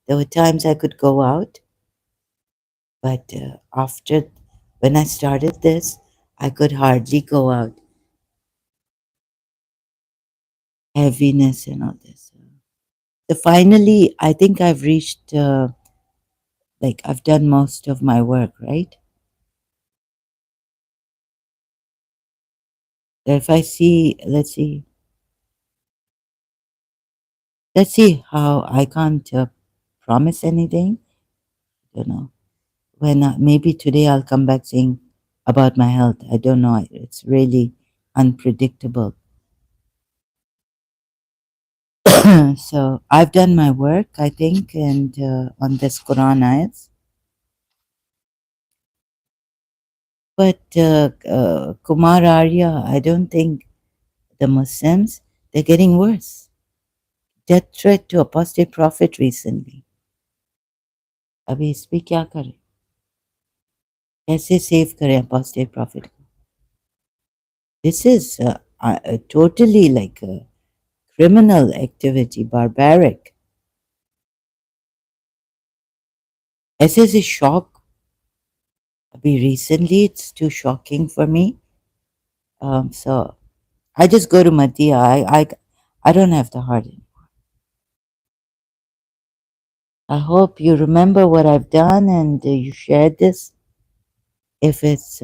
there were times I could go out, but after when I started this, I could hardly go out. Heaviness and all this. So finally, I think I've reached, like, I've done most of my work, right? If I see, let's see how I can't promise anything, you know. When maybe today I'll come back saying about my health. I don't know. It's really unpredictable. So I've done my work, I think, and on this Quran ayats. But Kumar Arya, I don't think the Muslims, they're getting worse. Death threat to apostate prophet recently. अभी इस पे क्या करें? कैसे save करें apostate prophet को? This is totally like a criminal activity, barbaric. ऐसे ऐसे shock अभी recently, it's too shocking for me. So I just go to Madhya. I don't have the heart. I hope you remember what I've done and you shared this. If it's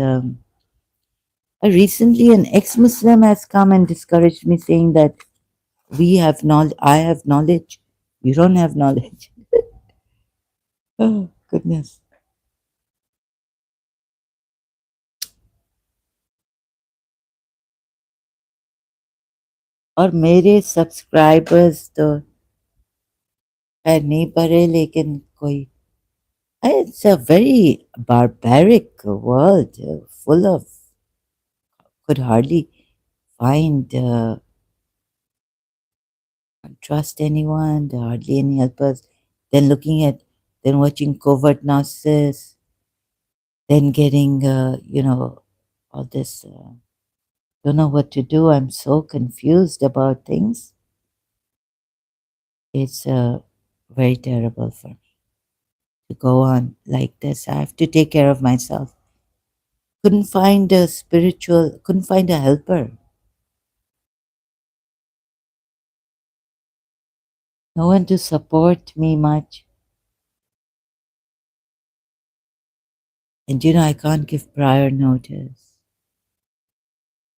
recently an ex-Muslim has come and discouraged me, saying that we have knowledge, I have knowledge, you don't have knowledge. Oh goodness. और मेरे subscribers तो खैर नहीं पढ़े लेकिन कोई it's a very barbaric world, full of could hardly find trust anyone, there are hardly any helpers. Then looking at, then watching covert narcissists, then getting, all this. Don't know what to do. I'm so confused about things. It's very terrible for me to go on like this. I have to take care of myself. Couldn't find a helper. No one to support me much. And I can't give prior notice.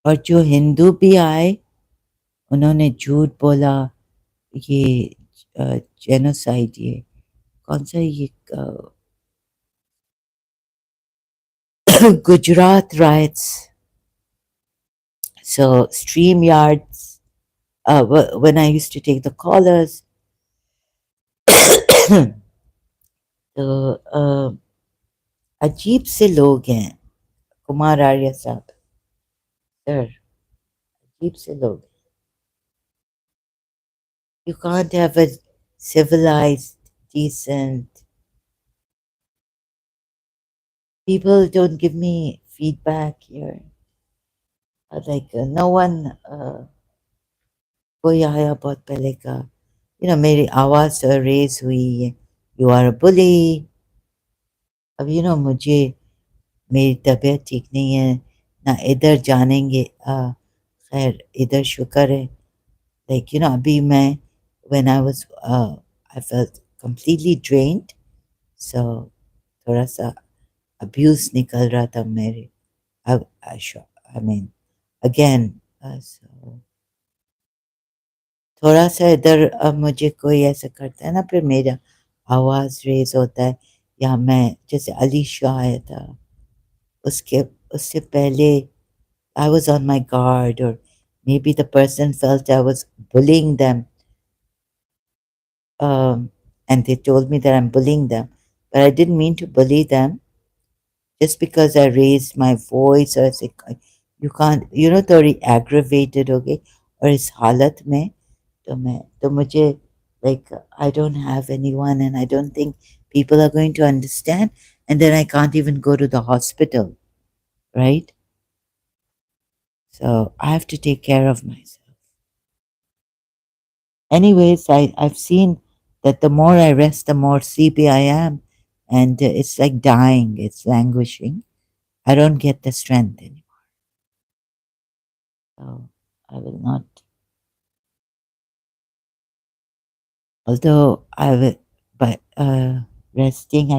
और जो हिंदू भी आए उन्होंने झूठ बोला ये genocide ये कौन सा ये Gujarat riots. So stream yards, when I used to take the callers, तो अजीब से लोग हैं कुमार आर्य साहब सर अजीब से लोग you can't have a civilized decent people don't give me feedback here like no one कोई आया बहुत पहले का मेरी आवाज रेज हुई है यू आर अ बुली अब मुझे मेरी तबीयत ठीक नहीं है ना इधर जानेंगे खैर इधर शुक्र है लाइक अभी मैं when I was I felt completely drained so थोड़ा सा अब्यूज निकल रहा था मेरे अब आई मीन अगेन सो थोड़ा सा इधर अब मुझे कोई ऐसा करता है ना फिर मेरा आवाज रेज होता है या मैं जैसे अली शाह आया था उसके उससे पहले I was on my guard, or maybe the person felt I was bullying them, and they told me that I'm bullying them. But I didn't mean to bully them just because I raised my voice or I said, you can't, थोड़ी aggravated हो गई और इस हालत में तो मुझे like I don't have anyone and I don't think people are going to understand and then I can't even go to the hospital, right? So I have to take care of myself. Anyways, I've seen that the more I rest, the more sleepy I am. And it's like dying, it's languishing. I don't get the strength anymore. So I will not. Although I will, but resting,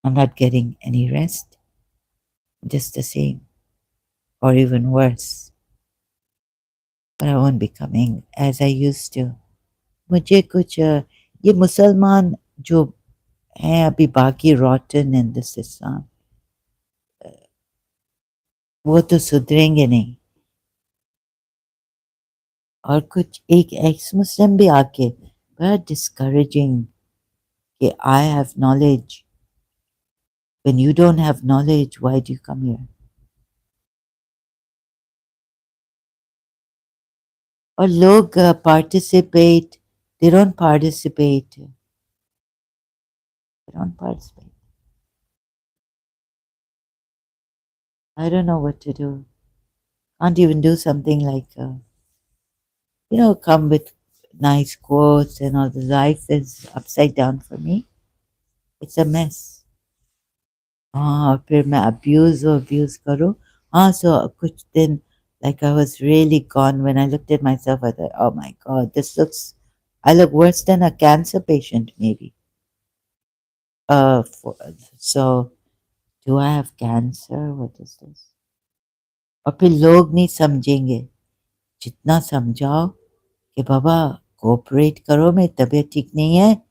I'm not getting any rest, just the same, or even worse. But I won't be coming as I used to. मुझे कुछ ये मुसलमान जो हैं अभी बाकी rotten in this Islam, वो तो सुधरेंगे नहीं. और कुछ एक एक्स मुस्लिम भी आके बड़ा discouraging कि I have knowledge. When you don't have knowledge, why do you come here? और लोग participate, they don't participate. They don't participate. I don't know what to do. Can't even do something like, come with nice quotes and all. The life is upside down for me. It's a mess. हाँ फिर मैं abuse करूँ. हाँ so कुछ दिन like I was really gone when I looked at myself. I thought, oh my God, I look worse than a cancer patient maybe. So do I have cancer? What is this? और फिर लोग नहीं समझेंगे. जितना समझाओ कि बाबा cooperate करो, मेरी तबीयत ठीक नहीं है.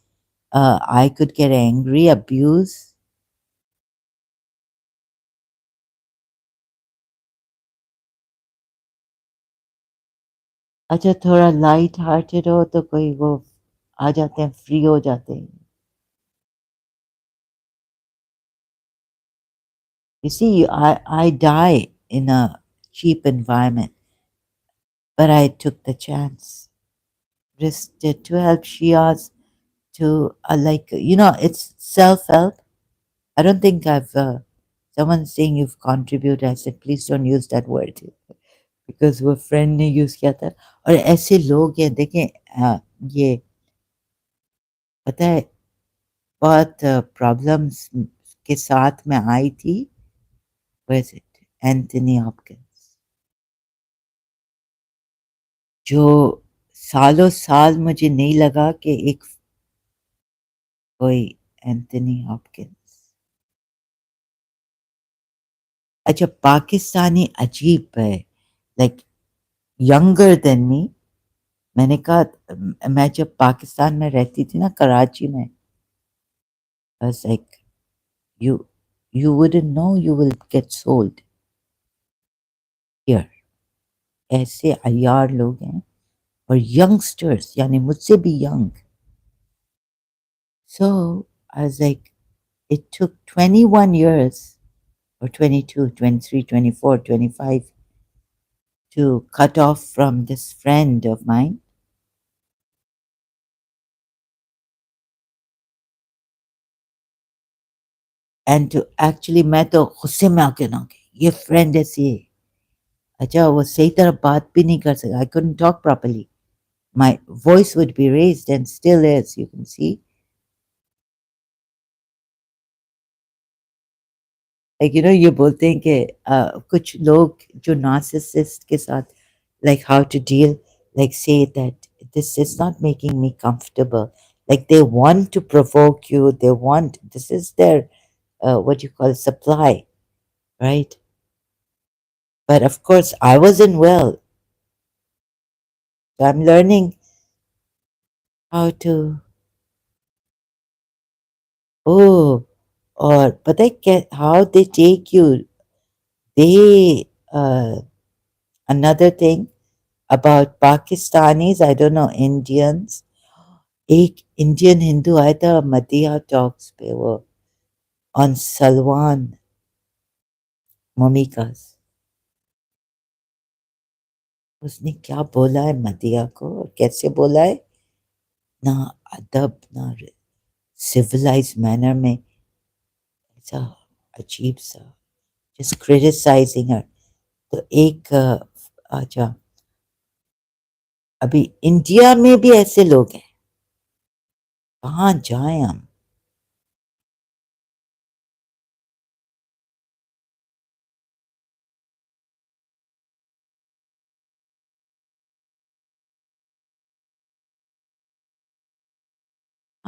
I could get angry, abuse. अच्छा थोड़ा लाइट हार्टेड हो तो कोई वो आ जाते हैं, फ्री हो जाते हैं. You see, I die in a cheap environment, but I took the chance, risked it to help Shias to it's self-help. I don't think I've someone saying you've contributed. I said please don't use that word because वो friend ने use किया था. और ऐसे लोग हैं देखें, ये पता है बहुत प्रॉब्लम्स के साथ में आई थी. Where is it? Anthony Hopkins जो सालों साल मुझे नहीं लगा कि एक कोई एंथनी हॉपकिंस. अच्छा पाकिस्तानी अजीब है, लाइक यंगर देन मी. मैंने कहा मैं जब पाकिस्तान में रहती थी ना कराची में, I was like you you wouldn't know you will get sold here. ऐसे अयार लोग हैं और यंगस्टर्स यानी मुझसे भी young. So I was like, it took 21 years or 22, 23, 24, 25 to cut off from this friend of mine. And to actually मैं तो गुस्से में आके ना कि ये फ्रेंड ऐसी है. अच्छा वो सही तरह बात भी नहीं कर सका. I couldn't talk properly. My voice would be raised and still is, you can see. Like ये बोलते हैं कि कुछ लोग जो narcissist के साथ like how to deal, like say that this is not making me comfortable. Like they want to provoke you. This is their what you call supply, right? But of course, I wasn't well. So I'm learning how to, oh, or, but I get how they take you. They, another thing about Pakistanis, I don't know, Indians. एक Indian Hindu आया था मदिया talks पे वो on Salman मोमिकास. उसने क्या बोला है मदिया को और कैसे बोला है, ना अदब ना सिविलाइज मैनर में, ऐसा अजीब सा, जस्ट क्रिटिसाइजिंग हर. तो एक अच्छा अभी इंडिया में भी ऐसे लोग हैं. कहाँ जाएं हम.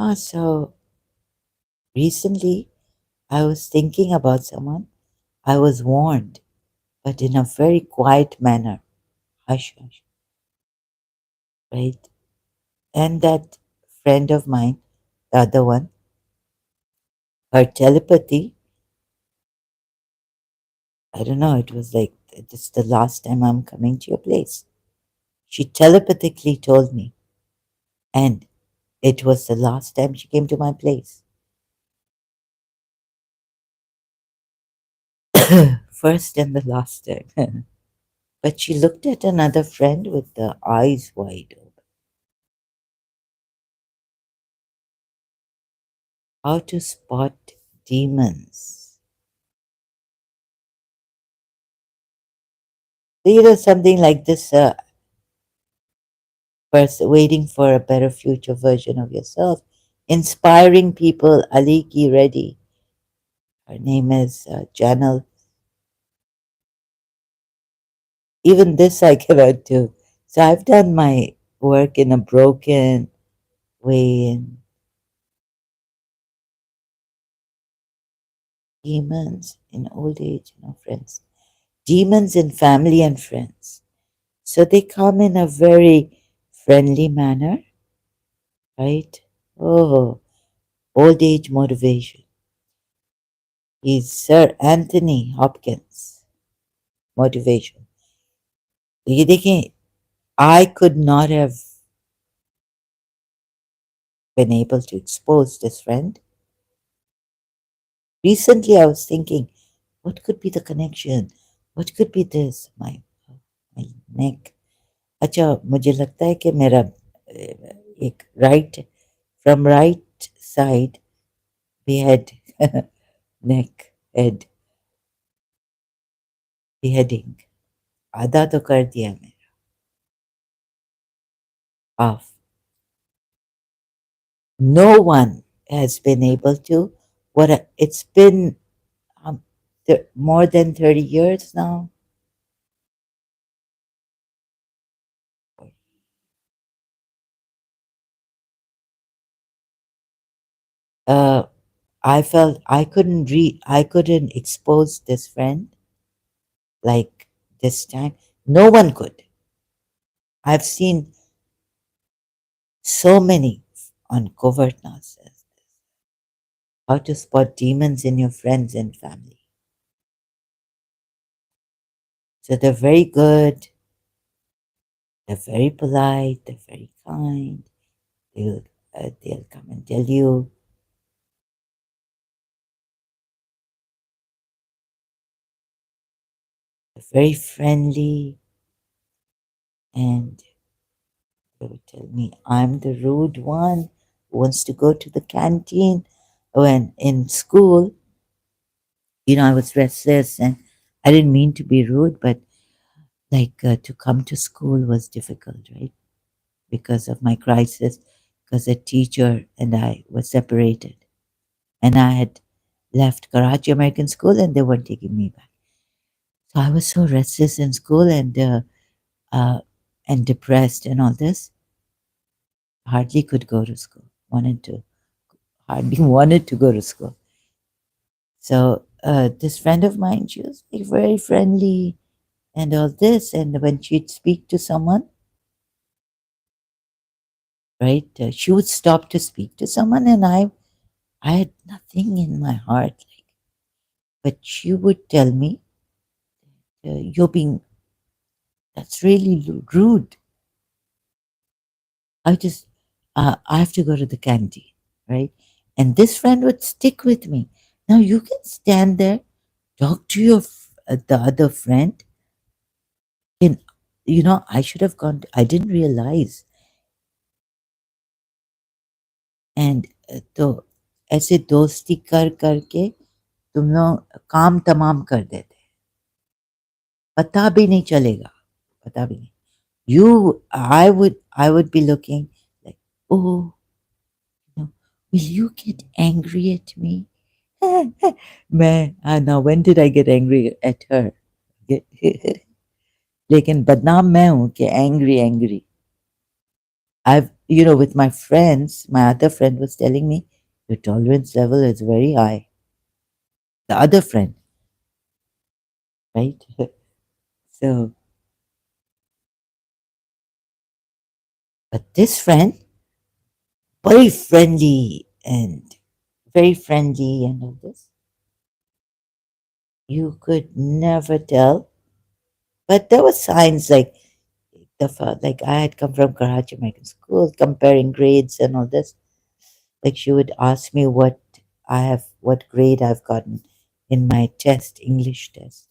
So recently I was thinking about someone. I was warned, but in a very quiet manner. Hush, hush, right? And that friend of mine, the other one, her telepathy, I don't know, it was like, this is the last time I'm coming to your place. She telepathically told me, and it was the last time she came to my place. First and the last time. But she looked at another friend with the eyes wide open. How to spot demons. So, something like this, waiting for a better future version of yourself, inspiring people. Aliki Reddy, her name is Janal. Even this I cannot do. So I've done my work in a broken way, and demons in old age, friends. Demons in family and friends. So they come in a very friendly manner, right? Oh, old age motivation. He's Sir Anthony Hopkins motivation. ये देखें, I could not have been able to expose this friend. Recently, I was thinking, what could be the connection? What could be this? My neck. अच्छा, मुझे लगता है कि मेरा एक from right side behead neck head beheading आधा तो कर दिया मैं off. No one has been able to. It's been more than 30 years now. Uh, I felt I couldn't expose this friend like this time. No one could. I've seen so many on covert nonsense. How to spot demons in your friends and family. So they're very good, they're very polite, they're very kind. They'll come and tell you. They're very friendly, and they would tell me I'm the rude one who wants to go to the canteen. When in school, I was restless and I didn't mean to be rude, but like to come to school was difficult, right? Because of my crisis, because a teacher and I were separated. And I had left Karachi American School and they weren't taking me back. So I was so restless in school uh, and depressed and all this. Hardly could go to school. Hardly wanted to go to school. So this friend of mine, she was like very friendly and all this. And when she'd speak to someone, right, she would stop to speak to someone, and I had nothing in my heart. But she would tell me, "You're being that's really rude." I have to go to the canteen, right? And this friend would stick with me. Now you can stand there, talk to the other friend, and I should have gone. I didn't realize, and तो ऐसे दोस्ती कर करके तुम लोग काम तमाम कर देते, पता भी नहीं चलेगा, पता भी नहीं. I would be looking like, oh, will you get angry at me? मैं now when did I get angry at her? लेकिन बदनाम मैं हूँ कि angry with my friends, my other friend was telling me, your tolerance level is very high. The other friend, right? So, but this friend, very friendly and all this. You could never tell, but there were signs like like I had come from Karachi American School, comparing grades and all this. Like she would ask me what grade I've gotten in my test, English test.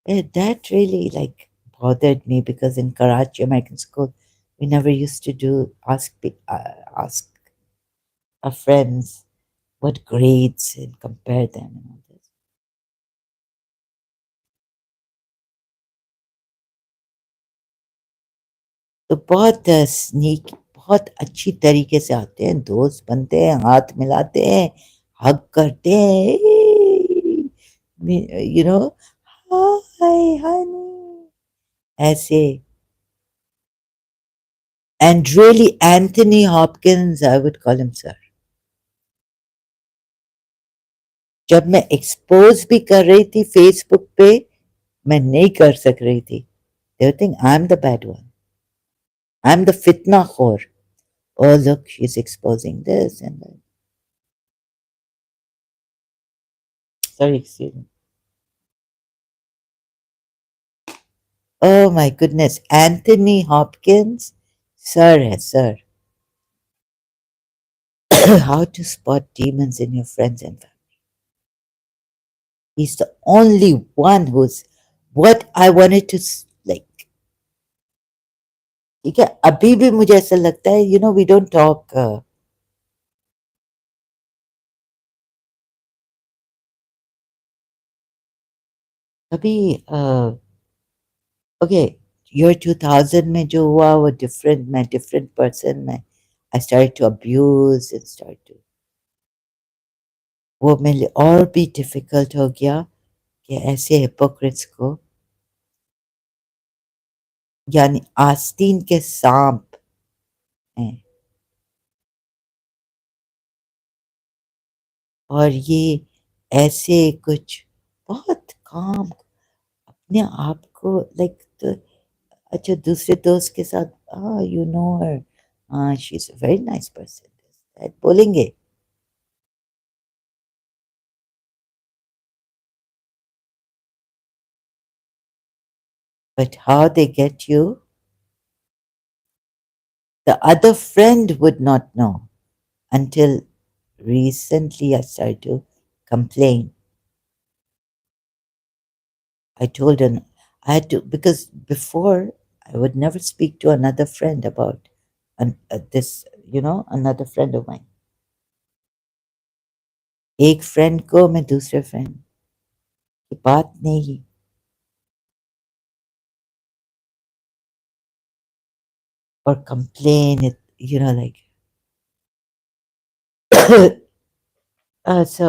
That really like bothered me because in Karachi American School, we never used to ask our friends what grades and compare them and all this. तो बहुत sneak बहुत अच्छी तरीके से आते हैं, दोस्त बनते हैं, हाथ मिलाते हैं, हग करते हैं, यू नो, हाय हनी, ऐसे. And really, Anthony Hopkins, I would call him sir. जब मैं एक्सपोज भी कर रही थी फेसबुक पे, मैं नहीं कर सक रही थी. They would think I'm the bad one. I'm the fitna khor. Oh, look, she's exposing this and that. Sorry, excuse me. Oh my goodness. Anthony Hopkins? Sir, hai, sir. How to spot demons in your friends and family. He's the only one who's what I wanted to like. ठीक है अभी भी मुझे ऐसा लगता है we don't talk अभी okay year 2000 में जो हुआ वो डिफरेंट मैं डिफरेंट पर्सन मैं I started to abuse and start to वो मेरे लिए और भी डिफिकल्ट हो गया कि ऐसे हिपोक्रेट्स को यानी आस्तीन के सांप हैं और ये ऐसे कुछ बहुत काम अपने आप को लाइक तो अच्छा दूसरे दोस्त के साथ you know her she is a very nice person बोलेंगे but how they get you the other friend would not know until recently I started to complain. I told her I had to because before I would never speak to another friend about this, another friend of mine. एक friend को मैं दूसरे friend की बात नहीं or complain it, like so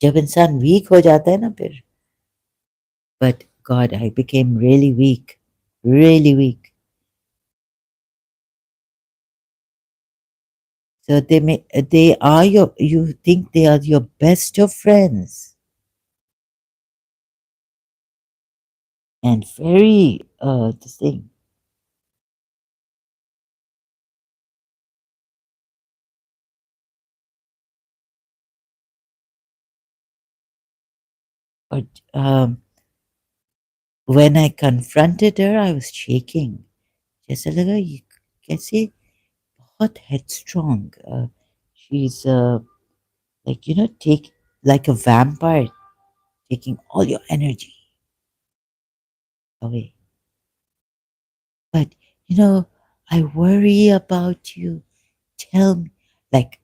जब इंसान week हो जाता है ना फिर but God I became really weak. So they are you think they are your best of friends and very this thing. But when I confronted her, I was shaking. जैसा लगा ये कैसे बहुत headstrong. She's like take like a vampire taking all your energy away. But I worry about you. Tell me, like,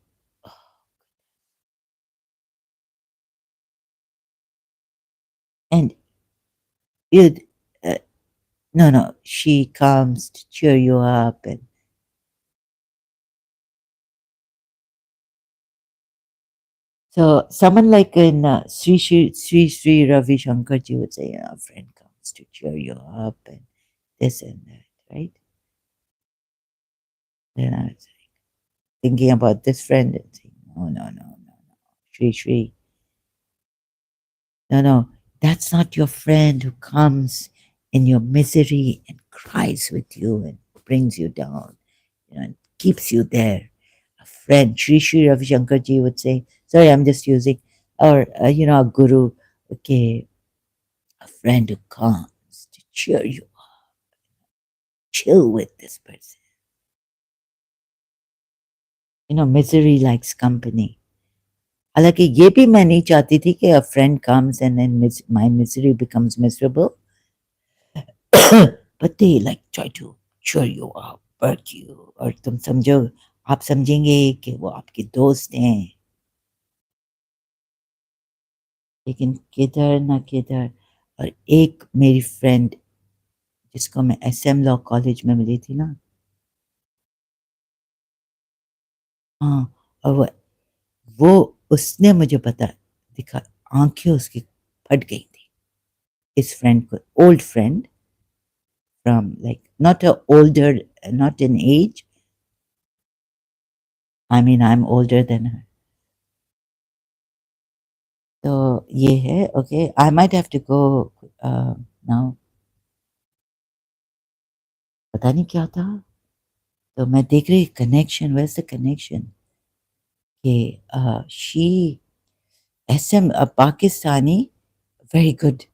and you. Uh, no, no. She comes to cheer you up, and so someone like in Sri Ravi Shankar ji would say, a friend comes to cheer you up, and this and that, right? Then I was thinking about this friend and saying, no, no, no, no, no. Shri, no, no, that's not your friend who comes in your misery and cries with you and brings you down, and keeps you there. A friend, Sri Ravi Shankar ji would say, sorry, I'm just using, or, a guru, okay, a friend who comes to cheer you, chill with this person. Misery likes company. हालांकि ये भी मैं नहीं चाहती थी कि a friend comes and then my misery becomes miserable. But they like try to cheer you up, perk you, और तुम समझो, आप समझेंगे कि वो आपके दोस्त हैं, लेकिन किधर ना किधर। और एक मेरी फ्रेंड जिसको मैं SM लॉ कॉलेज में मिली थी ना, हाँ, और वो उसने मुझे पता दिखा, आंखें उसकी फट गई थी इस फ्रेंड को, old friend from like not a older, not in age. I mean, I'm older than her. तो ये है, okay. I might have to go now. पता नहीं क्या था, तो मैं देख रही connection. Where's the connection? कि she SM Pakistani, very good.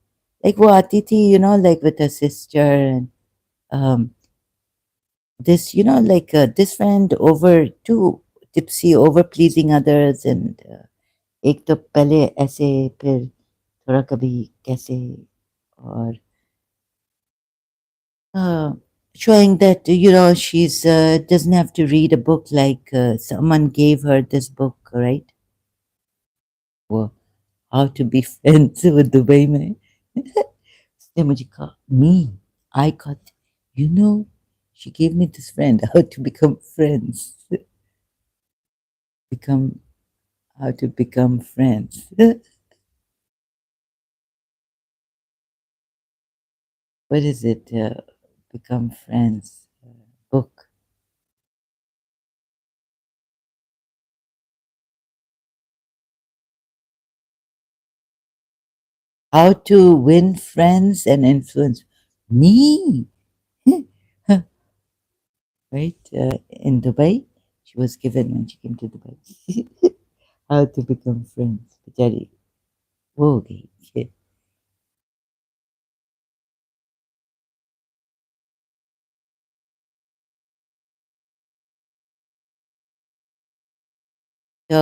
Like वो आती थी, like with her sister and um, this, like this friend over too tipsy, over pleasing others, and एक तो पहले ऐसे, फिर थोड़ा कभी कैसे, और uh, showing that she's doesn't have to read a book, like someone gave her this book, right? वो how to be friends with Dubai में. उसने मुझे कहा, me, I got, she gave me this friend, how to become friends, become how to become friends. What is it? Become friends book. How to win friends and influence me. Right? In Dubai, she was given when she came to Dubai. How to become friends. बेचारी वो हो गई. तो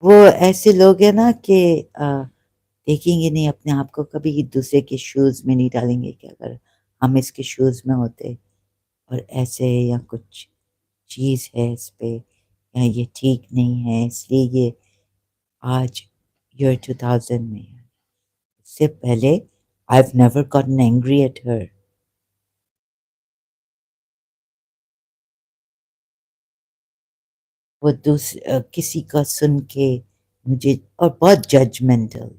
वो ऐसे लोग हैं ना कि देखेंगे नहीं अपने आप को, कभी दूसरे के शूज में नहीं डालेंगे कि अगर हम इसके शूज में होते और ऐसे, या कुछ चीज़ है इस पे, या ये ठीक नहीं है इसलिए ये आज ईयर 2000 में है। इससे पहले I've never gotten angry at her. वो किसी का सुन के मुझे, और बहुत जजमेंटल।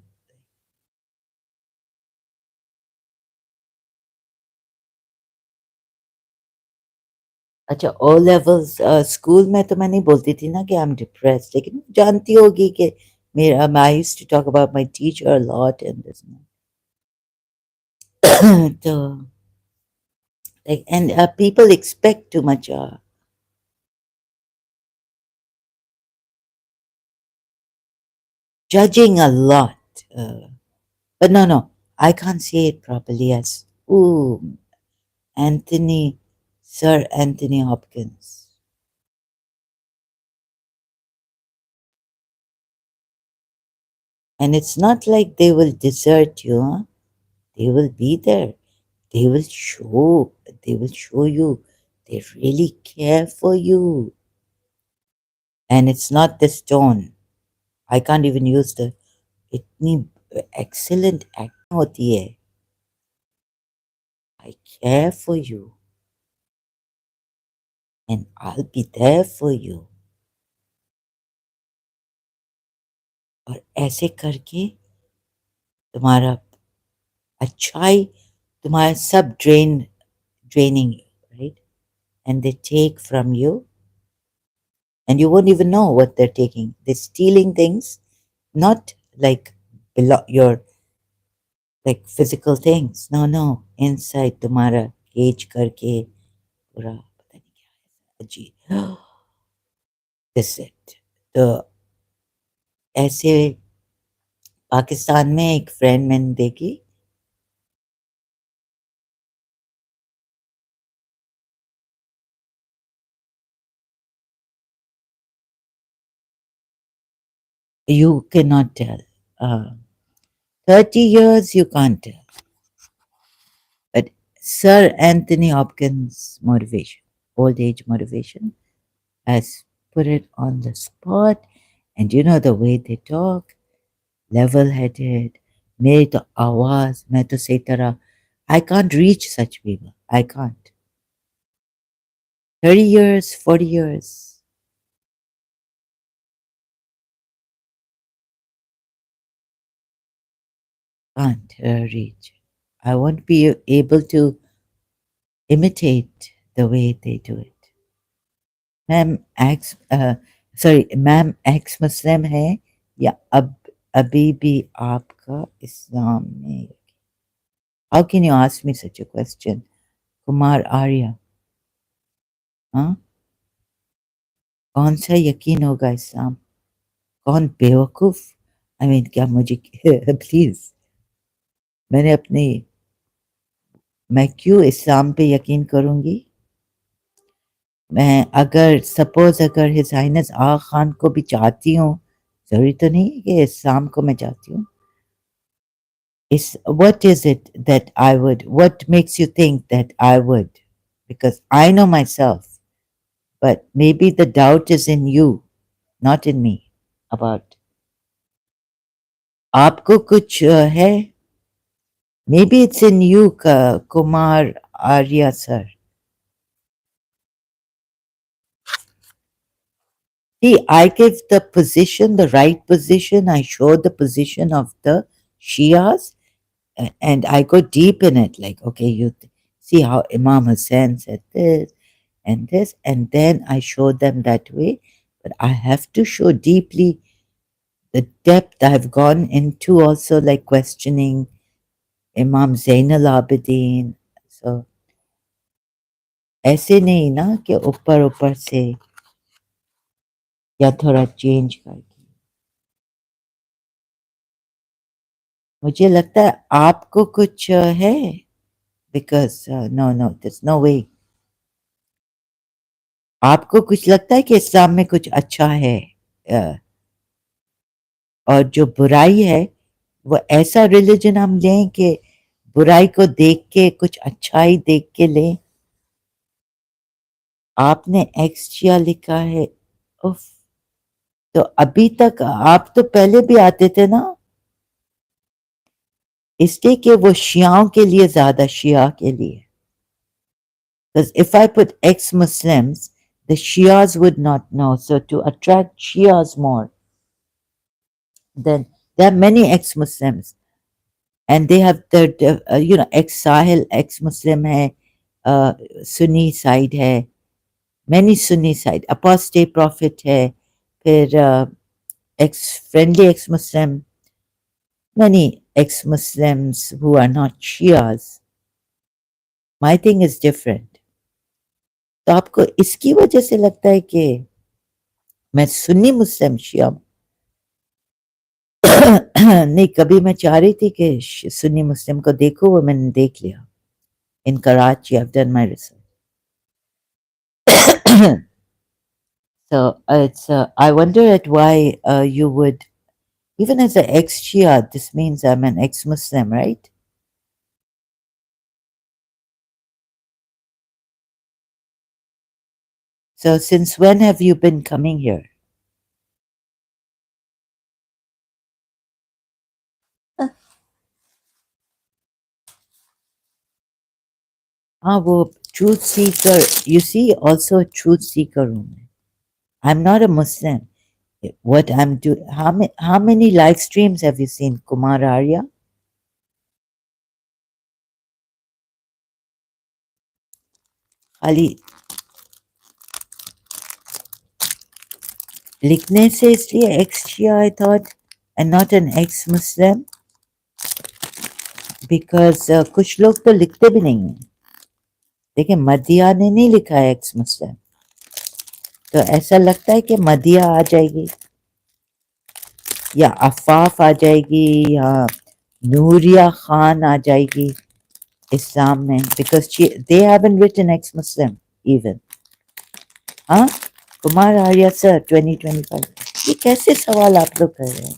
अच्छा, ओ लेवल्स स्कूल में तो मैं नहीं बोलती थी ना कि आई एम डिप्रेस्ड, लेकिन जानती होगी कि मेरा, I used to talk about my teacher a lot and this. तो like, and people expect too much, judging a lot. uh, but no, I can't say it properly as, ooh, Anthony, Sir Anthony Hopkins. And it's not like they will desert you, huh? They will be there. They will show, they will show you they really care for you. And it's not this tone. I can't even use the, इतनी excellent acting होती है. I care for you and I'll be there for you. और ऐसे करके तुम्हारा अच्छाई तुम्हारा सब draining you, right? And they take from you, and you won't even know what they're taking. They're stealing things, not like your like physical things. No, no. Inside तुम्हारा cage करके पूरा पता नहीं क्या अजीब. This is it. तो ऐसे पाकिस्तान में एक फ्रेंड मैंने देखी. You cannot tell. 30 years you can't tell. But Sir Anthony Hopkins' motivation, old age motivation, has put it on the spot. And you know the way they talk, level headed, मेरी तो आवाज मैं तो सही तरह I can't reach such people. I can't. 30 years, 40 years, can't reach. I won't be able to imitate the way they do it. Ma'am x sorry ma'am x मुस्लिम है या अब अभी भी आपका इस्लाम में. How can you ask me such a question Kumar Arya. हाँ कौन सा यकीन होगा इस्लाम कौन बेवकूफ आई मीन क्या मुझे प्लीज मैंने अपनी मैं क्यों इस्लाम पे यकीन करूंगी. मैं अगर सपोज अगर हिज हाइनेस आगा खान को भी चाहती हूँ जरूरी तो नहीं है कि इस्लाम को मैं चाहती हूँ. Is what is it that I would, what makes you think that I would? Because I know myself, but maybe the doubt is in you, not in me. About आपको कुछ है. Maybe it's in you, Kumar Arya sir. See, I give the position, the right position. I show the position of the Shias, and I go deep in it. Like, okay, see how Imam Hussein said this, and this, and then I show them that way. But I have to show deeply the depth I've gone into, also like questioning Imam Zainal Abidin. So ऐसे नहीं ना कि ऊपर ऊपर से या थोड़ा change करके. मुझे लगता है आपको कुछ है. Because no no this no way. आपको कुछ लगता है कि इस्लाम में कुछ अच्छा है और जो बुराई है वो ऐसा रिलीजन हम लें कि बुराई को देख के कुछ अच्छाई देख के लें. आपने एक्स-शिया लिखा है. उफ. तो अभी तक आप तो पहले भी आते थे ना इसलिए कि वो शियाओं के लिए ज्यादा शिया के लिए. Because if I put ex-Muslims, the Shias would not know. So to attract Shias more, then there are many ex-Muslims, and they have the ex-Sahil, ex-Muslim hai, Sunni side hai, many Sunni side, apostate prophet hai, फिर ex-friendly ex-Muslim, many ex-Muslims who are not Shias. My thing is different. तो आपको इसकी वजह से लगता है कि मैं सुन्नी मुस्लिम शिया नहीं. कभी मैं चाह रही थी कि सुन्नी मुस्लिम को देखो वो मैंने देख लिया. In Karachi, I've done my research. So I wonder at why you would, even as an ex-Shia, this means I'm an ex-Muslim, right? So since when have you been coming here? हाँ वो truth seeker, you see, also a truth seeker room. I'm not a Muslim. What I'm doing, how many live streams have you seen, Kumar Arya? खाली लिखने से इसलिए ex Shia I thought and not an ex Muslim because कुछ लोग तो लिखते भी नहीं हैं। देखिए मदिया ने नहीं लिखा है एक्स मुस्लिम, तो ऐसा लगता है कि मदिया आ जाएगी या अफाफ आ जाएगी या नूरिया खान आ जाएगी इस्लाम में, because they haven't written ex Muslim even. हाँ, कुमार आर्या सर 2025, ये कैसे सवाल आप लोग कर रहे हैं,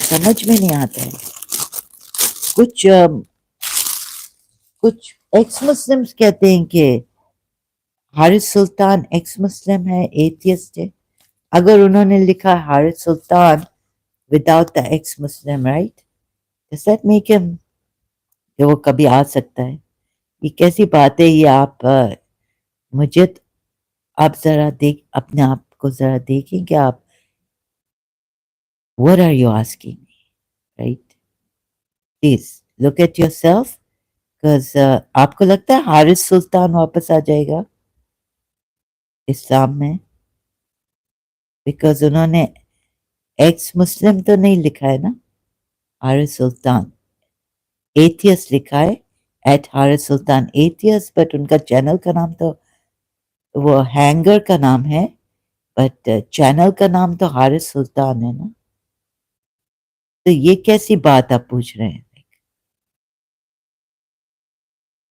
समझ में नहीं आता है। कुछ कुछ एक्स मुस्लिम्स कहते हैं कि हारिस सुल्तान एक्स मुस्लिम है, एथियस्ट है। अगर उन्होंने लिखा Haris Sultan without the ex Muslim, right, does that make him कि वो कभी आ सकता है? ये कैसी बात है ये? आप मुझे आप जरा देख, अपने आप को जरा देखें कि आप what are you asking, right? Please look at yourself, because आपको लगता है हारिस सुल्तान वापस आ जाएगा इस्लाम में? बिकॉज उन्होंने एक्स मुस्लिम तो नहीं लिखा है ना, हारिस सुल्तान एथियस लिखा है, at Harris Sultan atheist, but उनका चैनल का नाम तो वो हैंगर का नाम है, बट चैनल का नाम तो हारिस सुल्तान है ना। तो ये कैसी बात आप पूछ रहे हैं?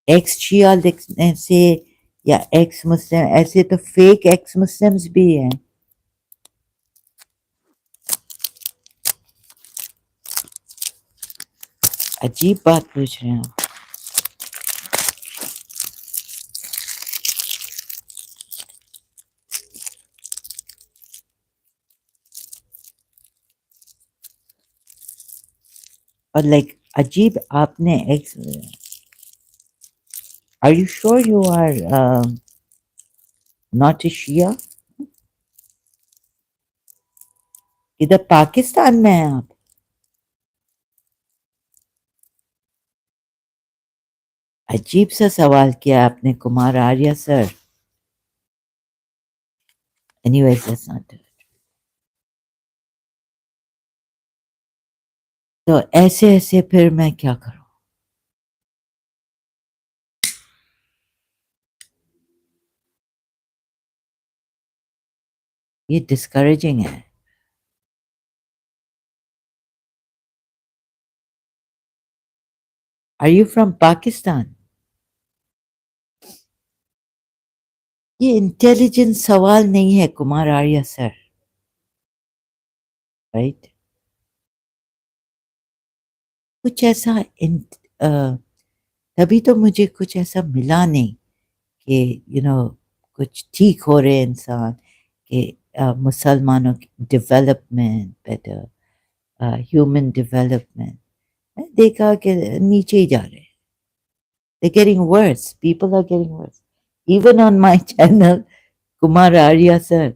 एक्स शिया लिखने से या एक्स मुस्लिम, ऐसे तो फेक एक्स मुस्लिम्स भी हैं। अजीब बात पूछ रहे हैं आप। और लाइक अजीब, आपने ex, are you sure you are not a Shia? इधर पाकिस्तान में हैं आप? अजीब सा सवाल किया आपने Kumar Arya sir. Anyways that's not. तो ऐसे ऐसे फिर मैं क्या करूं? ये डिस्करेजिंग है। Are you from Pakistan? ये इंटेलिजेंट सवाल नहीं है कुमार आर्या सर, राइट? कुछ ऐसा तभी तो मुझे कुछ ऐसा मिला नहीं कि कुछ ठीक हो रहे इंसान, कि मुसलमानों की डेवलपमेंट बेटर, ह्यूमन डेवलपमेंट। देखा कि नीचे ही जा रहे हैं, they're getting worse, people are getting worse, even on my channel Kumar Arya sir.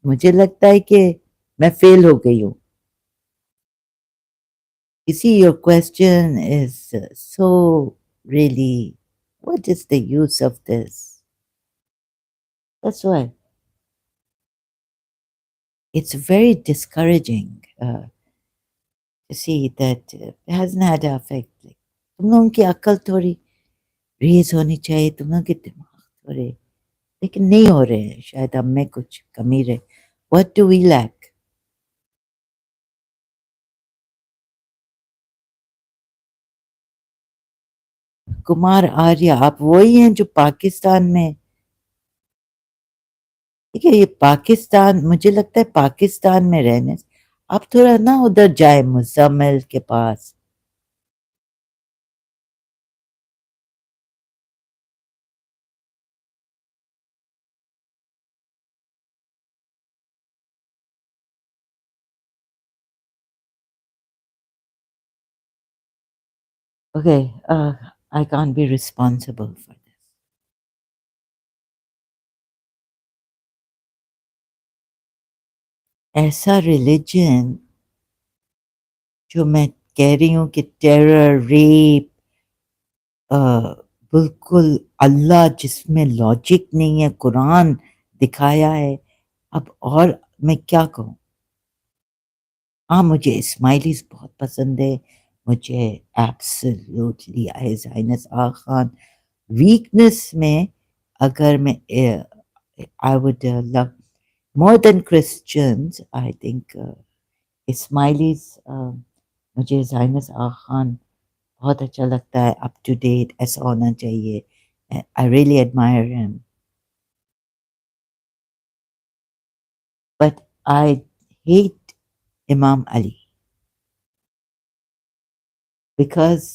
मुझे लगता है कि मैं फेल हो गई हूँ। You see, your question is so really, what is the use of this? That's why it's very discouraging to see that it hasn't had an effect. Like, तुम लोगों की अक्ल थोड़ी रेज होनी चाहिए, तुम लोगों के दिमाग थोड़े, लेकिन नहीं हो रहे हैं। शायद हम में कुछ कमी रहे। What do we lack? Kumar आर्य, आप वही हैं जो पाकिस्तान में, ठीक है, ये पाकिस्तान, मुझे लगता है पाकिस्तान में रहने से आप थोड़ा ना उधर जाए मुजम्मिल के पास। Okay, I can't be responsible for this. ऐसा रिलीजन जो मैं कह रही हूँ कि टेरर, रेप, बिल्कुल अल्लाह जिसमें लॉजिक नहीं है, कुरान दिखाया है। अब और मैं क्या कहूँ? हाँ, मुझे स्माइलीज़ बहुत पसंद है। मुझे एब्सोल्यूटली हिज़ हाइनेस आगा खान वीकनेस में अगर मैं I would love more than Christians I think smileys मुझे हिज़ हाइनेस आगा खान बहुत अच्छा लगता है, अप टू डेट ऐसा होना चाहिए। I really admire him, but I hate इमाम अली बिकॉज़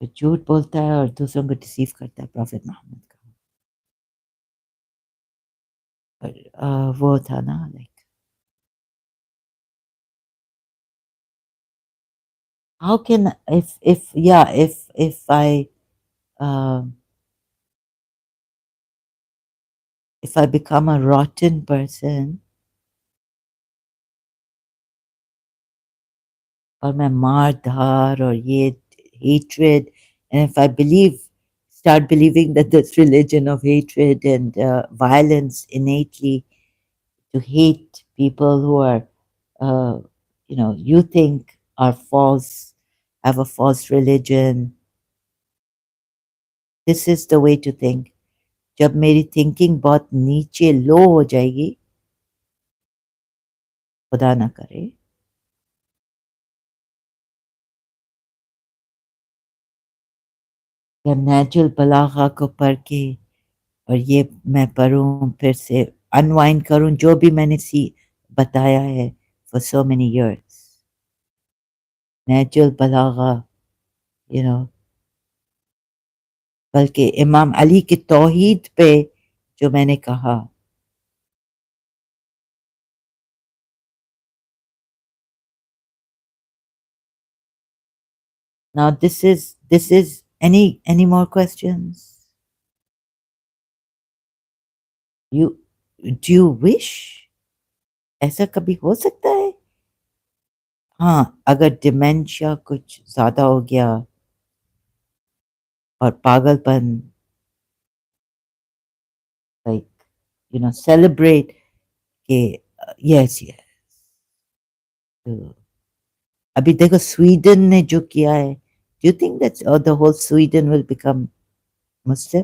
वो झूठ बोलता है और दूसरों को डिसीव करता है प्रॉफेट मोहम्मद का। और वो था ना like how can if yeah if I um, if I become a rotten person और मैं मार धार और ये hatred, and if I start believing that this religion of hatred and violence innately to hate people who are uh, you think are false, have a false religion, this is the way to think. जब मेरी thinking बहुत नीचे लो हो जाएगी, खुदा ना करे, जब नेचुरल बलागा को पढ़ के और ये मैं पढ़ूं फिर से अनवाइंड करूं जो भी मैंने सी बताया है for so many years, natural बलागा, यू नो, बल्कि इमाम अली की तौहीद पे जो मैंने कहा। Now this is any more questions? You do you wish? ऐसा कभी हो सकता है? हाँ, अगर डिमेंशिया कुछ ज़्यादा हो गया और पागलपन, लाइक सेलिब्रेट कि यस यस, तो अभी देखो स्वीडन ने जो किया है, do you think that the whole Sweden will become Muslim?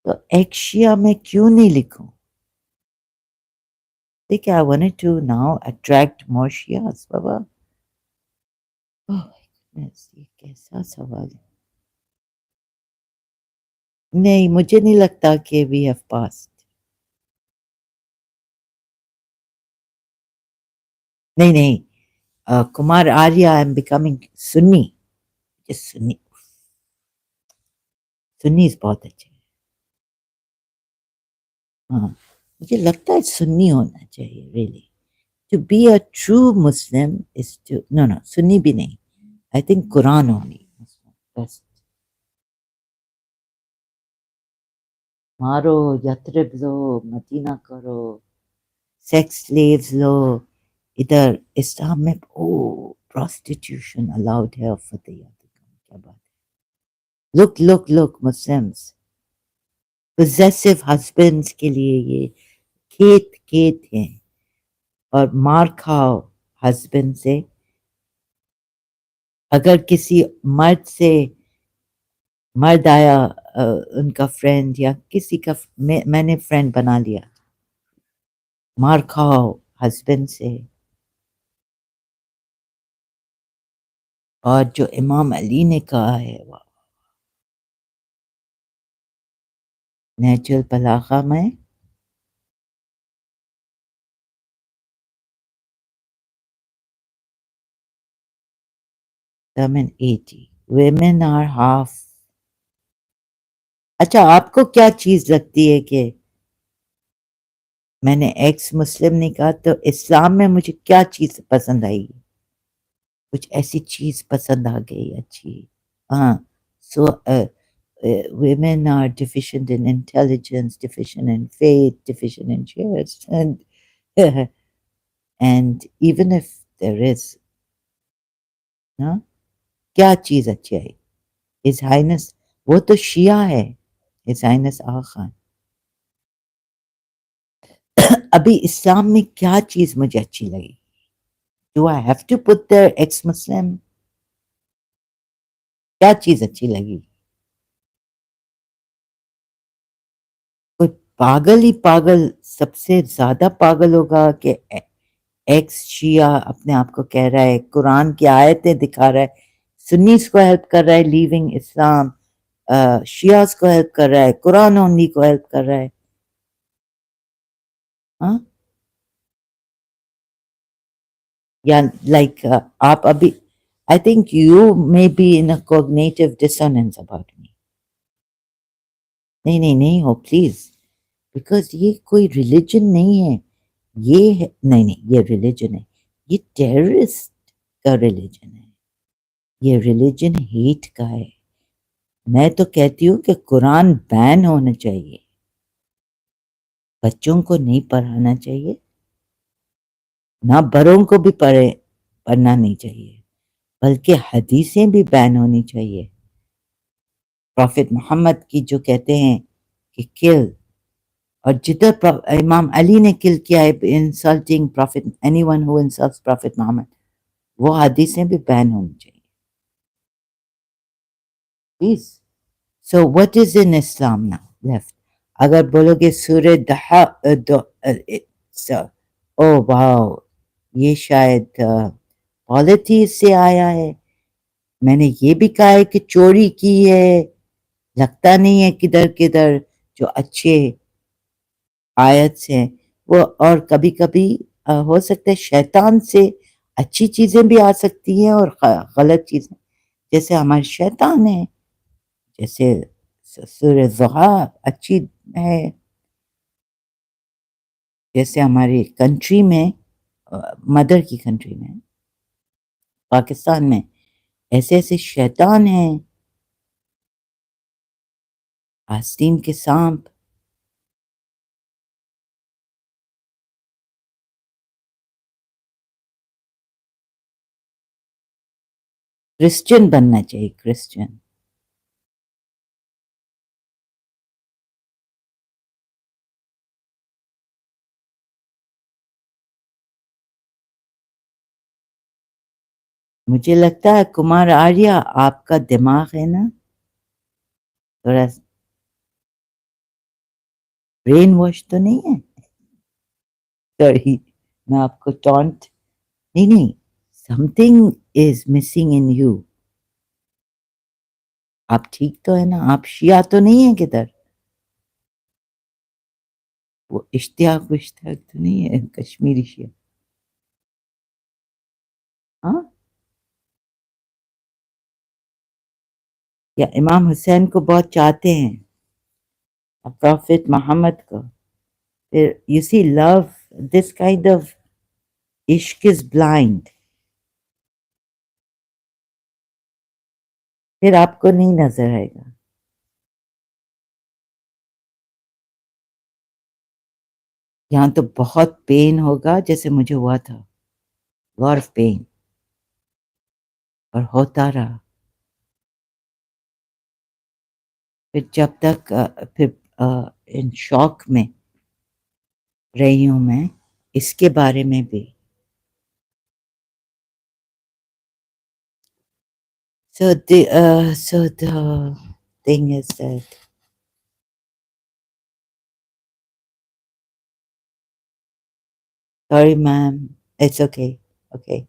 तो एक्शिया में क्यों नहीं लिखूं? देखिए I wanted to now attract more Shias बाबा। ओह माय गुडनेस, ये कैसा सवाल है। नहीं, मुझे नहीं लगता कि वी हैव पास्ड। नहीं नहीं, Kumar Arya I am becoming Sunni, Sunni, Sunnis बहुत अच्छे हैं। हाँ, मुझे लगता है सुन्नी होना चाहिए really. To be a true Muslim is to know no Sunni भी नहीं, I think Quran only best. मारो, यथरिब लो, मदीना करो, सेक्स स्लेव्स लो, इधर इस्लाम में ओ प्रोस्टिट्यूशन अलाउड है फॉर द क्या बात है। लुक मुस्लिम्स पोजेसिव हस्बैंड्स के लिए ये खेत खेत हैं, और मार खाओ हस्बैंड से। अगर किसी मर्द से मर्द आया, उनका फ्रेंड या किसी का मैंने फ्रेंड बना लिया, मार खाओ हस्बैंड से। और जो इमाम अली ने कहा है वो नेचुरल बलागा में, 780 women are half। अच्छा, आपको क्या चीज लगती है कि मैंने एक्स मुस्लिम नहीं कहा, तो इस्लाम में मुझे क्या चीज पसंद आई? कुछ ऐसी चीज पसंद आ गई अच्छी। हाँ, सो women are deficient in intelligence, deficient in faith, deficient in shares, and and even if there is, ना क्या चीज अच्छी है? His Highness, वो तो शिया है, His Highness आगा खान। अभी इस्लाम में क्या चीज मुझे अच्छी लगी? Do I have to put there ex-Muslim? क्या चीज अच्छी लगी? कोई पागल ही पागल, सबसे ज्यादा पागल होगा कि एक्स शिया अपने आप को कह रहा है, कुरान की आयतें दिखा रहा है, सुन्नीस को हेल्प कर रहा है लीविंग इस्लाम, शियास को हेल्प कर रहा है, कुरान ओनली को हेल्प कर रहा है। हाँ, या लाइक आप अभी, I think you may be in a cognitive dissonance about me. नहीं नहीं नहीं हो प्लीज, बिकॉज ये कोई रिलीजन नहीं है, ये है, नहीं नहीं ये रिलीजन है, ये टेररिस्ट का रिलीजन है, ये रिलीजन हेट का है। मैं तो कहती हूँ कि कुरान बैन होना चाहिए, बच्चों को नहीं पढ़ाना चाहिए, ना बड़ों को भी पढ़ना नहीं चाहिए, बल्कि हदीसें भी बैन होनी चाहिए। प्रॉफिट मोहम्मद की जो कहते हैं कि किल, और जिधर इमाम अली ने किल किया है insulting prophet, anyone who insults prophet Mohammad, वो हदीसें भी बैन होनी चाहिए please. So what is in Islam now left? अगर बोलोगे सूर्य दहा ओ वाओ, ये शायद पॉलिटीज से आया है। मैंने ये भी कहा है कि चोरी की है, लगता नहीं है किधर किधर जो अच्छे आयत से वो, और कभी कभी हो सकता है शैतान से अच्छी चीजें भी आ सकती हैं और गलत चीजें, जैसे हमारे शैतान है, जैसे सूर्य ज़ुहा अच्छी है, जैसे हमारी कंट्री में, मदर की कंट्री में, पाकिस्तान में ऐसे ऐसे शैतान हैं, आस्तीन के सांप। क्रिश्चियन बनना चाहिए, क्रिश्चियन। मुझे लगता है कुमार आर्या, आपका दिमाग है ना थोड़ा ब्रेन वॉश तो नहीं है? सॉरी, मैं आपको टॉन्ट, नहीं नहीं, something is missing in you. आप ठीक तो है ना? आप शिया तो नहीं है किधर? वो इश्तियाक विश्तियाक तो नहीं है कश्मीरी शिया? हाँ, या इमाम हुसैन को बहुत चाहते हैं, प्रॉफिट मोहम्मद को, फिर you see love, this kind of इश्क इज ब्लाइंड, फिर आपको नहीं नजर आएगा। यहाँ तो बहुत पेन होगा जैसे मुझे हुआ था, लॉट ऑफ पेन, और होता रहा। फिर जब तक फिर इन शॉक में रही हूं मैं इसके बारे में भी। So the thing is that, sorry ma'am, it's okay, okay,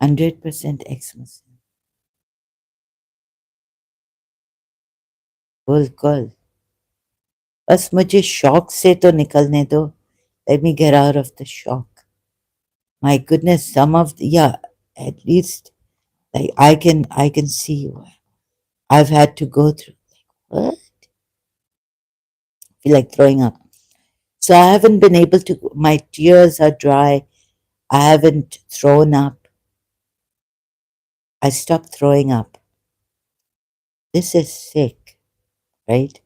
100% ex-Muslim, बिल्कुल। बस मुझे शॉक से तो निकलने दो, let me get out of the shock. My goodness, some of the, yeah, at least like I can see what I've had to go through. What? I feel like throwing up. So I haven't been able to, my tears are dry. I haven't thrown up. I stopped throwing up. This is sick. right?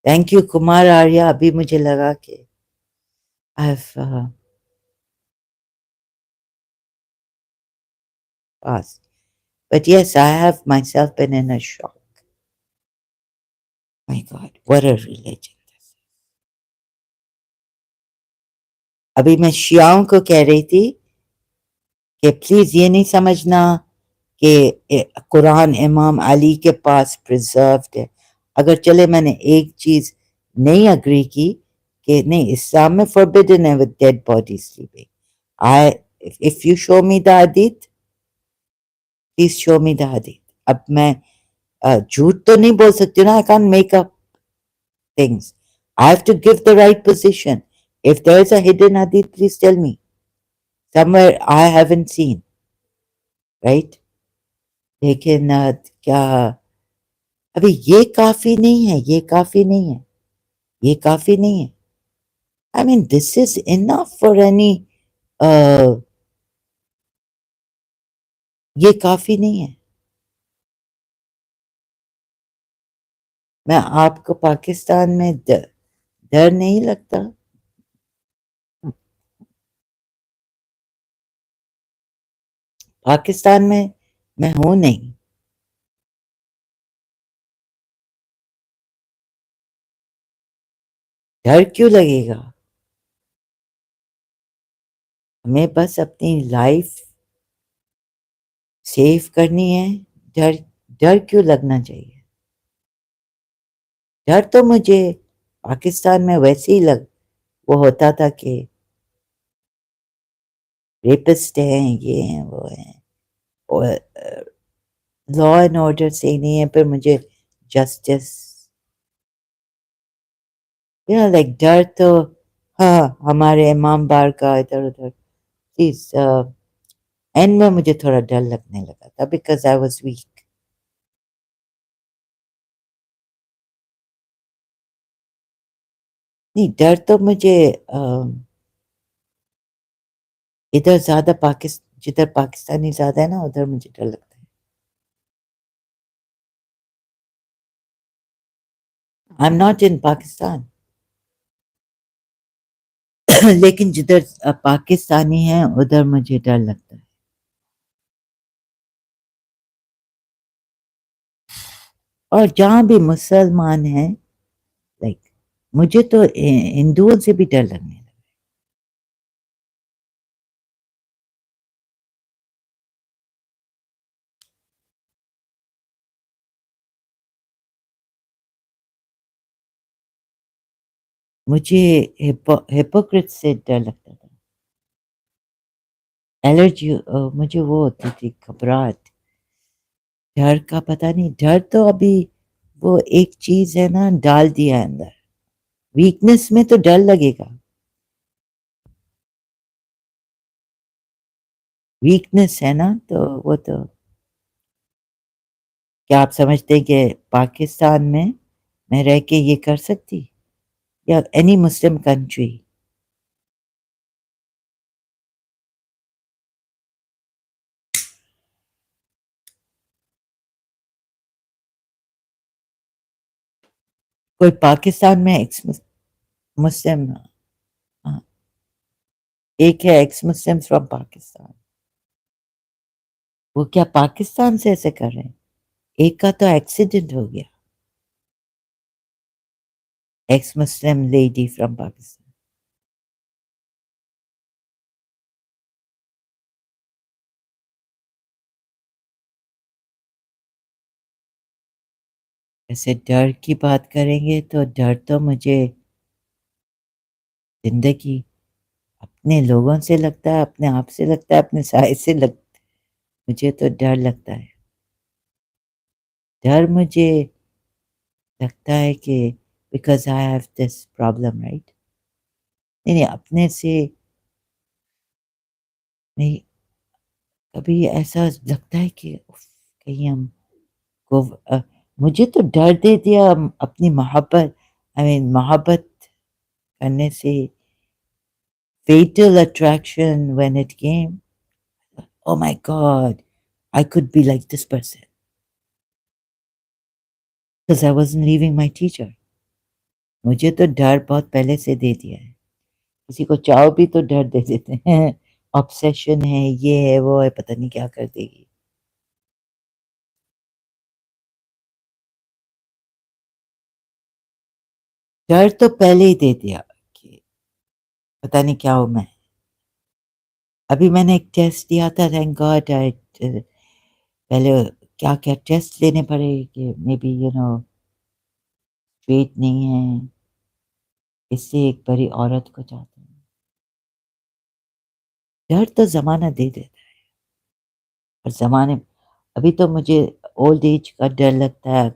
Thank you Kumar Arya, अभी मुझे लगा कि I have pass, but yes, I have myself been in a shock. My God, what a religion. अभी मैं शियाओं को कह रही थी कि प्लीज ये नहीं समझना कि कुरान इमाम अली के पास प्रिजर्व्ड है। अगर चले मैंने एक चीज नहीं अग्री की कि नहीं, इस्लाम में फॉरबिडन है with dead body sleeping. I, if you show me the hadith, please show me the hadith. अब मैं झूठ तो नहीं बोल सकती ना, I can't make up things, I have to give the right position. If there is a hidden hadith, please tell me somewhere I haven't seen, right? लेकिन क्या अभी ये काफी नहीं है, ये काफी नहीं है, ये काफी नहीं है। I mean this is enough for any, ये काफी नहीं है। मैं आपको पाकिस्तान में डर नहीं लगता? पाकिस्तान में मैं हूं नहीं। डर क्यों लगेगा? हमें बस अपनी लाइफ सेव करनी है। डर, डर क्यों लगना चाहिए? डर तो मुझे पाकिस्तान में वैसे ही लग वो होता था कि रेपिस्ट हैं, ये हैं, वो हैं, और लॉ एंड ऑर्डर सही नहीं है, पर मुझे जस्टिस, लाइक डर तो, हाँ, हमारे इमाम बार का इधर उधर प्लीज, एंड में मुझे थोड़ा डर लगने लगा था बिकॉज आई वॉज वीक। नहीं, डर तो मुझे इधर ज्यादा पाकिस्तान, जिधर पाकिस्तानी ज्यादा है ना, उधर मुझे डर लगता है। आई एम नॉट इन पाकिस्तान। लेकिन जिधर पाकिस्तानी है उधर मुझे डर लगता है। और जहां भी मुसलमान हैं, लाइक, मुझे तो हिंदुओं से भी डर लगने लगा। मुझे हिपोक्रेट से डर लगता था। एलर्जी, मुझे वो होती थी घबराहट। डर का पता नहीं, डर तो अभी वो एक चीज है ना, डाल दिया है अंदर। वीकनेस में तो डर लगेगा। वीकनेस है ना, तो वो तो, क्या आप समझते हैं कि पाकिस्तान में मैं रह के ये कर सकती, या एनी मुस्लिम कंट्री? कोई पाकिस्तान में एक्स मुस्लिम, हाँ, एक है एक्स मुस्लिम फ्रॉम पाकिस्तान। वो क्या पाकिस्तान से ऐसे कर रहे हैं? एक का तो एक्सीडेंट हो गया, x Muslim lady from Pakistan. ऐसे डर की बात करेंगे तो डर तो मुझे जिंदगी अपने लोगों से लगता है, अपने आप से लगता है, अपने साय से लगता है। मुझे तो डर लगता है। डर मुझे लगता है कि because I have this problem, right? नहीं नहीं, अपने से नहीं। कभी ऐसा लगता है कि उफ, कहीं हम को मुझे तो डर दे दिया अपनी मोहब्बत, आई मीन मोहब्बत करने से। fatal attraction when it came. Oh my God, I could be like this person because I wasn't leaving my teacher. मुझे तो डर बहुत पहले से दे दिया है. किसी को चाहो भी तो डर दे देते हैं. ऑब्सेशन है, ये है, वो है, पता नहीं क्या कर देगी. डर तो पहले ही दे दिया कि पता नहीं क्या हूँ मैं. अभी मैंने एक टेस्ट दिया था, थैंक गॉड. आई पहले क्या क्या टेस्ट लेने पड़े कि मे बी स्ट्रेट नहीं है. इससे एक बड़ी औरत को चाहते हैं. डर तो जमाना दे देता है. और जमाने अभी तो मुझे ओल्ड एज का डर लगता है.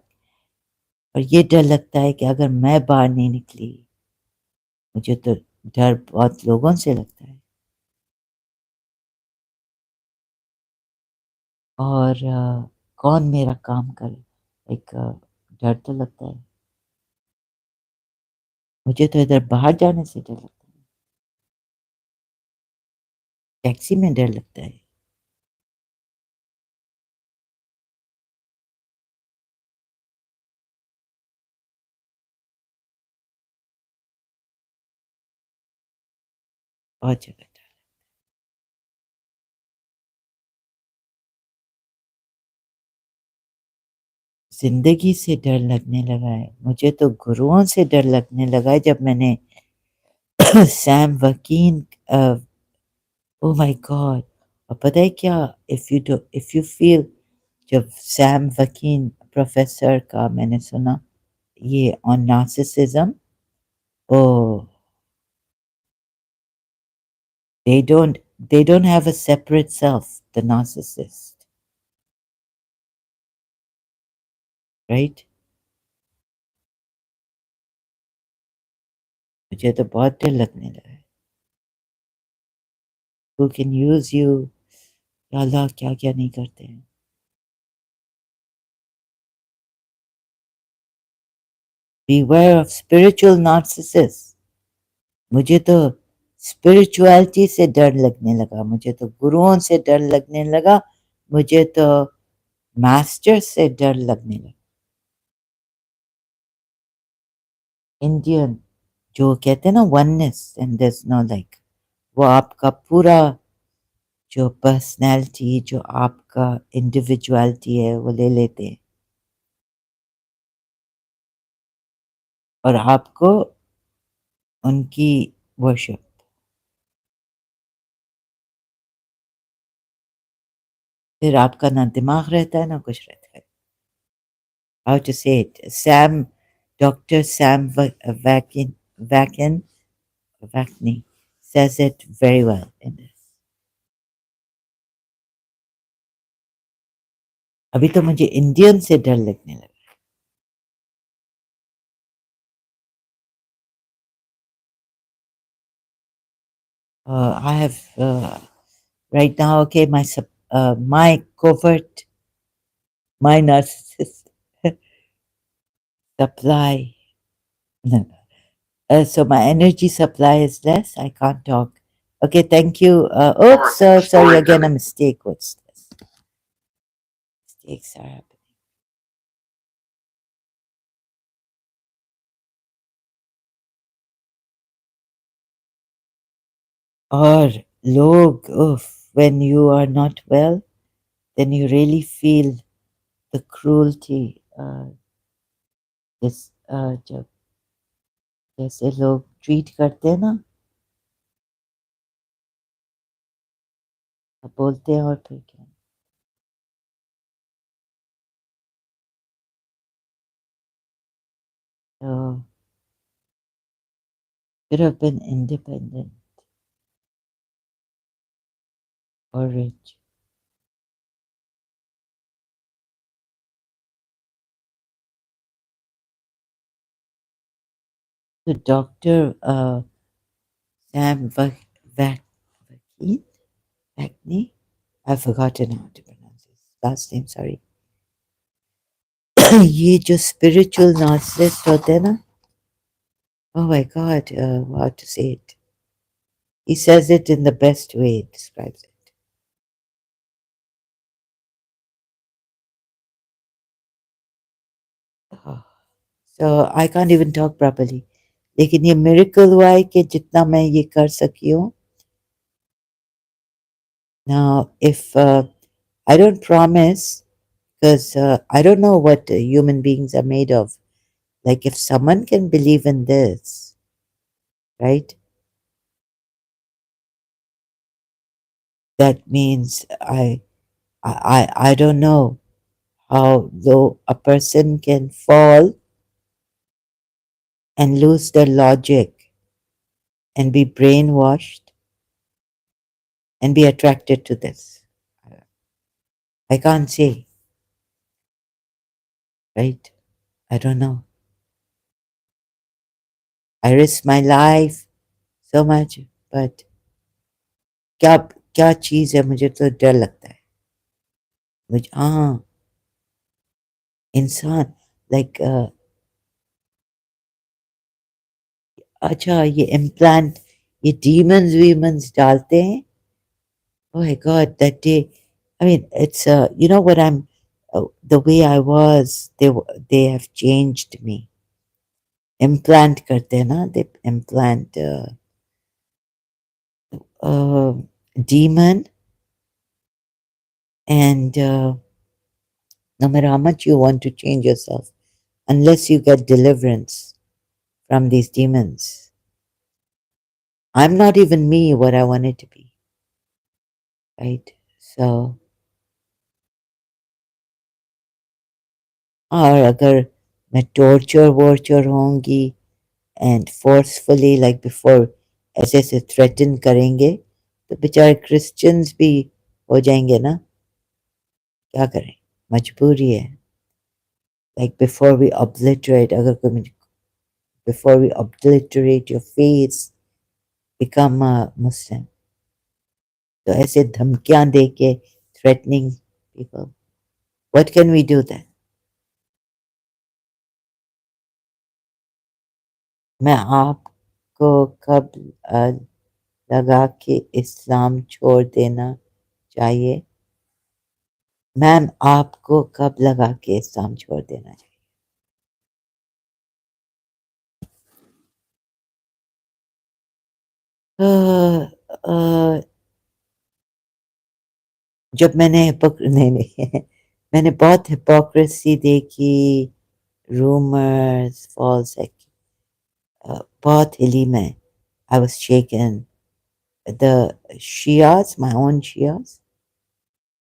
और ये डर लगता है कि अगर मैं बाहर नहीं निकली, मुझे तो डर बहुत लोगों से लगता है. और कौन मेरा काम करे, एक डर तो लगता है. मुझे तो इधर बाहर जाने से डर लगता है. टैक्सी में डर लगता है. बहुत जगह डर. जिंदगी से डर लगने लगा है. मुझे तो गुरुओं से डर लगने लगा है जब मैंने Sam Vaknin. Oh my god. और पता है क्या, इफ यू फील, जब सैम वकीन प्रोफेसर का मैंने सुना ये on narcissism. Oh, they don't have a separate self, the narcissist, right? मुझे तो बहुत डर लगने लगा है. who can use you. या अल्लाह क्या क्या नहीं करते हैं. beware of spiritual narcissists. मुझे तो स्पिरिचुअलिटी से डर लगने लगा. मुझे तो गुरुओं से डर लगने लगा. मुझे तो मास्टर से डर लगने लगा. इंडियन जो कहते हैं ना oneness and there no like, वो आपका पूरा जो पर्सनैलिटी, जो आपका इंडिविजुअलिटी है, वो ले लेते हैं और आपको उनकी वर्शिप. फिर आपका ना दिमाग रहता है ना कुछ रहता है. How to say it, Sam, doctor Sam Vaknin Vaknin says it very well in this. अभी तो मुझे इंडियन से डर लगने लगा. I have right now, okay, my covert, my narcissist supply. No, no. So my energy supply is less. I can't talk. Okay, thank you. Oops, sorry again, a mistake. What's this? Mistakes are happening. और लोग, when you are not well, then you really feel the cruelty. जब जैसे लोग treat करते हैं ना, अब बोलते हैं और फिर क्या. So should have been independent or rich. The doctor Sam Vakeen, Vakni, I've forgotten how to pronounce his last name. Sorry. ये जो spiritual narcissist होते हैं ना, oh my God, how to say it? He says it in the best way, it describes it. Oh, so I can't even talk properly. लेकिन ये miracle हुआ है कि जितना मैं ये कर सकी हूँ. Now, if I don't promise, because I don't know what human beings are made of. Like if someone can believe in this, right? That means I don't know how though a person can fall and lose their logic and be brainwashed and be attracted to this. I can't say, right? I don't know. I risk my life so much, but क्या क्या चीज है मुझे तो डर लगता है मुझे हाँ इंसान लाइक अच्छा ये इम्प्लांट ये डीमंस वीमंस डालते हैं oh my god that day I mean it's you know what I'm the way I was they have changed me implant करते हैं ना they implant uh, demon and no matter how much you want to change yourself unless you get deliverance from these demons I'm not even me what I wanted to be right so और अगर मैं torture वॉर्चर होंगी and forcefully like before ऐसे ऐसे threaten करेंगे तो बेचारे Christians भी हो जाएंगे ना क्या करें मजबूरी है लाइक बिफोर वी ऑब्लिटरेट अगर कोई before we obliterate your face become Muslim तो ऐसे धमकियां दे के threatening people what can we do that मैं आपको कब लगा कि इस्लाम छोड़ देना चाहिए मैम आपको कब लगा कि इस्लाम छोड़ देना चाहिए जब मैंने नहीं नहीं मैंने बहुत हिपोक्रेसी देखी रूमर्स फॉल्स बहुत हिली मैं I was shaken the Shias my own Shias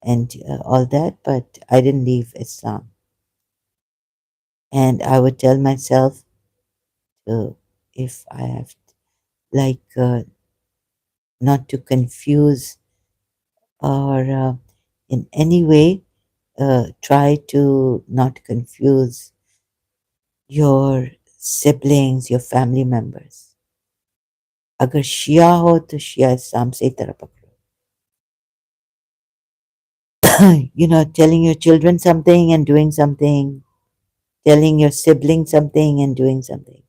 and all that but I didn't leave Islam and I would tell myself if I have like not to confuse or in any way try to not confuse your siblings, your family members. अगर शिया हो तो शिया इस्लाम से ही तरह पकड़ो. You know, telling your children something and doing something, telling your siblings something and doing something.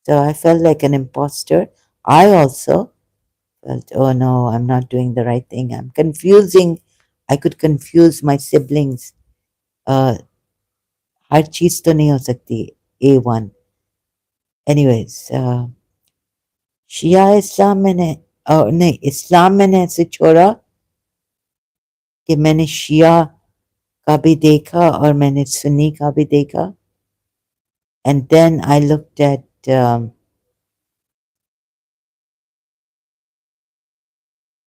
So I felt like an imposter. I also felt, oh no, I'm not doing the right thing. I'm confusing. I could confuse my siblings. Uh, हर चीज तो नहीं हो सकती A1. Anyways, शिया इस्लाम मैंने नहीं इस्लाम मैंने ऐसे छोड़ा कि मैंने शिया का भी देखा और मैंने सुन्नी का भी देखा and then I looked at the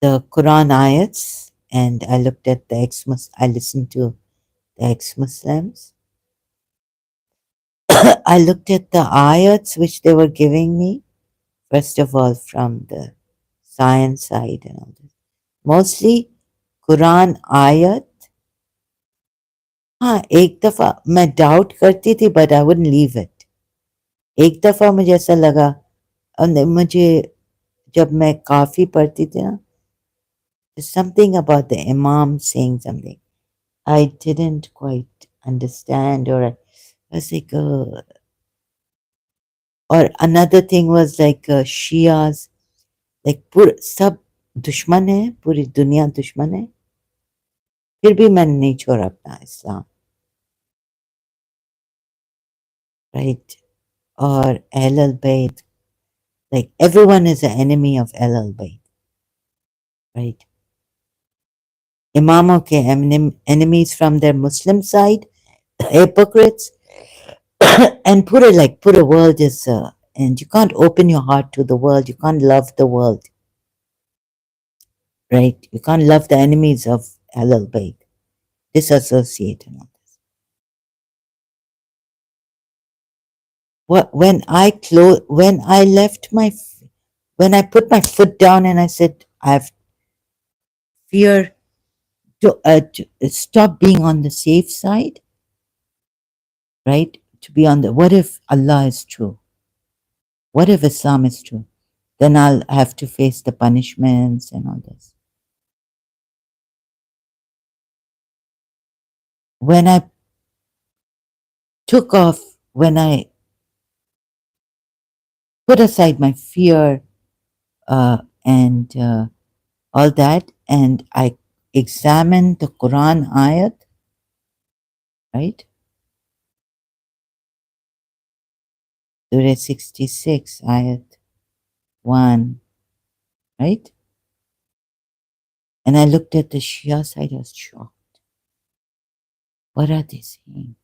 Quran ayats and I looked at the I listened to the ex-Muslims. I looked at the ayats which they were giving me, first of all from the science side and all this. Mostly Quran ayat. हाँ एक दफ़ा मैं doubt करती थी but I wouldn't leave it एक दफ़ा मुझे ऐसा लगा और मुझे जब मैं काफ़ी पढ़ती थी ना समथिंग अबाउट द इमाम saying something I didn't quite understand और was like or another thing was like Shias like पूरे सब दुश्मन है, पूरी दुनिया दुश्मन है, फिर भी मैंने नहीं छोड़ा अपना इस्लाम, राइट। और अहल बैत, like everyone is an enemy of अहल बैत, राइट। इमामों के enemies from their Muslim side, hypocrites, and pure like pure world is, and you can't open your heart to the world. You can't love the world, right? You can't love the enemies of Ahlul Bayt. Disassociate and all this. What when I left when I put my foot down and I said I have fear to stop being on the safe side, right? To be on the what if Allah is true? What if Islam is true? Then I'll have to face the punishments and all this. When I took off, when I put aside my fear and all that, and I examined the Quran ayat, right? Surah 66, ayat 1, right? And I looked at the Shia side, I was shocked. What are they saying?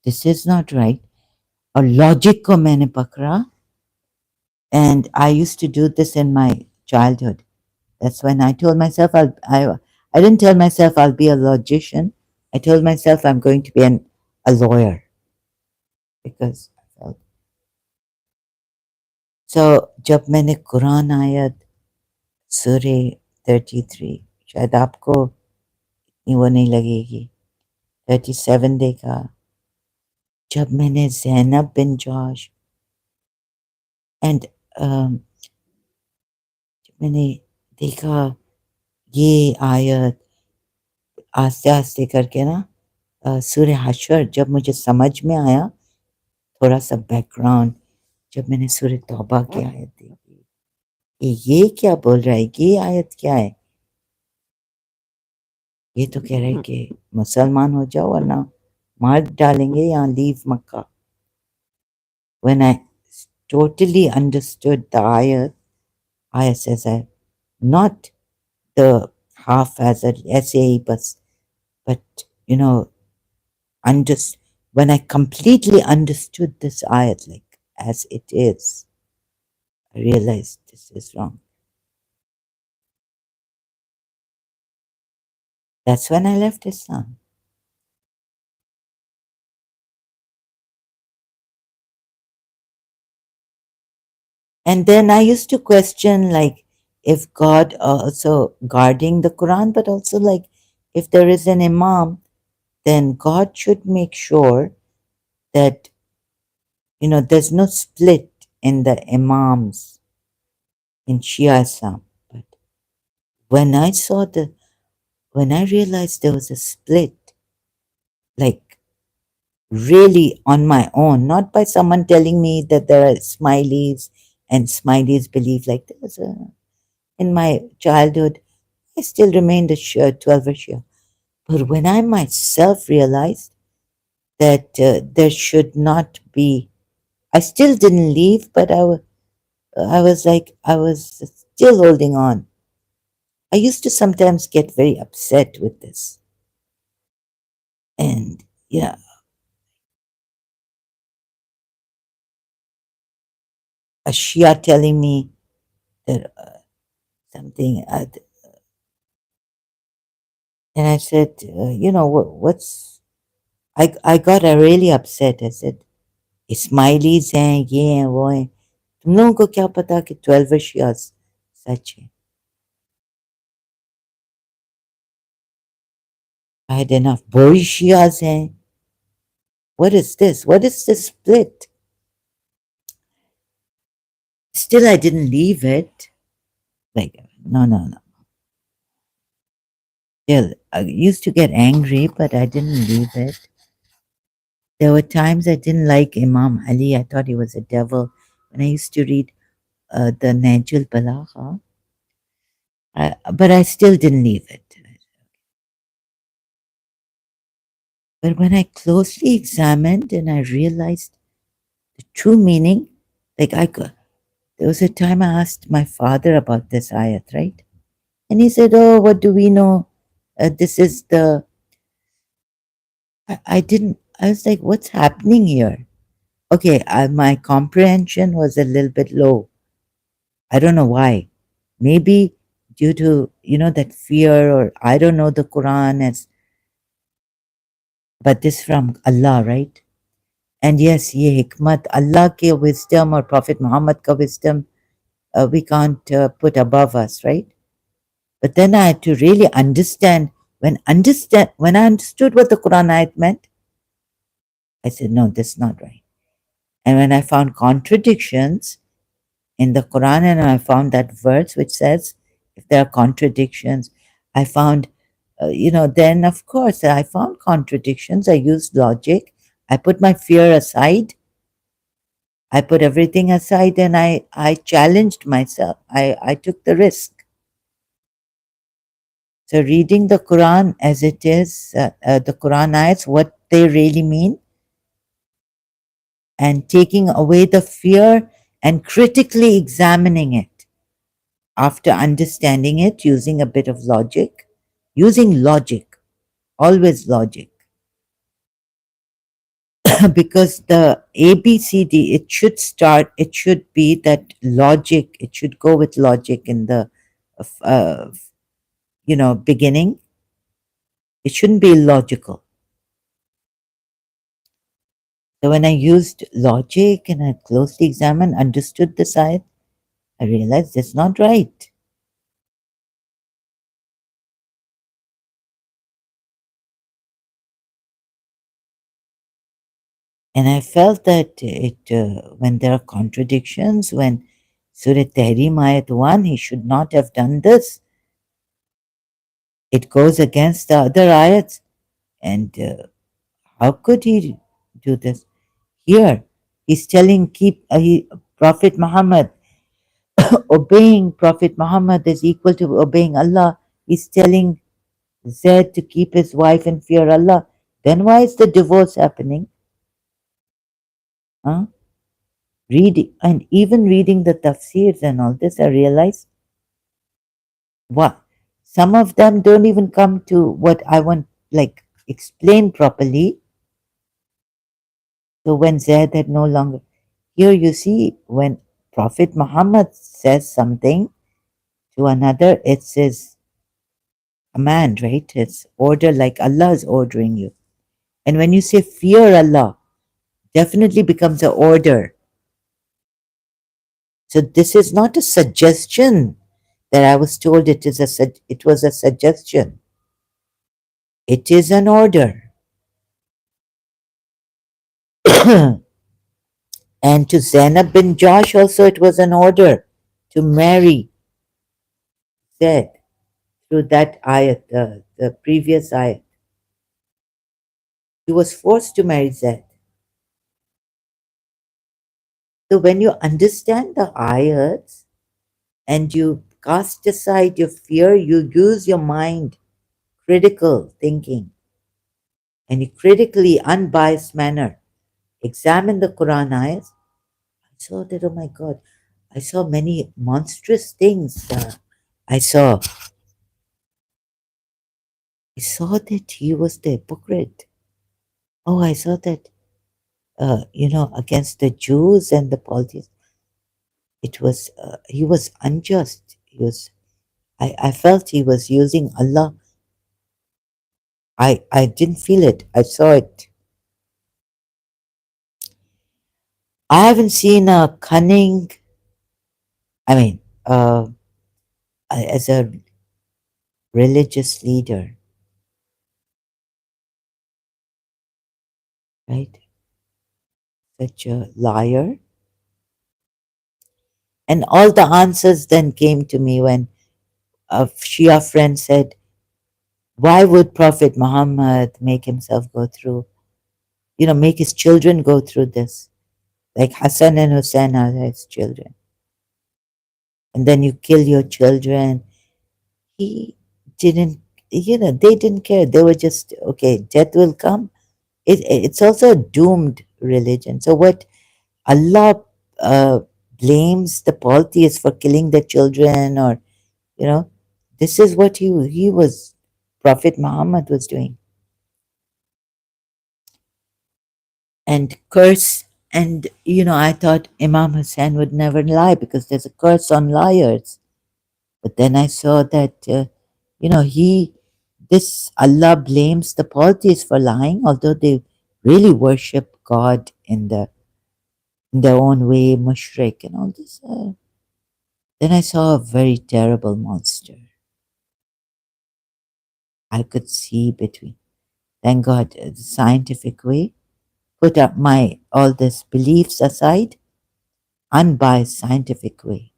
This is not right. और logic को मैंने पकड़ा, and I used to do this in my childhood. That's when I told myself I didn't tell myself I'll be a logician. I told myself I'm going to be a lawyer because I felt so. जब मैंने कुरान आयत सूरे 33, शायद आपको वो नहीं लगेगी, 37 देखा, जब मैंने ज़ैनब बिन जोश एंड मैंने देखा ये आयत आस्ते आस्ते करके ना, सूर्य हशर जब मुझे समझ में आया, थोड़ा सा बैकग्राउंड, जब मैंने सूर्य तौबा की आयत देखी, ये क्या बोल रहा है, ये आयत क्या है, ये तो कह रहे हैं कि मुसलमान हो जाओ वरना मार डालेंगे, यहाँ leave Mecca. When I totally understood the ayat says I not the half-hazard essay, but you know, when I completely understood this ayat like as it is, I realized this is wrong. That's when I left Islam. And then I used to question like if God also guarding the Quran, but also like if there is an Imam, then God should make sure that there's no split in the Imams in Shia Islam. But when when I realized there was a split, like really on my own, not by someone telling me that there are Smileys and Smileys believe like there's a in my childhood, I still remained a 12 Shia. But when I myself realized that there should not be, I still didn't leave, but I was like, I was still holding on. I used to sometimes get very upset with this. And yeah, a Shia telling me that something, and I said, what's, I got really upset. I said, Smileys हैं, ये हैं, वो हैं. तुम लोगों को क्या पता कि 12 Shias सच है. I had enough. Boy Shias हैं. What is this? What is this split? Still, I didn't leave it. Like, no, no, no. Still, I used to get angry, but I didn't leave it. There were times I didn't like Imam Ali. I thought he was a devil. When I used to read the Najul Balagha, But I still didn't leave it. But when I closely examined and I realized the true meaning, like I could, there was a time I asked my father about this ayat, right? And he said, "Oh, what do we know? This is the." I didn't. I was like, "What's happening here?" Okay, my comprehension was a little bit low. I don't know why. Maybe due to that fear, or I don't know the Quran as, but this from Allah, right? And yes, ye hikmat, Allah ke wisdom or Prophet Muhammad ka wisdom, we can't put above us, right? But then I had to really understand. When I understood what the Quran ayat meant, I said, no, that's not right. And when I found contradictions in the Quran, and I found that verse which says, if there are contradictions, I found, then of course I found contradictions. I used logic. I put my fear aside. I put everything aside, and I challenged myself. I took the risk. So reading the Quran as it is, the Quran ayats, what they really mean, and taking away the fear and critically examining it after understanding it using a bit of logic, using logic, always logic, because the ABCD, it should be that logic, it should go with logic in the, uh, beginning. It shouldn't be illogical. So when I used logic and I closely examined, understood the side, I realized that's not right. And I felt that when there are contradictions, when Surah Tahrim Ayat 1, he should not have done this. It goes against the other ayats. And how could he do this? Here, he's telling, Prophet Muhammad, obeying Prophet Muhammad is equal to obeying Allah. He's telling Zaid to keep his wife and fear Allah. Then why is the divorce happening? Huh? Even reading the tafsirs and all this, I realized what some of them don't even come to what I want, like explain properly. So when Zaid had no longer, here you see when Prophet Muhammad says something to another, it says command, right? It's order, like Allah is ordering you. And when you say fear Allah, definitely becomes an order. So this is not a suggestion that I was told it was a suggestion. It is an order. And to Zainab bin Josh also it was an order to marry Zaid through that ayat, the previous ayat. He was forced to marry Zaid. So when you understand the ayats and you cast aside your fear, you use your mind, critical thinking, and you critically, unbiased manner examine the Quran ayats. I saw that, oh my God, I saw many monstrous things. I saw that he was the hypocrite. Oh, I saw that, against the Jews and the politics. He was unjust. I felt he was using Allah. I didn't feel it. I saw it. I haven't seen a cunning, I mean, as a religious leader, right? Such a liar. And all the answers then came to me when a Shia friend said, why would Prophet Muhammad make himself go through, make his children go through this? Like Hassan and Hussein are his children. And then you kill your children. he didn't, they didn't care. They were just, okay, death will come. It's also a doomed religion. So what Allah uh, blames the polytheists for killing their children, or, you know, this is what he was, Prophet Muhammad was doing. And curse, and, I thought Imam Hussein would never lie because there's a curse on liars. But then I saw that, he, this Allah blames the polytheists for lying, although they really worship God in their own way, mushrik and all this. Then I saw a very terrible monster. I could see between. Thank God, the scientific way. Put up my all these beliefs aside, unbiased scientific way.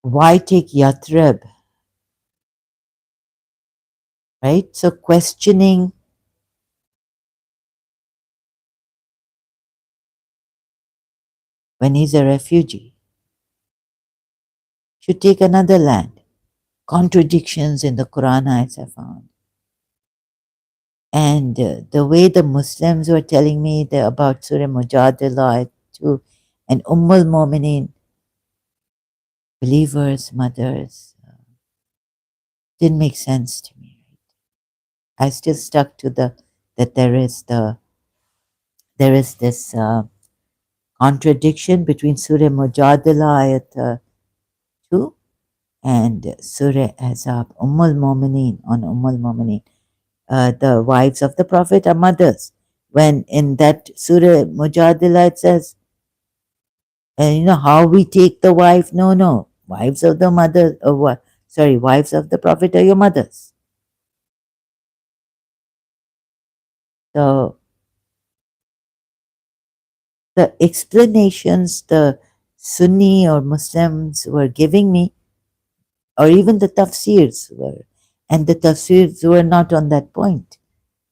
Why take Yathrib, right? So questioning when he's a refugee should take another land. Contradictions in the Quran I found. And the way the Muslims were telling me about Surah Mujadala too, and Ummul Mu'mineen, believers, mothers, didn't make sense to me. I still stuck to that there is this contradiction between Surah Mujadala ayat 2 and Surah Ahzab, Ummul Mu'mineen, on Ummul Mu'mineen. The wives of the Prophet are mothers. When in that Surah Mujadila it says, how we take the wife? No, no. Wives of the mother, what? Sorry, wives of the Prophet are your mothers. So the explanations the Sunni or Muslims were giving me, or even the tafsirs were, and the tafsirs were not on that point.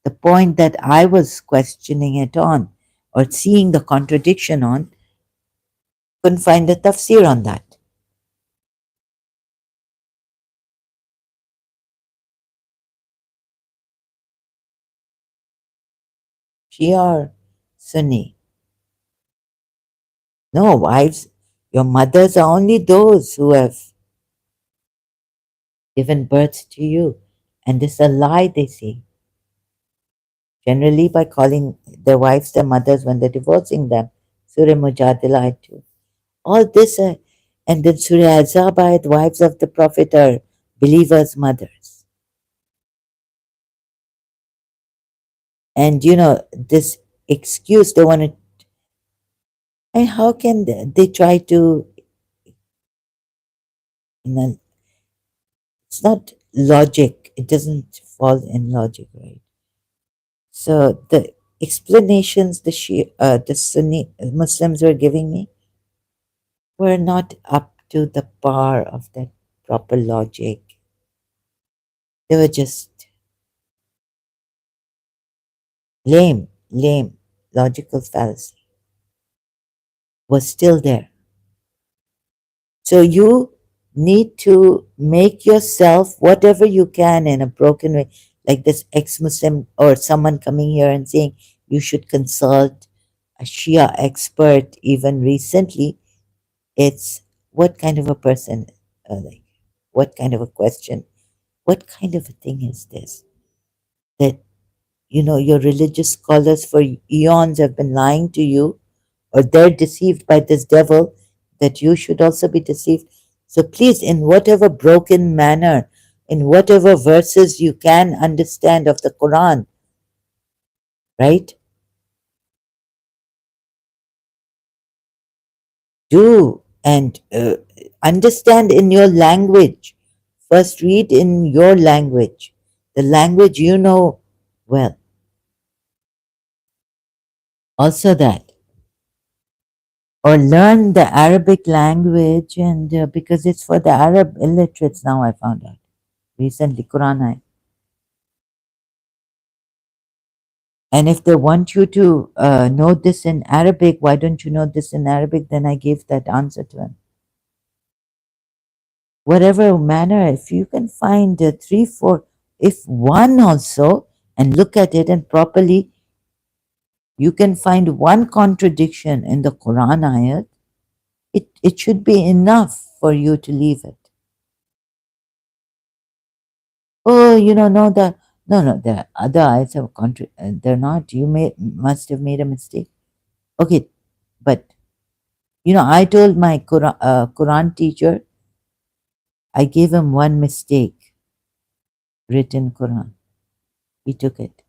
The point that I was questioning it on, or seeing the contradiction on, couldn't find a tafsir on that. Shia or Sunni. No, wives, your mothers are only those who have given birth to you. And this is a lie they say. Generally, by calling their wives their mothers when they're divorcing them. Surah Mujadila ayat 2. All this, and then Surah Azab ayat, wives of the Prophet are believers' mothers. And this excuse they want to, and how can they try to, you know, it's not logic, it doesn't fall in logic, right? So the explanations the Sunni Muslims were giving me were not up to the par of that proper logic. They were just lame. Logical fallacy was still there. So you need to make yourself whatever you can in a broken way, like this ex-Muslim or someone coming here and saying you should consult a Shia expert. Even recently, it's what kind of a person, like, what kind of a question, what kind of a thing is this? That, your religious scholars for eons have been lying to you, or they're deceived by this devil, that you should also be deceived. So please, in whatever broken manner, in whatever verses you can understand of the Quran, right? Do and understand in your language. First, read in your language, the language you know well. Also, that, or learn the Arabic language, and because it's for the Arab illiterates now, I found out recently, Quran. And if they want you to know this in Arabic, why don't you know this in Arabic? Then I gave that answer to him. Whatever manner, if you can find three, four, if one also, and look at it and properly, you can find one contradiction in the Quran ayat, it should be enough for you to leave it. Oh, no, the other ayats have they're not. Must have made a mistake. Okay, but I told my Quran teacher, I gave him one mistake, written Quran. He took it.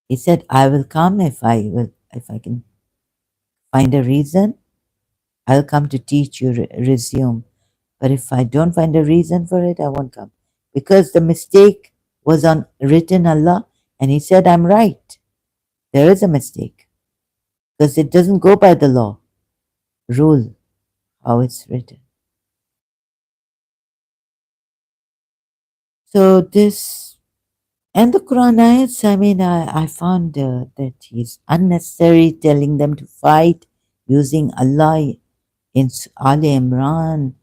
He said, I will come if I can find a reason, I'll come to teach you, resume. But if I don't find a reason for it, I won't come. Because the mistake was on written Allah, and he said, I'm right. There is a mistake. Because it doesn't go by the law, rule, how it's written. So this, and the Quran ayats, I mean, I found that he's unnecessary telling them to fight using Allah in Ali Imran,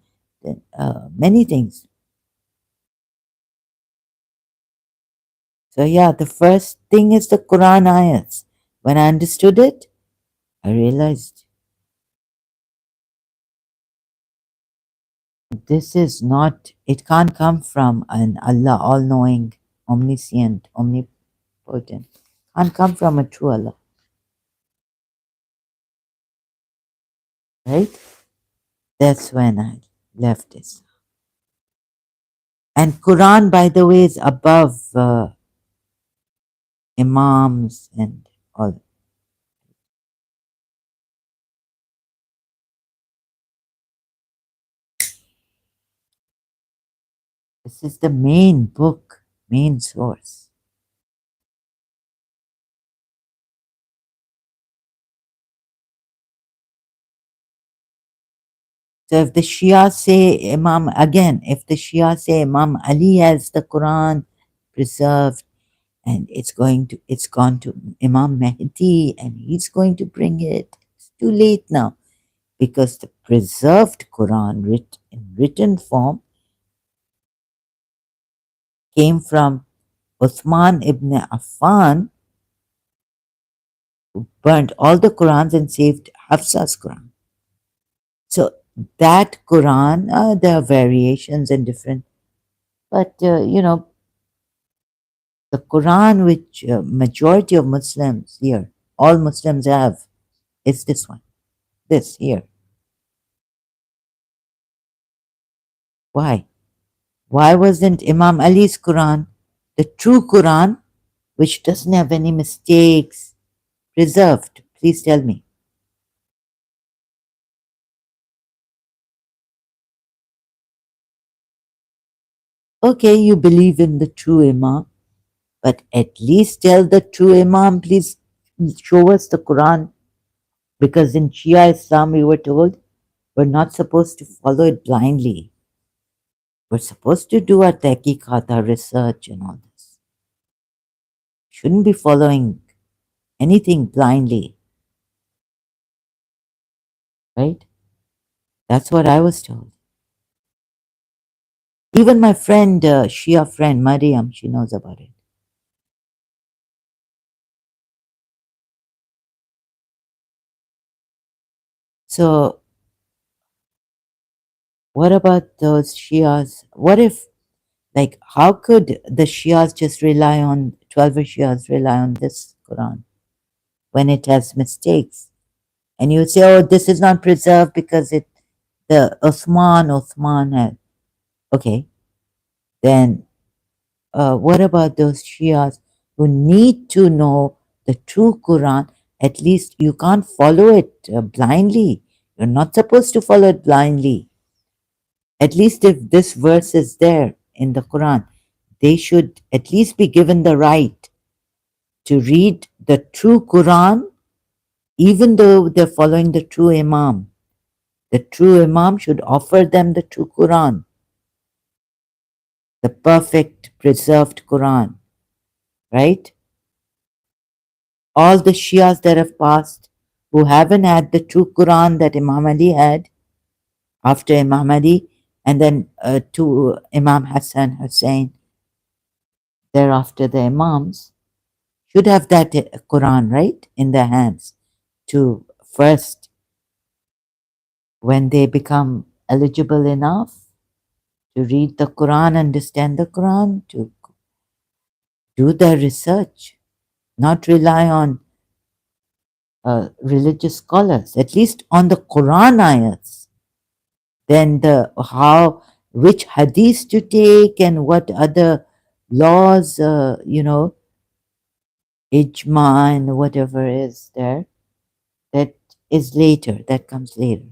many things. So yeah, the first thing is the Quran ayats. When I understood it, I realized this is not, it can't come from an Allah all knowing, omniscient, omnipotent. Can't come from a true Allah. Right? That's when I left this. And Quran, by the way, is above Imams and all. This is the main book, main source. So if the Shia say Imam, again, if the Shia say Imam Ali has the Quran preserved and it's gone to Imam Mahdi and he's going to bring it, it's too late now because the preserved Quran in written form came from Uthman ibn Affan, who burnt all the Qurans and saved Hafsa's Quran. So that Quran, there are variations and different, but the Quran, which majority of Muslims here, all Muslims have, is this one, this here. Why? Why wasn't Imam Ali's Quran, the true Quran, which doesn't have any mistakes, preserved? Please tell me. Okay, you believe in the true Imam, but at least tell the true Imam, please show us the Quran. Because in Shia Islam, we were told we're not supposed to follow it blindly. We're supposed to do our tahqiqat, our research, and all this. Shouldn't be following anything blindly, right? That's what I was told. Even my friend, Shia friend, Mariam, she knows about it. So, what about those Shias? What if, like, how could the Shias just rely on, 12 Shias rely on this Quran when it has mistakes? And you say, oh, this is not preserved because the Uthman had. Okay, then what about those Shias who need to know the true Quran? At least you can't follow it blindly. You're not supposed to follow it blindly. At least if this verse is there in the Quran, they should at least be given the right to read the true Quran, even though they're following the true Imam. The true Imam should offer them the true Quran, the perfect preserved Quran, right? All the Shias that have passed who haven't had the true Quran that Imam Ali had after Imam Ali, and then to Imam Hassan Hussein, thereafter the Imams, should have that Quran, right, in their hands to first, when they become eligible enough to read the Quran, understand the Quran, to do the research, not rely on religious scholars, at least on the Quran ayats, then the how which hadiths to take and what other laws, ijma and whatever is there, that is later, that comes later.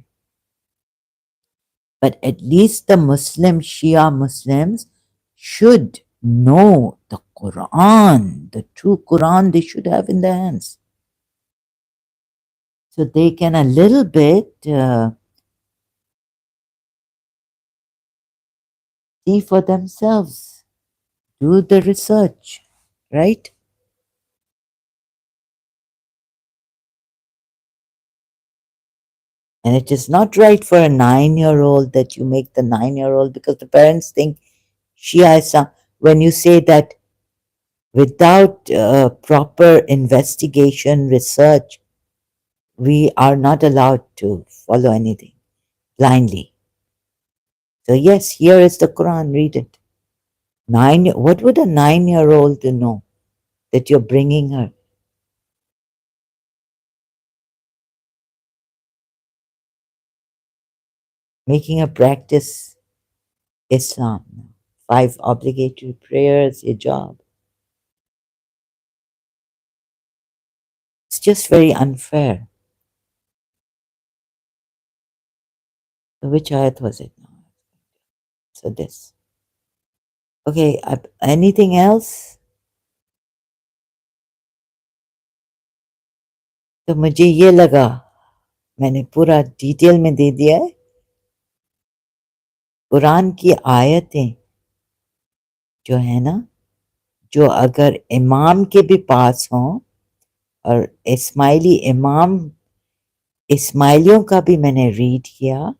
But at least the Muslim Shia Muslims should know the Quran, the true Quran they should have in their hands. So they can a little bit see for themselves, do the research, right? And it is not right for a 9-year-old that you make the 9-year-old, because the parents think Shia is some, when you say that without proper investigation, research, we are not allowed to follow anything blindly. So, yes, here is the Quran, read it. What would a 9-year-old know that you're bringing her? Making her practice Islam. 5 obligatory prayers, hijab. It's just very unfair. So which ayat was it? So this. Okay, anything else? तो मुझे ये लगा, मैंने पूरा detail में दे दिया है, कुरान की आयतें जो है ना, जो अगर इमाम के भी पास हों, और इस्माइली इमाम, इस्माइलियों का भी मैंने रीड किया,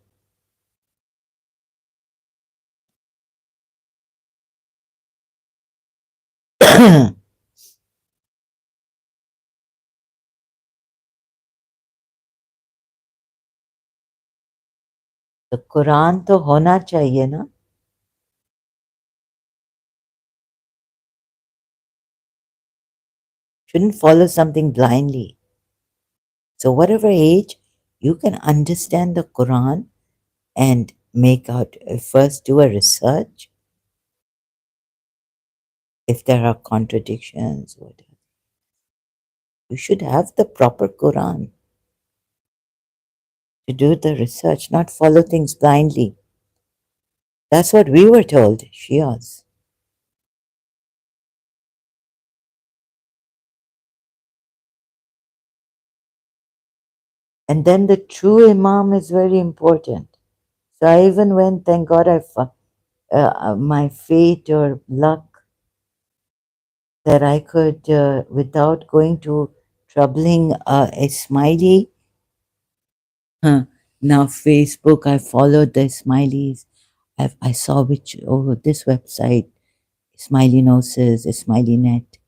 तो कुरान तो होना चाहिए ना. Shouldn't follow something blindly. So whatever age, you can understand the Quran and make out, first do a research if there are contradictions. Whatever. You should have the proper Quran to do the research, not follow things blindly. That's what we were told, Shias. And then the true Imam is very important. So I even went, thank God, my fate or luck that I could, without going to troubling a smiley. Now Facebook, I followed the smileys. I saw which, oh, this website, Smiley Gnosis, Smiley Net,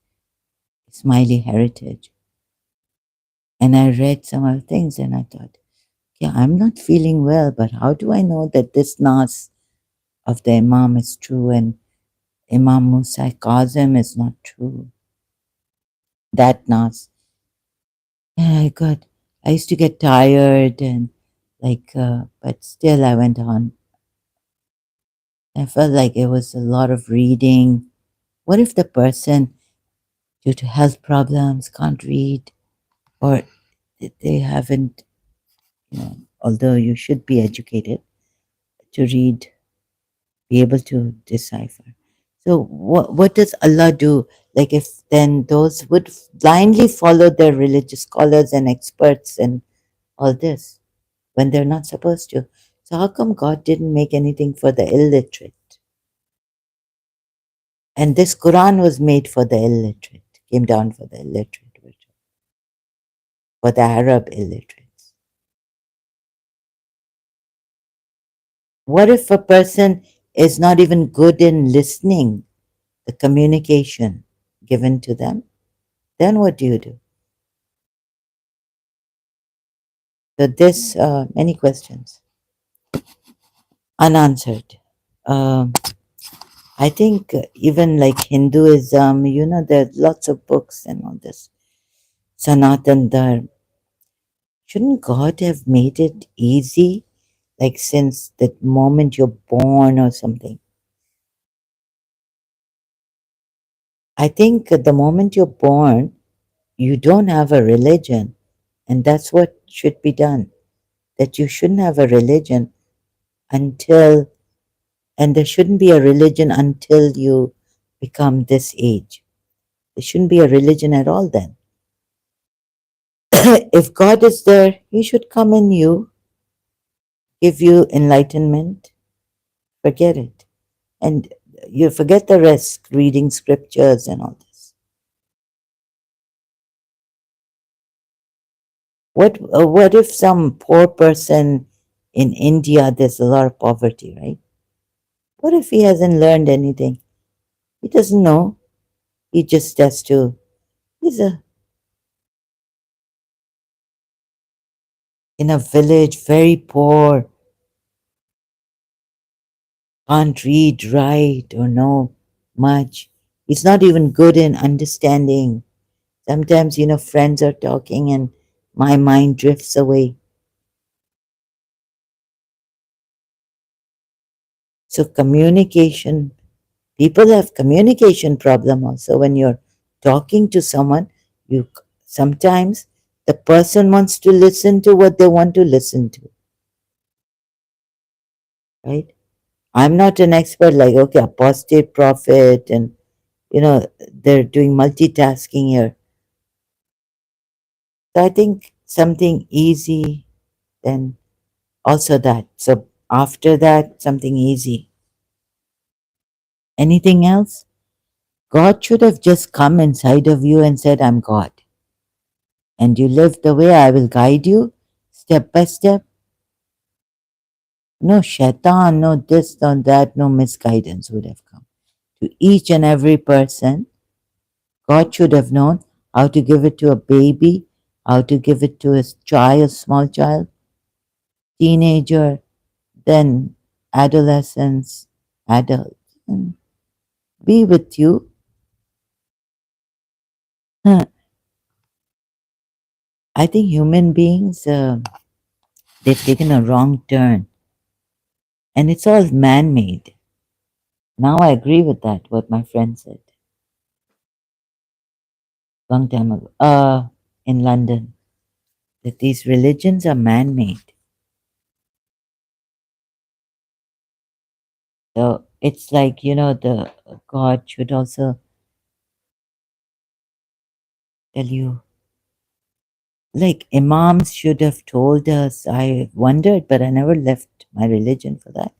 Smiley Heritage. And I read some other things and I thought, yeah, I'm not feeling well, but how do I know that this Nas of the Imam is true and Imam Musa Kazim is not true? That Nas. And I used to get tired and but still I went on. I felt like it was a lot of reading. What if the person, due to health problems, can't read, or they haven't, although you should be educated to read, be able to decipher. So what does Allah do? Like, if then those would blindly follow their religious scholars and experts and all this when they're not supposed to. So how come God didn't make anything for the illiterate? And this Quran was made for the illiterate, came down for the illiterate. for the Arab illiterates. What if a person is not even good in listening, the communication given to them? Then what do you do? So this many questions unanswered. Um, I think even like Hinduism, there's lots of books and all this. Sanatan Dharma. Shouldn't God have made it easy? Like since the moment you're born or something. I think the moment you're born, you don't have a religion. And that's what should be done. That you shouldn't have a religion until, and there shouldn't be a religion until you become this age. There shouldn't be a religion at all then. If God is there, He should come in you, give you enlightenment, forget it. And you forget the rest, reading scriptures and all this. What if some poor person in India, there's a lot of poverty, right? What if he hasn't learned anything? He doesn't know. He just has to, he's in a village, very poor, can't read, write, or know much. He's not even good in understanding. Sometimes, friends are talking and my mind drifts away. So, communication, people have communication problem also. When you're talking to someone, you sometimes the person wants to listen to what they want to listen to, right? I'm not an expert like, okay, apostate prophet, and they're doing multitasking here. So I think something easy, then also that. So after that, something easy. Anything else? God should have just come inside of you and said, I'm God. And you live the way I will guide you step by step. No shaitan, no this, no that, no misguidance would have come. To each and every person, God should have known how to give it to a baby, how to give it to a child, small child, teenager, then adolescence, adult. And be with you. Huh. I think human beings, they've taken a wrong turn. And it's all man made. Now I agree with that, what my friend said long time ago, in London, that these religions are man made. So it's like, the God should also tell you, like imams should have told us. I wondered, but I never left my religion for that.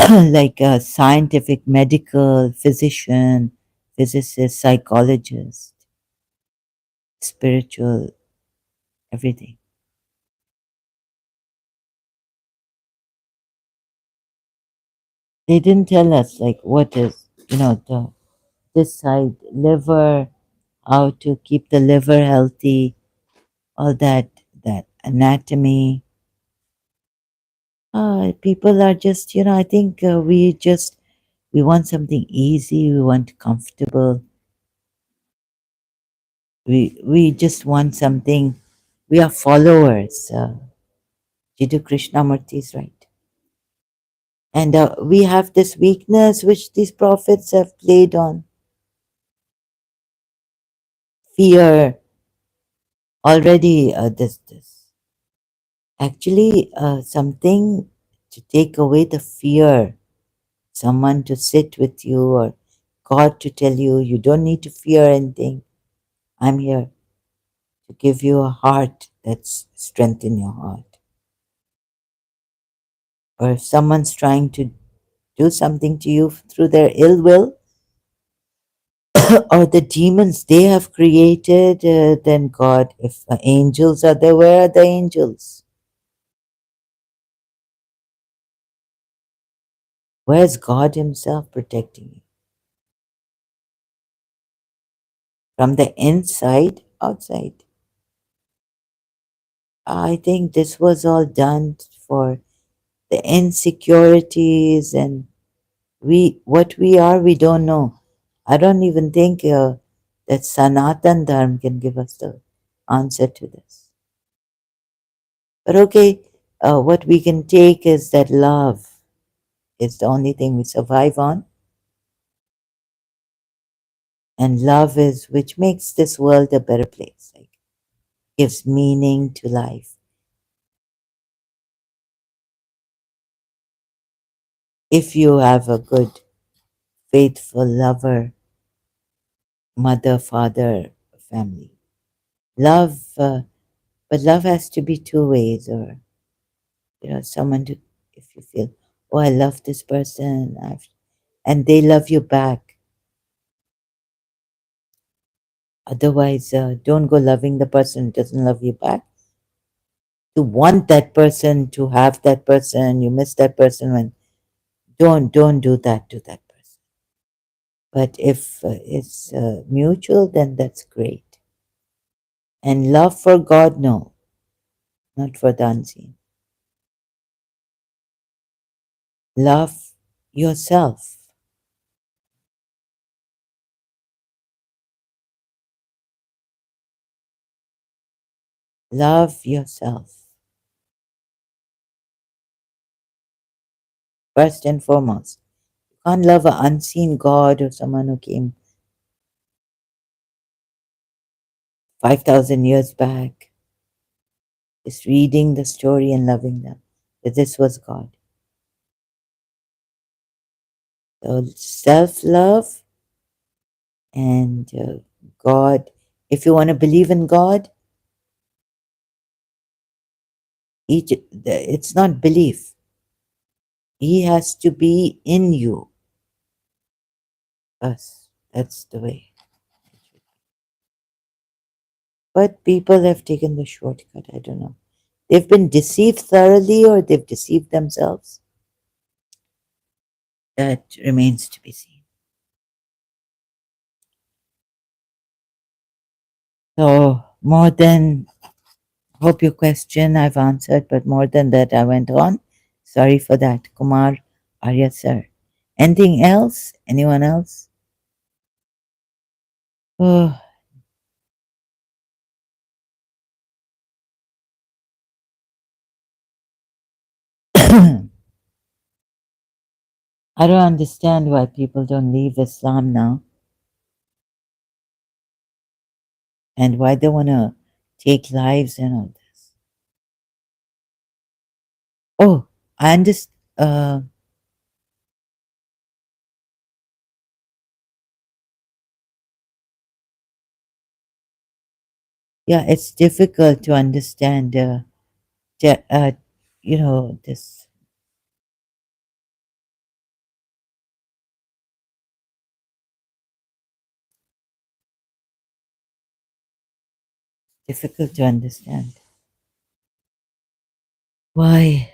Like a scientific, medical, physician, physicist, psychologist, spiritual, everything. They didn't tell us like what is, the this side liver, how to keep the liver healthy, all that anatomy. People are just, I think we want something easy, we want comfortable, we just want something. We are followers. Jiddu Krishnamurti is right. And we have this weakness which these prophets have played on fear already. This actually something to take away the fear, someone to sit with you, or God to tell you, you don't need to fear anything. I'm here to give you a heart that's strengthen your heart. Or if someone's trying to do something to you through their ill will, or the demons they have created, then God, if angels are there, where are the angels? Where's God Himself protecting you? From the inside, outside. I think this was all done for the insecurities, and what we are, we don't know. I don't even think that Sanatan Dharma can give us the answer to this. But okay, what we can take is that love is the only thing we survive on, and love is which makes this world a better place, like gives meaning to life. If you have a good, faithful lover, mother, father, family, love, but love has to be two ways, or someone to, if you feel, oh, I love this person, and they love you back. Otherwise, don't go loving the person who doesn't love you back. To want that person, to have that person, you miss that person when, don't do that to that person. But if it's mutual, then that's great. And love for God, no, not for the unseen. Love yourself. Love yourself first and foremost. You can't love an unseen God or someone who came 5,000 years back, just reading the story and loving them, that this was God. So self love and God. If you want to believe in God, it's not belief. He has to be in you. Us. That's the way. But people have taken the shortcut. I don't know. They've been deceived thoroughly or they've deceived themselves. That remains to be seen. So, more than, hope your question I've answered, but more than that, I went on. Sorry for that. Kumar Arya sir. Anything else? Anyone else? Oh, I don't understand why people don't leave Islam now and why they want to take lives and all this. Oh, I understand. Yeah, it's difficult to understand. Te- uh, this difficult to understand. Why?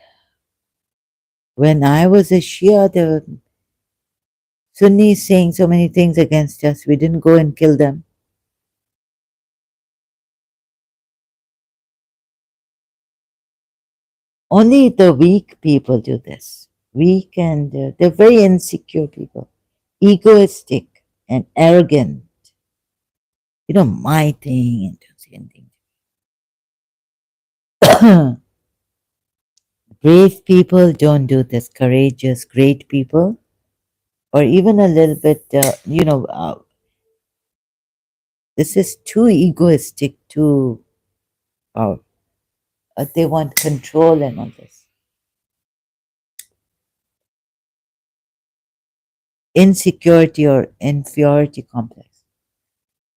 When I was a Shia, the Sunnis saying so many things against us. We didn't go and kill them. Only the weak people do this. Weak and they're very insecure people, egoistic and arrogant. My thing and don't say anything. Brave people don't do this. Courageous, great people, or even a little bit, this is too egoistic, too, uh, they want control and all this. Insecurity or inferiority complex.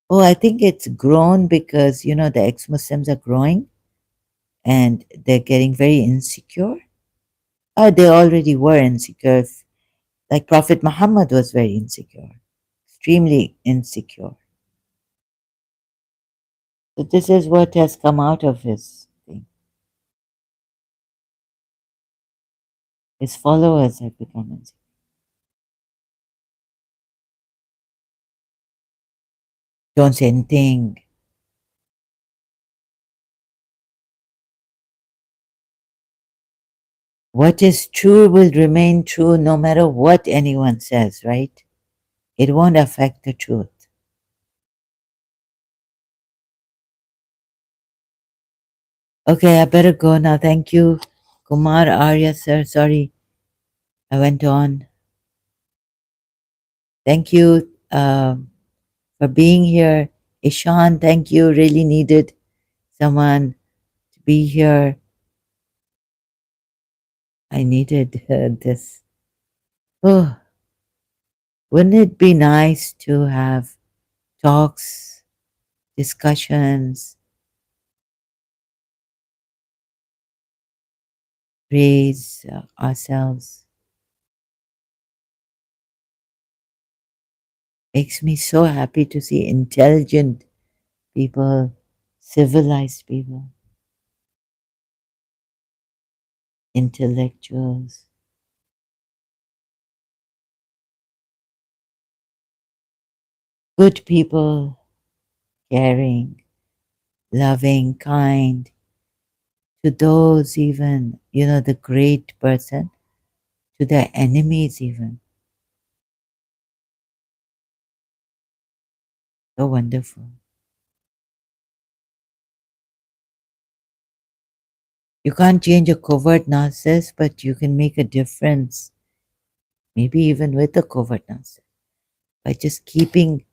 Oh, I think it's grown because, the ex Muslims are growing and they're getting very insecure. They already were insecure. Like Prophet Muhammad was very insecure. extremely insecure. So this is what has come out of his thing. His followers have become insecure. Don't say anything. What is true will remain true no matter what anyone says, right? It won't affect the truth. Okay, I better go now. Thank you, Kumar Arya, sir. Sorry, I went on. Thank you for being here. Ishan, thank you. Really needed someone to be here. I needed this. Oh, wouldn't it be nice to have talks, discussions, praise ourselves? Makes me so happy to see intelligent people, civilized people, intellectuals, good people, caring, loving, kind, to those even, the great person, to their enemies even. So wonderful. You can't change a covert narcissist, but you can make a difference, maybe even with a covert narcissist, by just keeping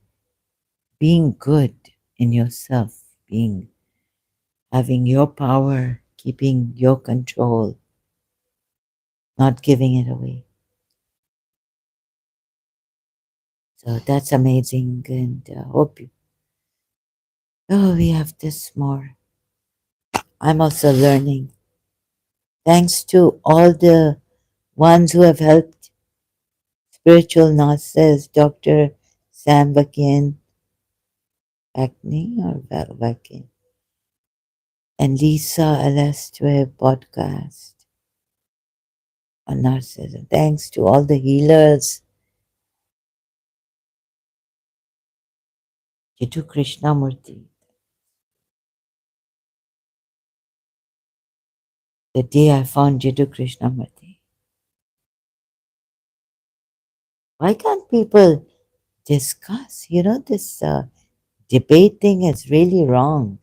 being good in yourself, being having your power, keeping your control, not giving it away. So that's amazing, and hope you. Oh, we have this more. I'm also learning. Thanks to all the ones who have helped spiritual nurses, Dr. Sam Vakni or Vakin, and Lisa Alestue podcast on narcissism. Thanks to all the healers, Jiddu Krishnamurti. The day I found Jiddu Krishnamurti. Why can't people discuss? This debate thing is really wrong.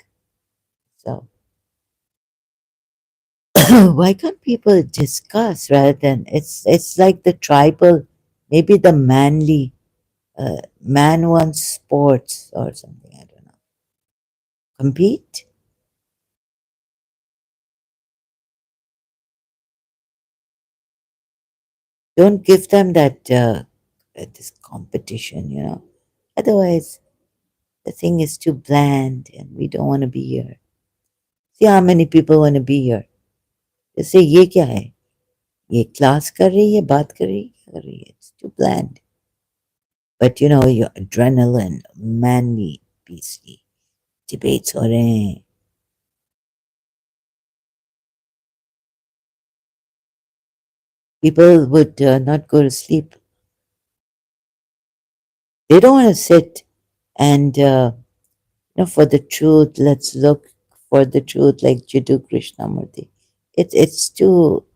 So why can't people discuss rather than it's like the tribal, maybe the manly man wants sports or something. I don't know. Compete. Don't give them that this competition. Otherwise, the thing is too bland, and we don't want to be here. See how many people want to be here. They say, "ये क्या है? ये class कर रही है, बात कर रही है, क्या कर रही है?" It's too bland. But your adrenaline, manly, beastly debates हो रहे हैं. People would not go to sleep. They don't want to sit and for the truth. Let's look for the truth, like Jiddu Krishnamurti. It's too.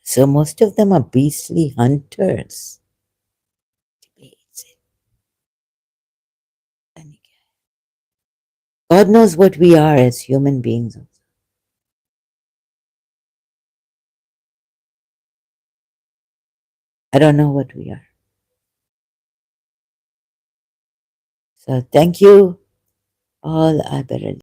So most of them are beastly hunters. Debates. God knows what we are as human beings. I don't know what we are. So thank you all. I better